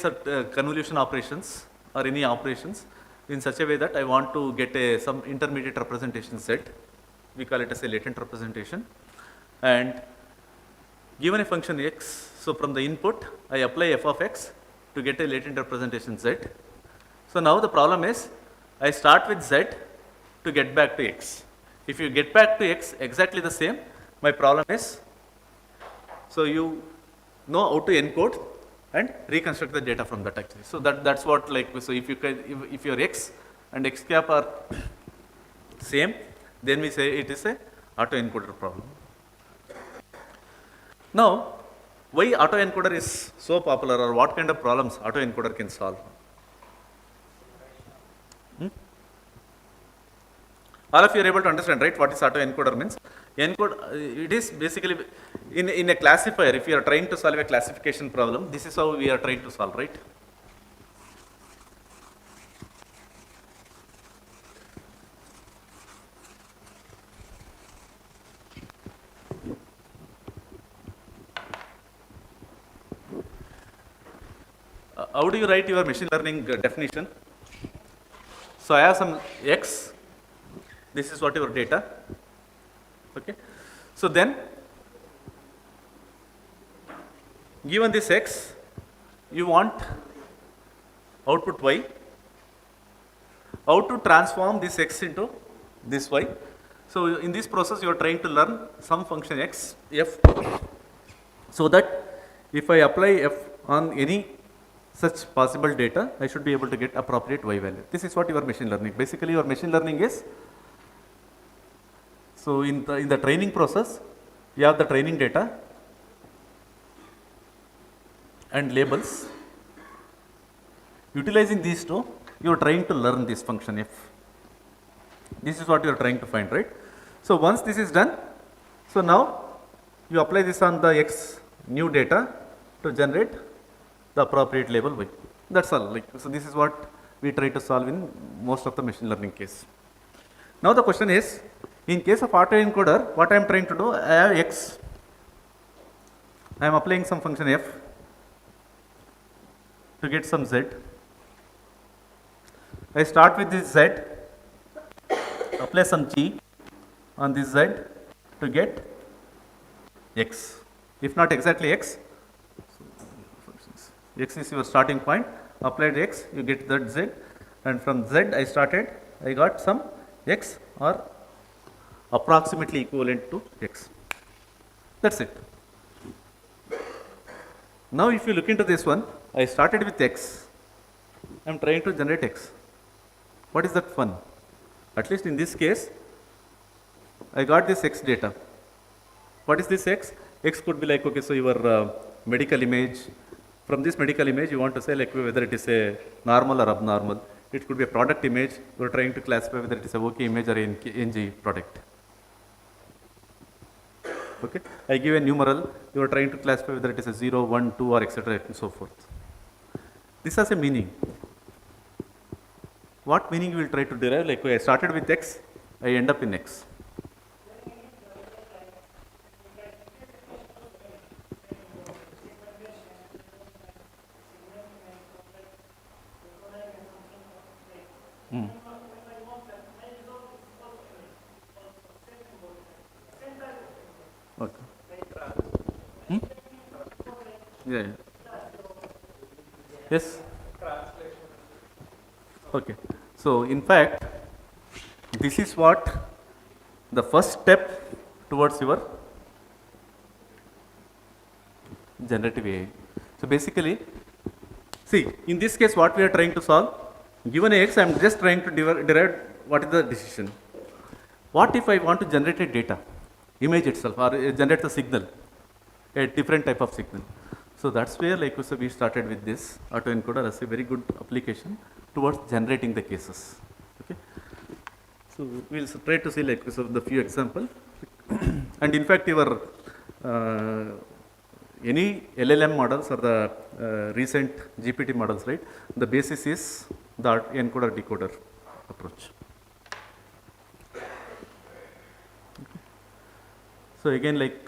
convolution operations or any operations in such a way that I want to get some intermediate representation set. We call it as a latent representation. And given a function x, so from the input, I apply f of x to get a latent representation z. So now the problem is, I start with z to get back to x. If you get back to x exactly the same, my problem is, so you know how to encode and reconstruct the data from that actually. So that's what like, so if you can, if your x and x cap are same, then we say it is a autoencoder problem. Now, why autoencoder is so popular, or what kind of problems autoencoder can solve? All of you are able to understand, right, what is autoencoder means? It is basically in a classifier. If you are trying to solve a classification problem, this is how we are trying to solve, right? How do you write your machine learning definition? So I have some x, this is what your data, okay. So then, given this x, you want output y, how to transform this x into this y. So in this process, you are trying to learn some function x, f, so that if I apply f on any such possible data, I should be able to get appropriate y value. This is what your machine learning. Basically, your machine learning is, so in the training process, you have the training data and labels. Utilizing these two, you are trying to learn this function f. This is what you are trying to find, right? So once this is done, so now you apply this on the x new data to generate the appropriate label y. That's all. Like, so this is what we try to solve in most of the machine learning case. Now the question is, in case of autoencoder, what I am trying to do, I have x, I am applying some function f to get some z. I start with this z, apply some g on this z to get x. If not exactly x, x is your starting point, applied x, you get that z, and from z I got some x or approximately equivalent to x. That's it. Now if you look into this one, I started with x, I am trying to generate x. What is that fun? At least in this case, I got this x data. What is this x? X could be like, okay, so your medical image. From this medical image, you want to say like whether it is a normal or abnormal. It could be a product image. You are trying to classify whether it is a OK image or an NG product. Okay. I give a numeral. You are trying to classify whether it is a 0, 1, 2, or etc. and so forth. This has a meaning. What meaning you will try to derive? Like I started with x, I end up in x. Okay. Yeah. Yes. Okay. So in fact, this is what the first step towards your generative AI. So basically, see, in this case, what we are trying to solve, given x, I am just trying to derive what is the decision. What if I want to generate a data, image itself, or generate a signal, a different type of signal? So that's where, like so we started with this autoencoder as a very good application towards generating the cases. Okay. So we'll try to see like so the few examples, and in fact, your any LLM models or the recent GPT models, right? The basis is the encoder decoder approach. Okay. So again, like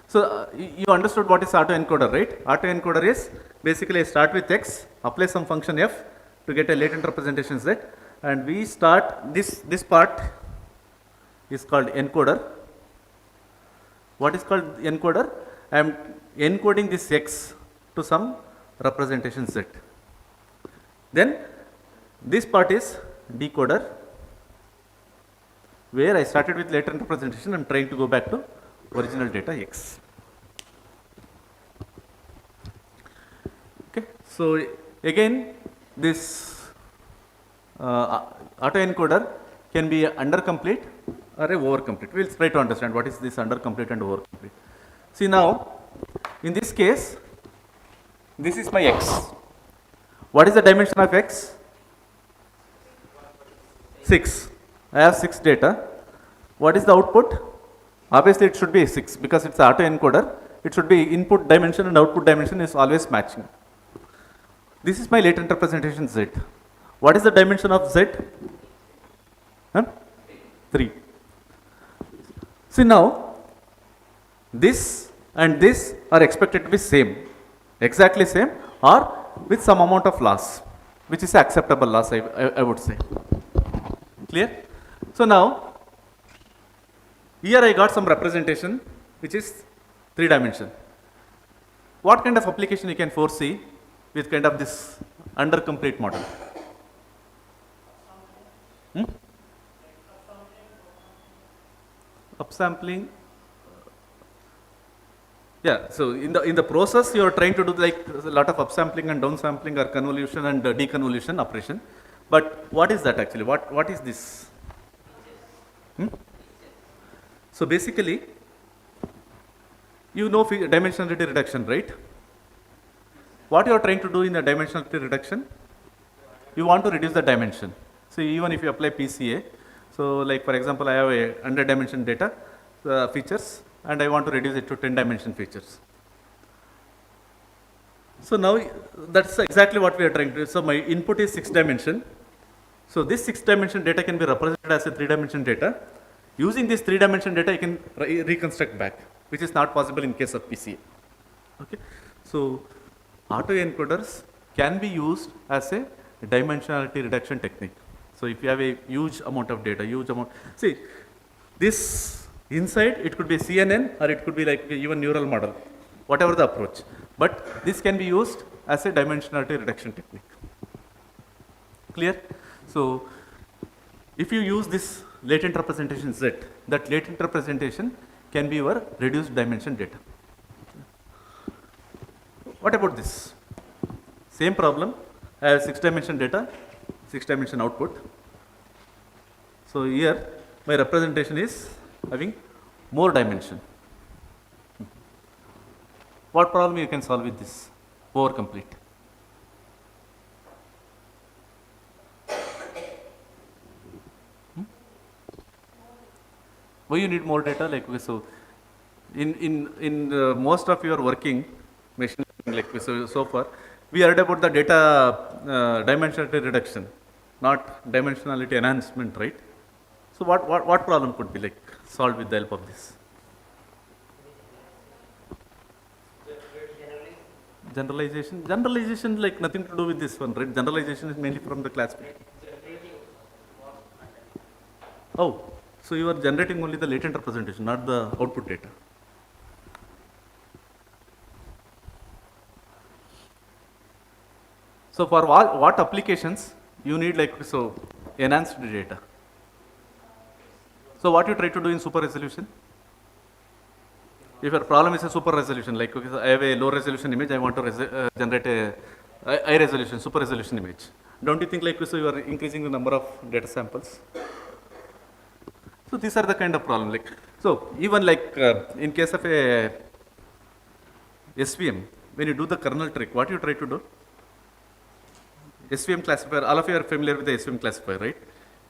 So you understood what is autoencoder, right? Autoencoder is basically I start with x, apply some function f to get a latent representation z, and we start this part is called encoder. What is called encoder? I am encoding this x to some representation z. Then this part is decoder, where I started with latent representation. I am trying to go back to original data x. Okay, so again this autoencoder can be undercomplete or a overcomplete. We will try to understand what is this undercomplete and overcomplete. See now, in this case, this is my x. What is the dimension of x? 6. I have 6 data. What is the output? Obviously, it should be 6 because it's autoencoder. It should be input dimension and output dimension is always matching. This is my latent representation z. What is the dimension of z? 3. See now, this and this are expected to be same, exactly same, or with some amount of loss, which is acceptable loss, I would say. Clear? So now, here I got some representation which is 3 dimension. What kind of application you can foresee with kind of this undercomplete model? Upsampling. Yeah, so in the process you are trying to do like a lot of upsampling and downsampling or convolution and deconvolution operation. But what is that actually? What is this? So basically, you know dimensionality reduction, right? What you are trying to do in the dimensionality reduction? You want to reduce the dimension. So even if you apply PCA, so like for example, I have a 100 dimension data features and I want to reduce it to 10 dimension features. So now that's exactly what we are trying to do. So my input is 6 dimension. So this 6 dimension data can be represented as a 3 dimension data. Using this 3 dimension data, you can reconstruct back, which is not possible in case of PCA. Okay. So autoencoders can be used as a dimensionality reduction technique. So if you have a huge amount of data, see this inside it could be CNN or it could be like even neural model, whatever the approach. But this can be used as a dimensionality reduction technique. Clear? So if you use this latent representation Z, that latent representation can be your reduced dimension data. What about this? Same problem. I have 6 dimension data, 6 dimension output. So here my representation is having more dimension. What problem you can solve with this? Overcomplete. Why you need more data? Like so, in most of your working machine learning, like so far, we heard about the data dimensionality reduction, not dimensionality enhancement, right? So what problem could be like solved with the help of this? Generalization like nothing to do with this one, right? Generalization is mainly from the classification. Oh, so you are generating only the latent representation, not the output data. So for what applications you need like so enhanced data? So what you try to do in super resolution? If your problem is a super resolution, like okay, so I have a low resolution image, I want to generate a high resolution, super resolution image. Don't you think like so you are increasing the number of data samples? So these are the kind of problem. Like so even like in case of a SVM, when you do the kernel trick, what you try to do? SVM classifier, all of you are familiar with the SVM classifier, right?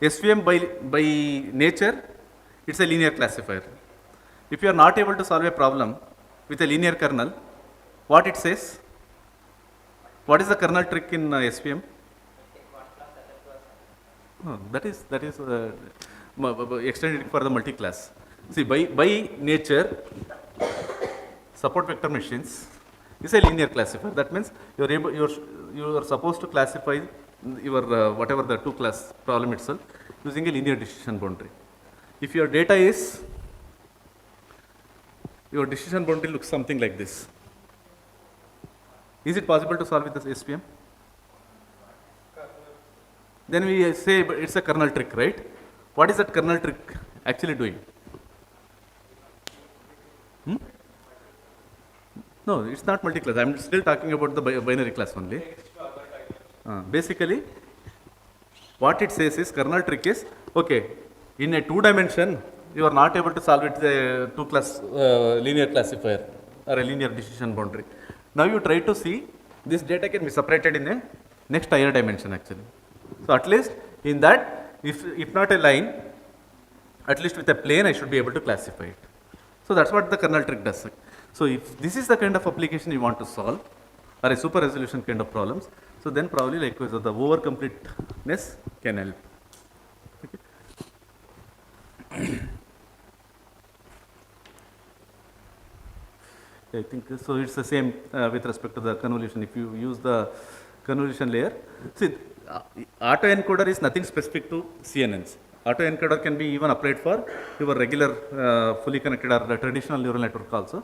SVM by nature, it's a linear classifier. If you are not able to solve a problem with a linear kernel, what it says? What is the kernel trick in SVM? Oh, that is extended for the multi-class. See, by nature, support vector machines is a linear classifier. That means you are supposed to classify your whatever the two class problem itself using a linear decision boundary. If your data is, your decision boundary looks something like this. Is it possible to solve with this SPM? Then we say it's a kernel trick, right? What is that kernel trick actually doing? No, it's not multi-class. I'm still talking about the binary class only. Basically, what it says is kernel trick is, okay, in a 2-dimension, you are not able to solve it with a 2-class linear classifier or a linear decision boundary. Now you try to see this data can be separated in a next higher dimension actually. So at least in that, if not a line, at least with a plane I should be able to classify it. So that's what the kernel trick does. So if this is the kind of application you want to solve, or a super resolution kind of problems, so then probably likewise the over completeness can help. Okay. I think so. It's the same with respect to the convolution. If you use the convolution layer, see, autoencoder is nothing specific to CNNs. Autoencoder can be even applied for your regular fully connected or the traditional neural network also.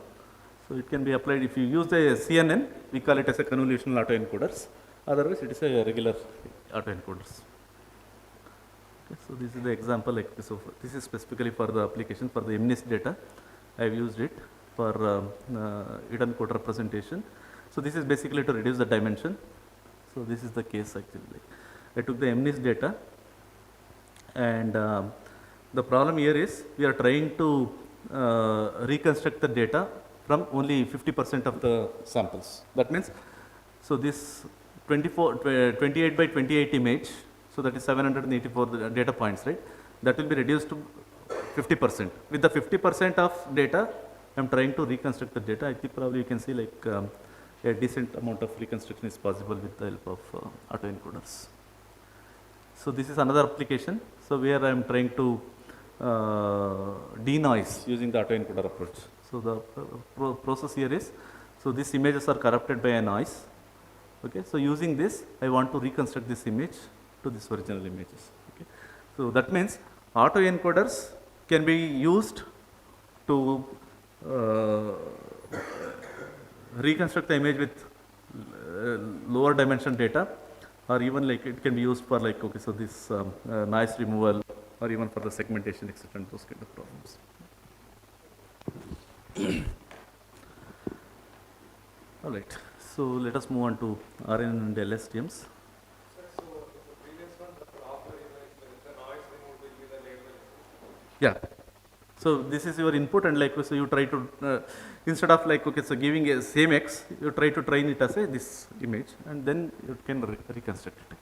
So it can be applied if you use the CNN, we call it as a convolutional autoencoders. Otherwise, it is a regular autoencoders. Okay, so this is the example. Like so, this is specifically for the application for the MNIST data. I have used it for hidden code representation. So this is basically to reduce the dimension. So this is the case actually. Like I took the MNIST data, and the problem here is we are trying to reconstruct the data from only 50% of the samples. That means, so this 28 by 28 image, so that is 784 data points, right? That will be reduced to 50%. With the 50% of data, I am trying to reconstruct the data. I think probably you can see like a decent amount of reconstruction is possible with the help of autoencoders. So this is another application. So where I am trying to denoise using the autoencoder approach. So the process here is, so these images are corrupted by a noise. Okay, so using this, I want to reconstruct this image to this original images. Okay, so that means autoencoders can be used to reconstruct the image with lower dimension data, or even like it can be used for like, okay, so this noise removal, or even for the segmentation, etc., and those kind of problems. All right, so let us move on to RNN and LSTMs. So the previous one, the proper image, the noise removed will be the label. Yeah. So this is your input, and like so you try to instead of like, okay, so giving a same X, you try to train it as a this image, and then you can reconstruct it.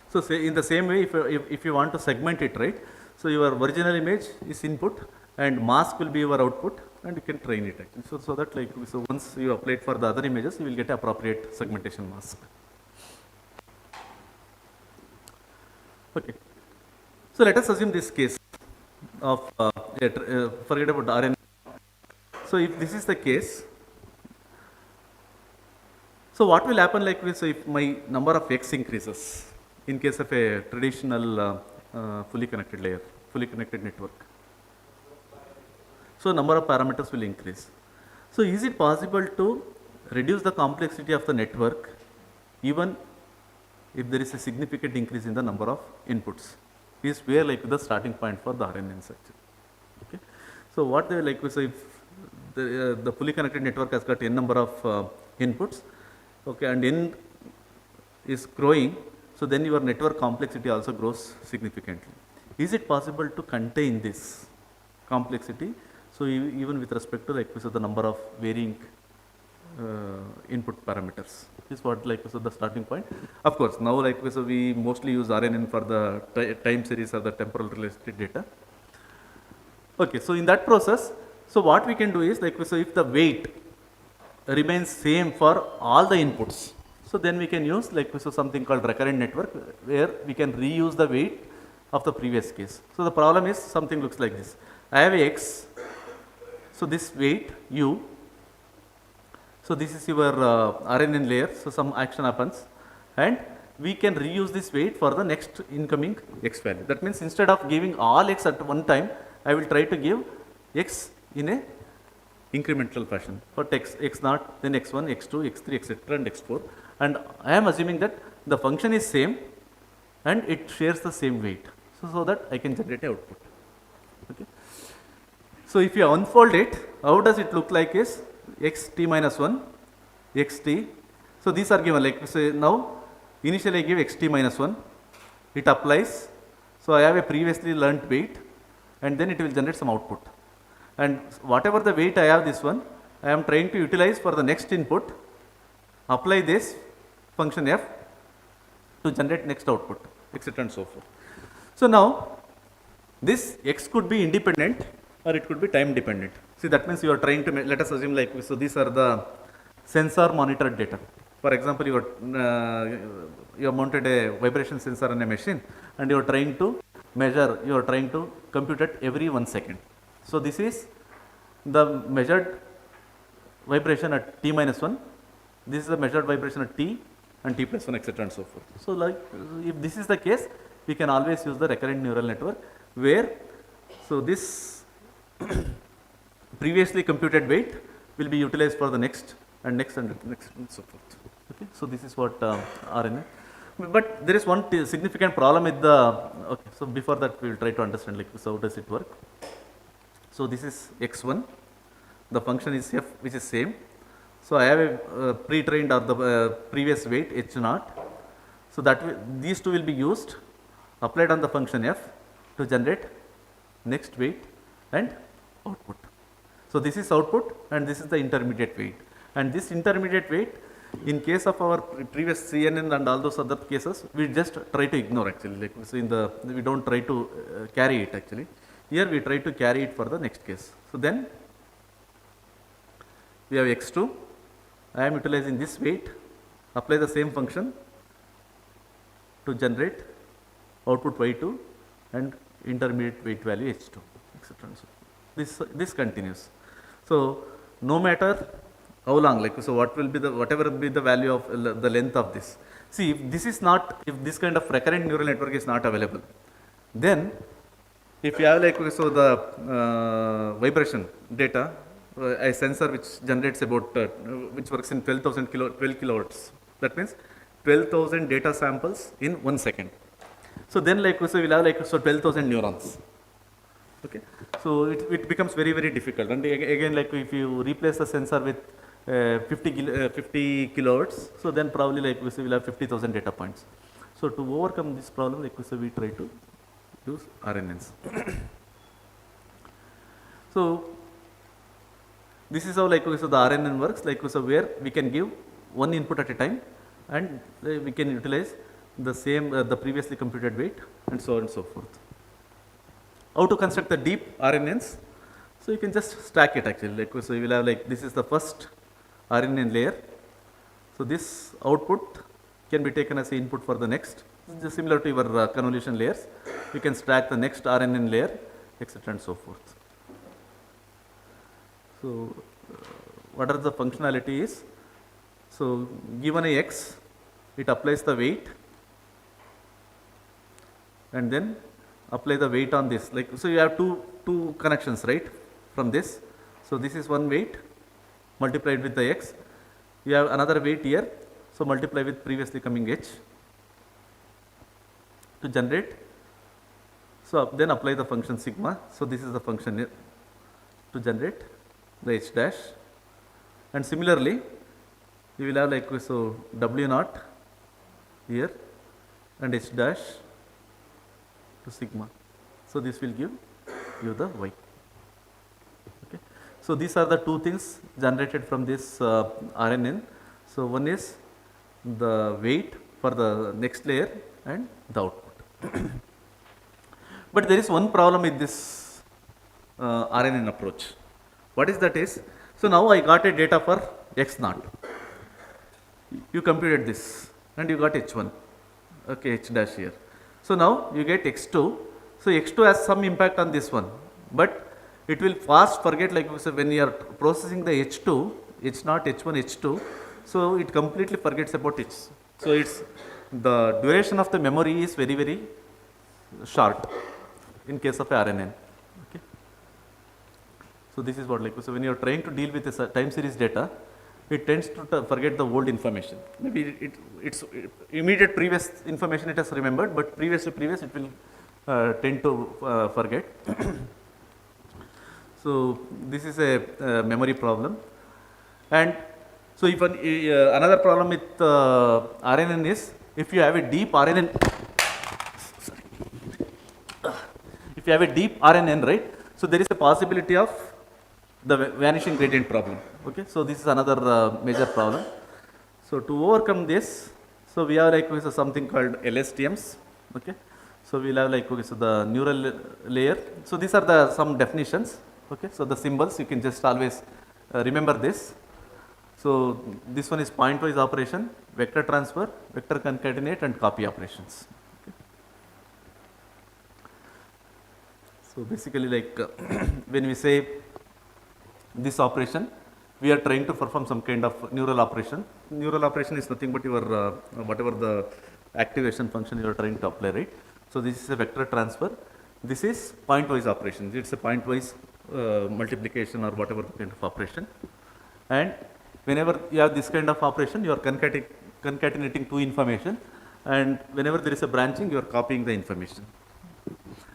So say in the same way, if you want to segment it, right? So your original image is input, and mask will be your output, and you can train it actually. So that like, so once you apply it for the other images, you will get appropriate segmentation mask. Okay. So let us assume this case of forget about RNN. So if this is the case, so what will happen like this? So if my number of X increases in case of a traditional fully connected layer, fully connected network, so number of parameters will increase. So is it possible to reduce the complexity of the network even if there is a significant increase in the number of inputs? Is where like the starting point for the RNNs actually. Okay. So what they like, so if the fully connected network has got n number of inputs, okay, and n is growing, so then your network complexity also grows significantly. Is it possible to contain this complexity? So even with respect to like, so the number of varying input parameters is what like, so the starting point. Of course, now like, so we mostly use RNN for the time series or the temporal related data. Okay, so in that process, so what we can do is like, so if the weight remains same for all the inputs, so then we can use like, so something called recurrent network, where we can reuse the weight of the previous case. So the problem is something looks like this. I have a X, So this weight U, so this is your RNN layer, so some action happens and we can reuse this weight for the next incoming X value. That means instead of giving all X at one time, I will try to give X in a incremental fashion. For X0, then X1, X2, X3, etc. and X4. And I am assuming that the function is same and it shares the same weight. So that I can generate a output. Okay. So if you unfold it, how does it look like is xt minus 1, xt. So these are given, like say now, initially I give xt minus 1, it applies. So I have a previously learnt weight and then it will generate some output. And whatever the weight I have this one, I am trying to utilize for the next input, apply this function f to generate next output, etc. and so forth. So now, this x could be independent or it could be time dependent. See, that means you are trying to, let us assume like, so these are the sensor monitored data. For example, you have mounted a vibration sensor on a machine and you are trying to measure, you are trying to compute it every 1 second. So this is the measured vibration at t minus 1, this is the measured vibration at t and t plus 1, etc. and so forth. So like, if this is the case, we can always use the recurrent neural network where, so this previously computed weight will be utilized for the next and next and next and so forth. Okay, so this is what RNA. But there is one significant problem with the, okay, so before that we will try to understand like, so how does it work. So this is x1, the function is f which is same. So I have a pre-trained or the previous weight h0. So that these two will be used, applied on the function f to generate next weight and output. So this is output and this is the intermediate weight. And this intermediate weight, in case of our previous CNN and all those other cases, we just try to ignore actually. Like so in the, we don't try to carry it actually. Here we try to carry it for the next case. So then we have x2. I am utilizing this weight, apply the same function to generate output y2 and intermediate weight value h2, etc. So this continues. So no matter how long, like so, what will be the whatever will be the value of the length of this. See, if this is not, if this kind of recurrent neural network is not available, then if you have like so the vibration data, a sensor which generates about which works in 12 kilohertz. That means 12,000 data samples in 1 second. So then like so we'll have like so 12,000 neurons. Okay, so it becomes very difficult. And again, like if you replace the sensor with 50 kilohertz, so then probably like we will have 50,000 data points. So to overcome this problem, like so we try to use RNNs. So this is how like so the RNN works, like so where we can give one input at a time and we can utilize the same the previously computed weight and so on and so forth. How to construct the deep RNNs? So you can just stack it actually, like so you will have like this is the first RNN layer. So this output can be taken as an input for the next. This is similar to your convolution layers. You can stack the next RNN layer, etc. and so forth. So what are the functionality is? So given a x, it applies the weight and then apply the weight on this. Like so you have two connections, right, from this. So this is one weight multiplied with the x. You have another weight here, so multiply with previously coming h to generate. So then apply the function sigma. So this is the function here to generate the h dash. And similarly, you will have like so w naught here and h dash to sigma. So this will give you the y. Okay. So these are the two things generated from this RNN. So one is the weight for the next layer and the output. But there is one problem with this RNN approach. What is that is? So now I got a data for x naught. You computed this and you got h1. Okay, h dash here. So now you get x2. So x2 has some impact on this one, but it will fast forget, like so when you are processing the H2, H0, H1, H2, so it completely forgets about H. So it's the duration of the memory is very, very short in case of RNN. Okay. So this is what, like, so when you are trying to deal with a time series data, it tends to forget the old information. Maybe it's immediate previous information it has remembered, but previous to previous it will tend to forget. So this is a memory problem. And so if another problem with RNN is, if you have a deep RNN, if you have a deep RNN, right, so there is a possibility of the vanishing gradient problem. Okay, so this is another major problem. So to overcome this, so we have like something called LSTMs. Okay, so we'll have like, okay, so the neural layer. So these are the some definitions. Okay, so the symbols you can just always remember this. So this one is point-wise operation, vector transfer, vector concatenate, and copy operations. Okay. So basically, like when we say this operation, we are trying to perform some kind of neural operation. Neural operation is nothing but your whatever the activation function you are trying to apply, right? So this is a vector transfer. This is point-wise operation. It's a point-wise multiplication or whatever kind of operation. And whenever you have this kind of operation, you are concatenating two information, and whenever there is a branching, you are copying the information.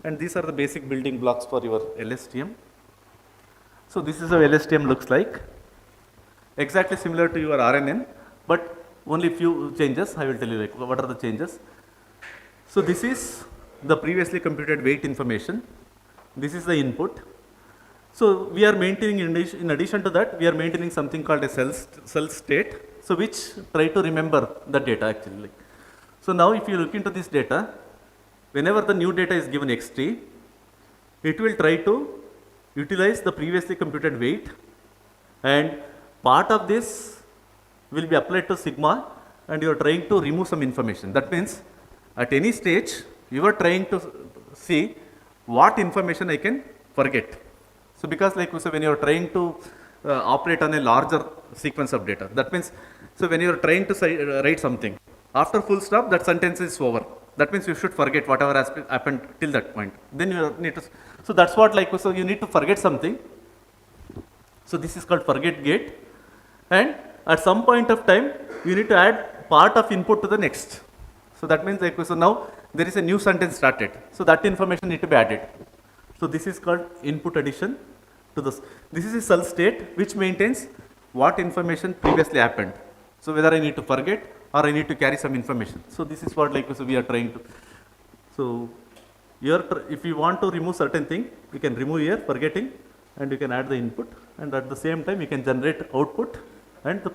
And these are the basic building blocks for your LSTM. So this is how LSTM looks like. Exactly similar to your RNN, but only few changes. I will tell you like what are the changes. So this is the previously computed weight information. This is the input. So we are maintaining, in addition to that, we are maintaining something called a cell state, so which try to remember the data actually. So now if you look into this data, whenever the new data is given xt, it will try to utilize the previously computed weight, and part of this will be applied to sigma, and you are trying to remove some information. That means at any stage you are trying to see what information I can forget. So because like so when you are trying to operate on a larger sequence of data, that means, so when you are trying to say, write something, after full stop that sentence is over. That means you should forget whatever has happened till that point. Then you need to, so that's what like, so you need to forget something. So this is called forget gate, and at some point of time you need to add part of input to the next. So that means like, so now there is a new sentence started. So that information need to be added. So this is called input addition to this. This is a cell state which maintains what information previously happened. So whether I need to forget or I need to carry some information. So this is what like so we are trying to. So here if you want to remove certain thing, you can remove here forgetting, and you can add the input, and at the same time you can generate output and the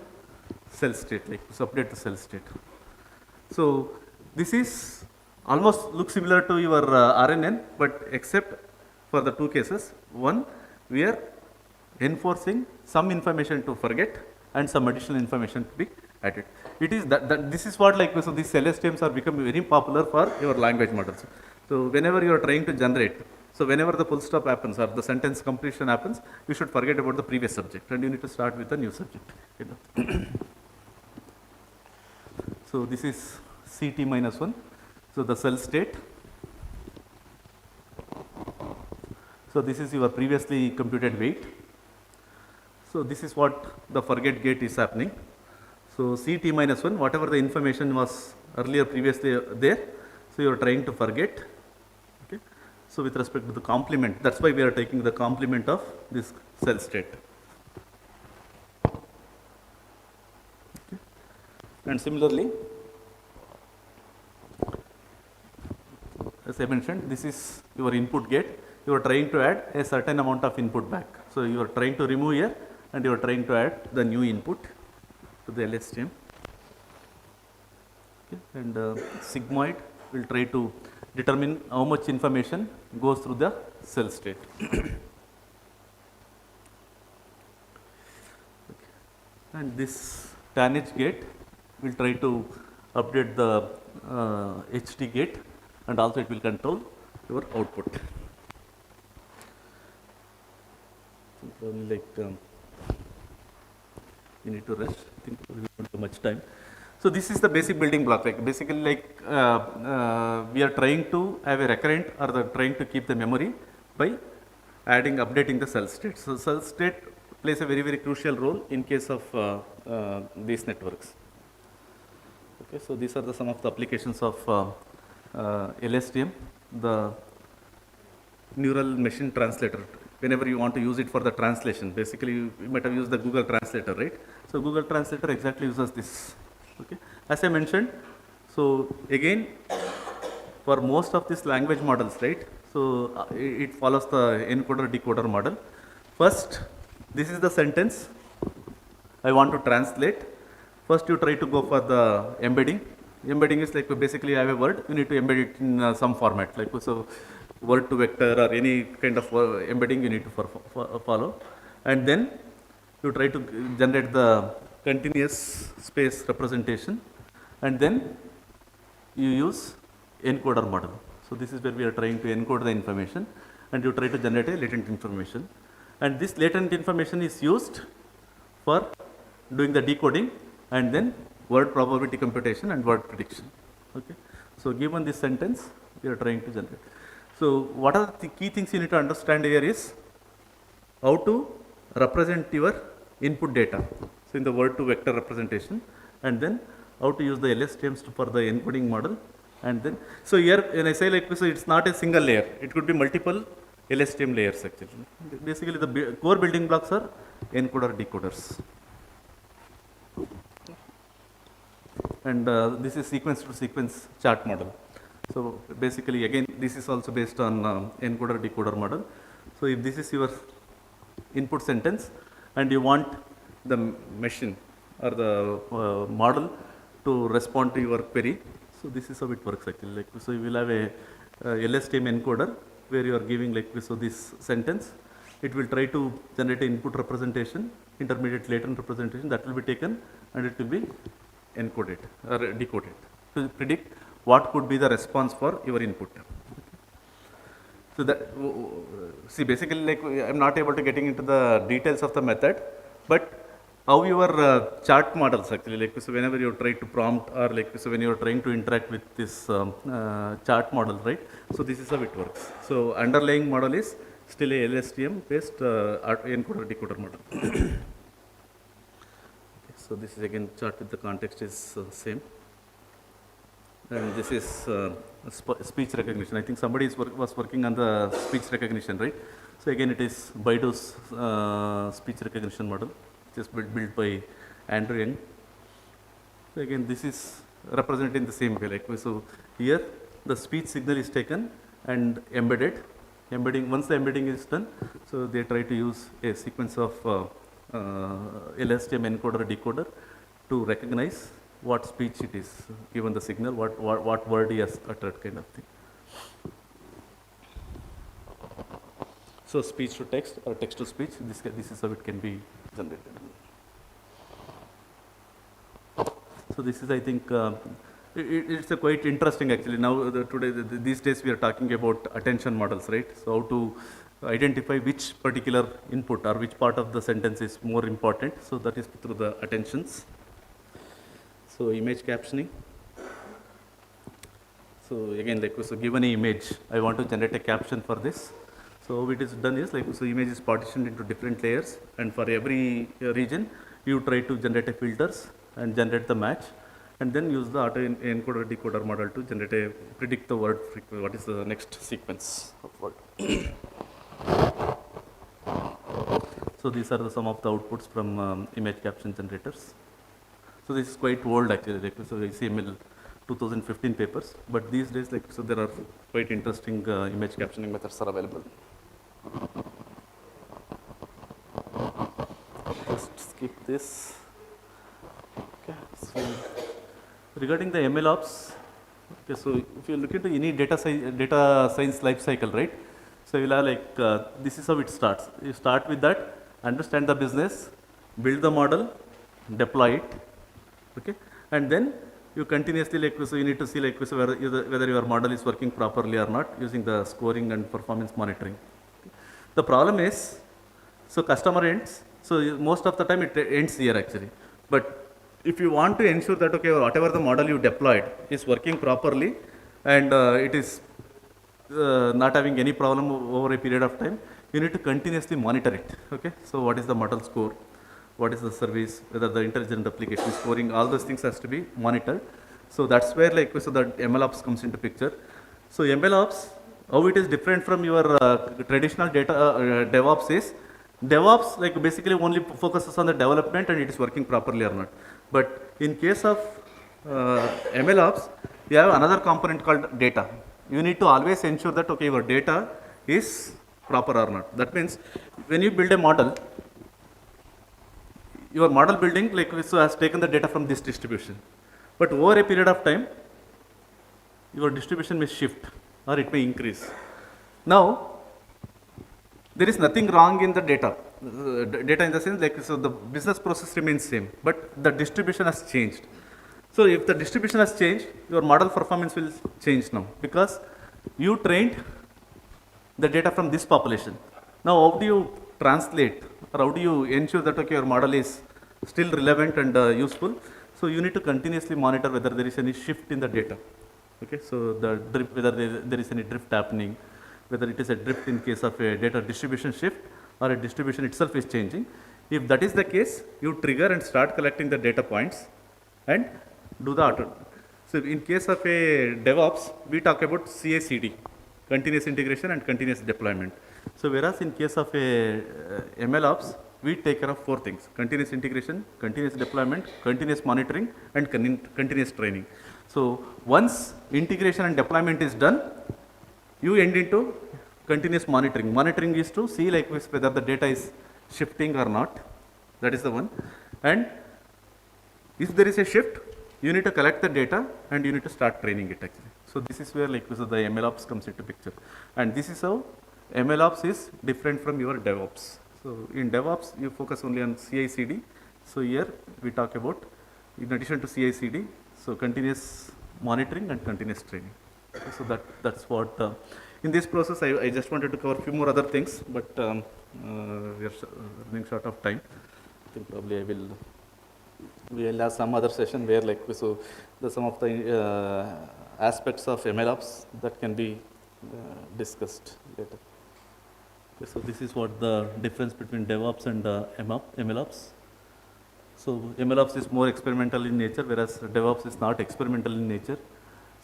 cell state, like so update the cell state. So this is almost looks similar to your RNN, but except for the two cases. One, we are enforcing some information to forget and some additional information to be added. It is that this is what like, so these LSTMs are becoming very popular for your language models. So whenever you are trying to generate, so whenever the full stop happens or the sentence completion happens, you should forget about the previous subject and you need to start with a new subject. So this is CT minus 1. So the cell state. So this is your previously computed weight. So this is what the forget gate is happening. So CT minus 1, whatever the information was earlier previously there, so you are trying to forget. Okay. So with respect to the complement, that's why we are taking the complement of this cell state. Okay. And similarly, as I mentioned, this is your input gate. You are trying to add a certain amount of input back. So you are trying to remove here, and you are trying to add the new input to the LSTM. Okay. And sigmoid will try to determine how much information goes through the cell state. Okay. And this tanh gate will try to update the HT gate, and also it will control your output. Probably like you need to rush. I think we don't have much time. So this is the basic building block. Like basically, like we are trying to have a recurrent or trying to keep the memory by adding, updating the cell state. So cell state plays a very crucial role in case of these networks. Okay, so these are some of the applications of LSTM, the neural machine translator. Whenever you want to use it for the translation, basically you might have used the Google Translator, right? So Google Translator exactly uses this. Okay, as I mentioned, so again, for most of these language models, right? So it follows the encoder-decoder model. First, this is the sentence I want to translate. First, you try to go for the embedding. Embedding is like basically you have a word, you need to embed it in some format, like so word to vector or any kind of embedding you need to follow. And then you try to generate the continuous space representation, and then you use encoder model. So this is where we are trying to encode the information, and you try to generate a latent information. And this latent information is used for doing the decoding and then word probability computation and word prediction. Okay. So given this sentence, we are trying to generate. So what are the key things you need to understand here is how to represent your input data. So in the word to vector representation, and then how to use the LSTMs for the encoding model. And then, so here when I say like, so it's not a single layer, it could be multiple LSTM layers actually. Basically the core building blocks are encoder decoders. And this is sequence to sequence chart model. So basically again this is also based on encoder decoder model. So if this is your input sentence and you want the machine or the model to respond to your query, so this is how it works actually. Like, so you will have a LSTM encoder where you are giving like, so this sentence, it will try to generate an input representation, intermediate latent representation that will be taken and it will be encoded or decoded to predict what could be the response for your input. So that, see basically like I am not able to getting into the details of the method, but how your chart models actually, like so whenever you try to prompt or like so when you are trying to interact with this chart model, right? So this is how it works. So underlying model is still a LSTM based encoder decoder model. Okay, so this is again chart with the context is same. And this is speech recognition. I think somebody was working on the speech recognition, right? So again, it is Baidu's speech recognition model, which is built by Andrew Yang. So again, this is represented in the same way. Like so, here the speech signal is taken and embedded. Once the embedding is done, so they try to use a sequence of LSTM encoder decoder to recognize what speech it is, given the signal, what word he has uttered, kind of thing. So speech to text or text to speech, this is how it can be generated. So this is, I think, it's a quite interesting actually. Now these days we are talking about attention models, right? So how to identify which particular input or which part of the sentence is more important. So that is through the attentions. So image captioning. So again, like so given an image, I want to generate a caption for this. So how it is done is like, so image is partitioned into different layers, and for every region you try to generate a filters and generate the match, and then use the auto encoder decoder model to predict the word what is the next sequence of word. So these are some of the outputs from image caption generators. So this is quite old actually, like so HTML 2015 papers, but these days like so there are quite interesting image captioning methods are available. Just skip this. Okay. So regarding the MLOps, okay, so if you look into any data science life cycle, right? So you'll have like this is how it starts. You start with that, understand the business, build the model, deploy it. Okay, and then you continuously like so you need to see like so whether your model is working properly or not using the scoring and performance monitoring. Okay. The problem is So customer ends, so most of the time it ends here actually. But if you want to ensure that, okay, whatever the model you deployed is working properly and it is not having any problem over a period of time, you need to continuously monitor it. Okay, so what is the model score? What is the service? Whether the intelligent application is scoring, all those things has to be monitored. So that's where like so the MLOps comes into picture. So MLOps, how it is different from your traditional data DevOps is, DevOps like basically only focuses on the development and it is working properly or not. But in case of MLOps, you have another component called data. You need to always ensure that, okay, your data is proper or not. That means when you build a model, your model building like so has taken the data from this distribution. But over a period of time, your distribution may shift or it may increase. Now, there is nothing wrong in the data. Data in the sense like so the business process remains same, but the distribution has changed. So if the distribution has changed, your model performance will change now because you trained the data from this population. Now how do you translate or how do you ensure that, okay, your model is still relevant and useful? So you need to continuously monitor whether there is any shift in the data. Okay, so the drift, whether there is any drift happening, whether it is a drift in case of a data distribution shift or a distribution itself is changing. If that is the case, you trigger and start collecting the data points and do the auto. So in case of a DevOps, we talk about CI/CD, continuous integration and continuous deployment. So whereas in case of a MLOps, we take care of four things: continuous integration, continuous deployment, continuous monitoring, and continuous training. So once integration and deployment is done, you end into continuous monitoring. Monitoring is to see like whether the data is shifting or not. That is the one. And if there is a shift, you need to collect the data and you need to start training it actually. So this is where like so the MLOps comes into picture. And this is how MLOps is different from your DevOps. So in DevOps, you focus only on CI/CD. So here we talk about, in addition to CI/CD, so continuous monitoring and continuous training. So that's what, in this process, I just wanted to cover a few more other things, but we are running short of time. I think probably we will have some other session where like, so some of the aspects of MLOps that can be discussed later. Okay, so this is what the difference between DevOps and MLOps. So MLOps is more experimental in nature, whereas DevOps is not experimental in nature.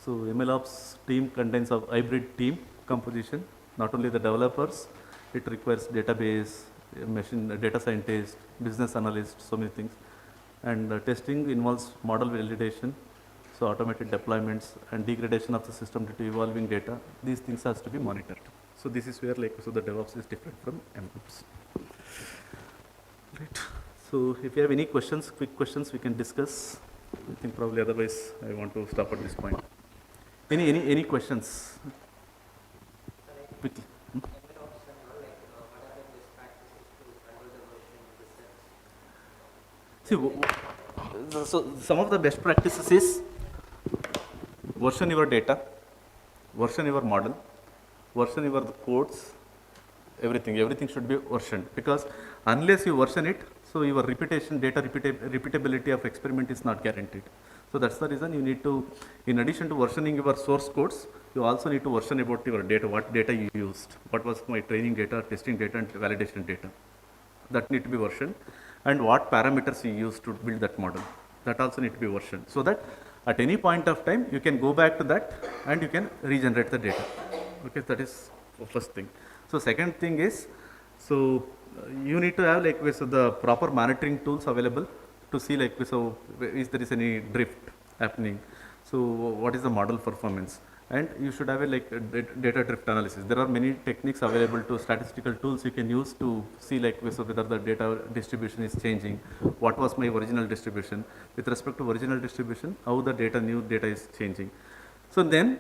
So MLOps team contains a hybrid team composition, not only the developers, it requires database, data scientist, business analyst, so many things. And testing involves model validation, so automated deployments and degradation of the system due to evolving data. These things has to be monitored. So this is where like so the DevOps is different from MLOps. Right. So if you have any questions, quick questions, we can discuss. I think probably otherwise I want to stop at this point. Any questions? Quickly. See, so some of the best practices is version your data, version your model, version your codes, everything should be versioned, because unless you version it, so your repeatability of experiment is not guaranteed. So that's the reason you need to, in addition to versioning your source codes, you also need to version about your data, what data you used, what was my training data, testing data and validation data. That need to be versioned, and what parameters you used to build that model. That also need to be versioned, so that at any point of time you can go back to that and you can regenerate the data. Okay, that is the first thing. So second thing is, so you need to have like so the proper monitoring tools available to see like so if there is any drift happening. So what is the model performance? And you should have a like a data drift analysis. There are many techniques available to statistical tools you can use to see like so whether the data distribution is changing. What was my original distribution? With respect to original distribution, how the new data is changing. So then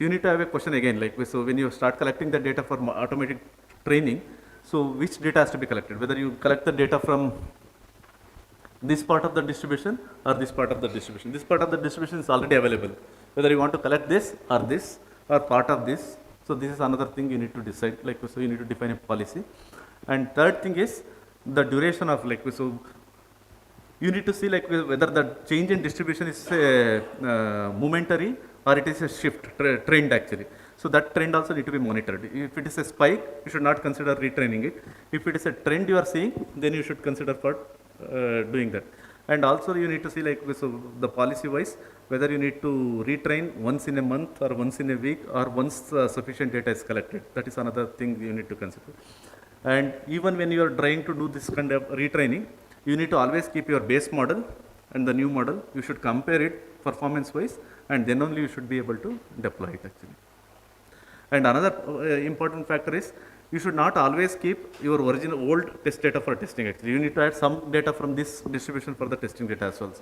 you need to have a question again, like so when you start collecting the data for automatic training, so which data has to be collected? Whether you collect the data from this part of the distribution or this part of the distribution. This part of the distribution is already available. Whether you want to collect this or part of this. So this is another thing you need to decide, like so you need to define a policy. And third thing is the duration of like, so you need to see like whether the change in distribution is momentary or it is a shift, trend actually. So that trend also need to be monitored. If it is a spike, you should not consider retraining it. If it is a trend you are seeing, then you should consider for doing that. And also you need to see like, so the policy wise, whether you need to retrain once in a month or once in a week or once sufficient data is collected. That is another thing you need to consider. And even when you are trying to do this kind of retraining, you need to always keep your base model and the new model. You should compare it performance wise, and then only you should be able to deploy it actually. And another important factor is you should not always keep your original old test data for testing actually. You need to add some data from this distribution for the testing data as well.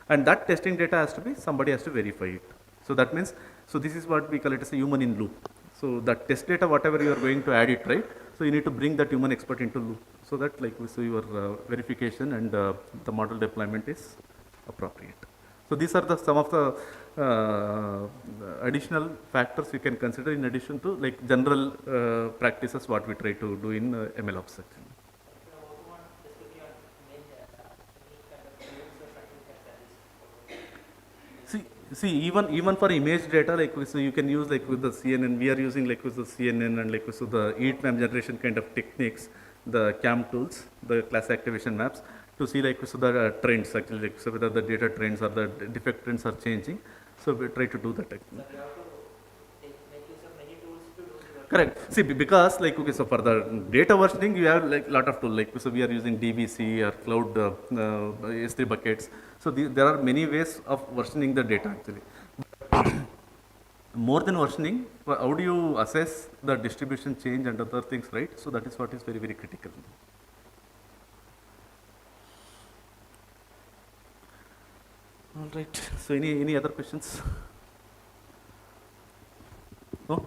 And that testing data has to be, somebody has to verify it. So that means, so this is what we call it as a human in loop. So that test data, whatever you are going to add it, right? So you need to bring that human expert into loop so that like, so your verification and the model deployment is appropriate. So these are the some of the additional factors you can consider in addition to like general practices what we try to do in MLOps section. See, even for image data, like so you can use like with the CNN, we are using like with the CNN and like so the heat map generation kind of techniques, the CAM tools, the class activation maps to see like so the trends actually, like so whether the data trends or the defect trends are changing. So we try to do that actually. Correct. See, because like, okay, so for the data versioning, you have like lot of tools, like, so we are using DBC or cloud S3 buckets. So there are many ways of versioning the data actually. More than versioning, how do you assess the distribution change and other things, right? So that is what is very, very critical. All right. So any other questions? No?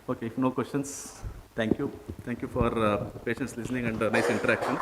Okay, if no questions, thank you. Thank you for patience listening and nice interaction.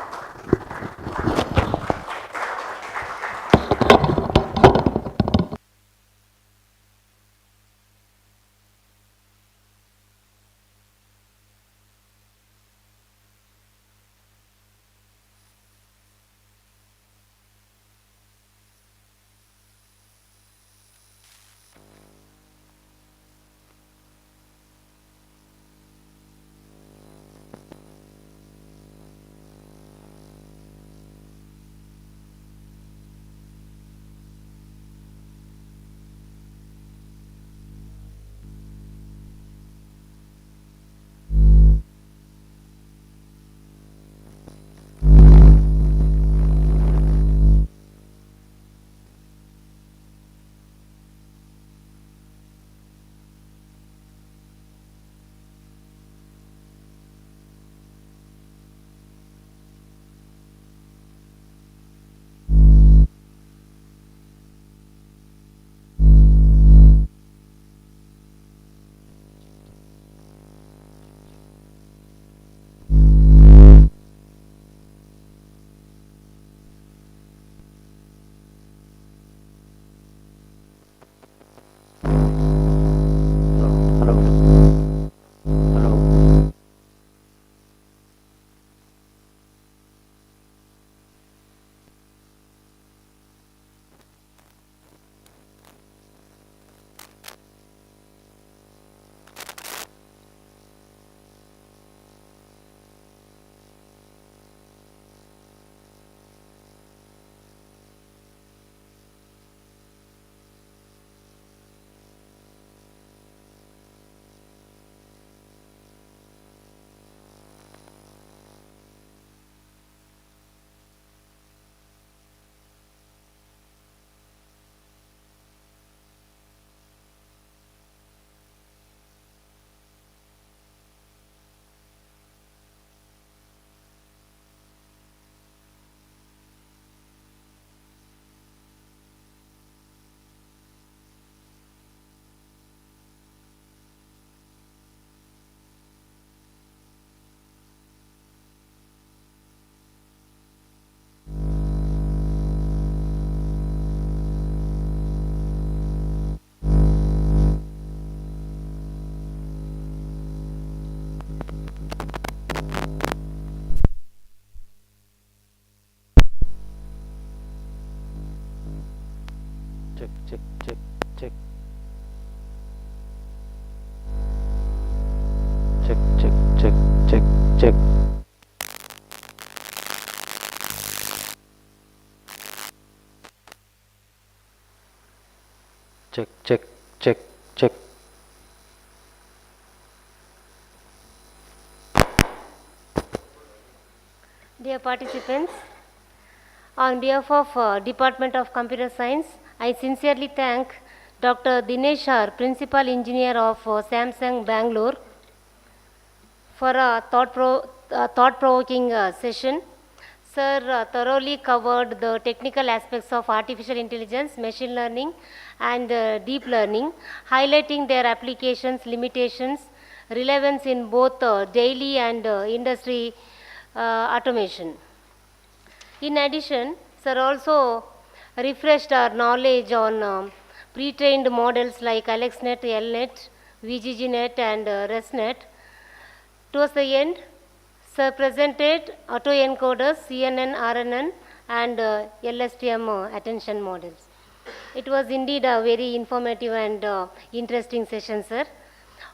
check, check. Dear participants, on behalf of Department of Computer Science, I sincerely thank Dr. Dinesh, Principal Engineer of Samsung Bangalore, for a thought-provoking session. Sir thoroughly covered the technical aspects of artificial intelligence, machine learning, and deep learning, highlighting their applications, limitations, relevance in both daily and industry automation. In addition, sir also refreshed our knowledge on pre-trained models like AlexNet, LNet, VGGNet, and ResNet. Towards the end, sir presented autoencoders, CNN, RNN, and LSTM attention models. It was indeed a very informative and interesting session, sir.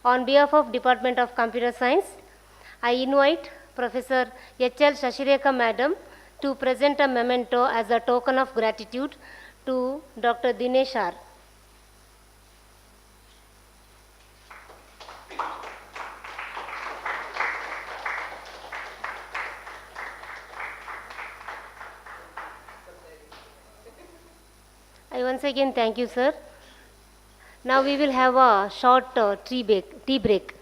On behalf of Department of Computer Science, I invite Professor H.L. Shashireka Madam to present a memento as a token of gratitude to Dr. Dinesh R. I once again thank you, sir. Now we will have a short tea break.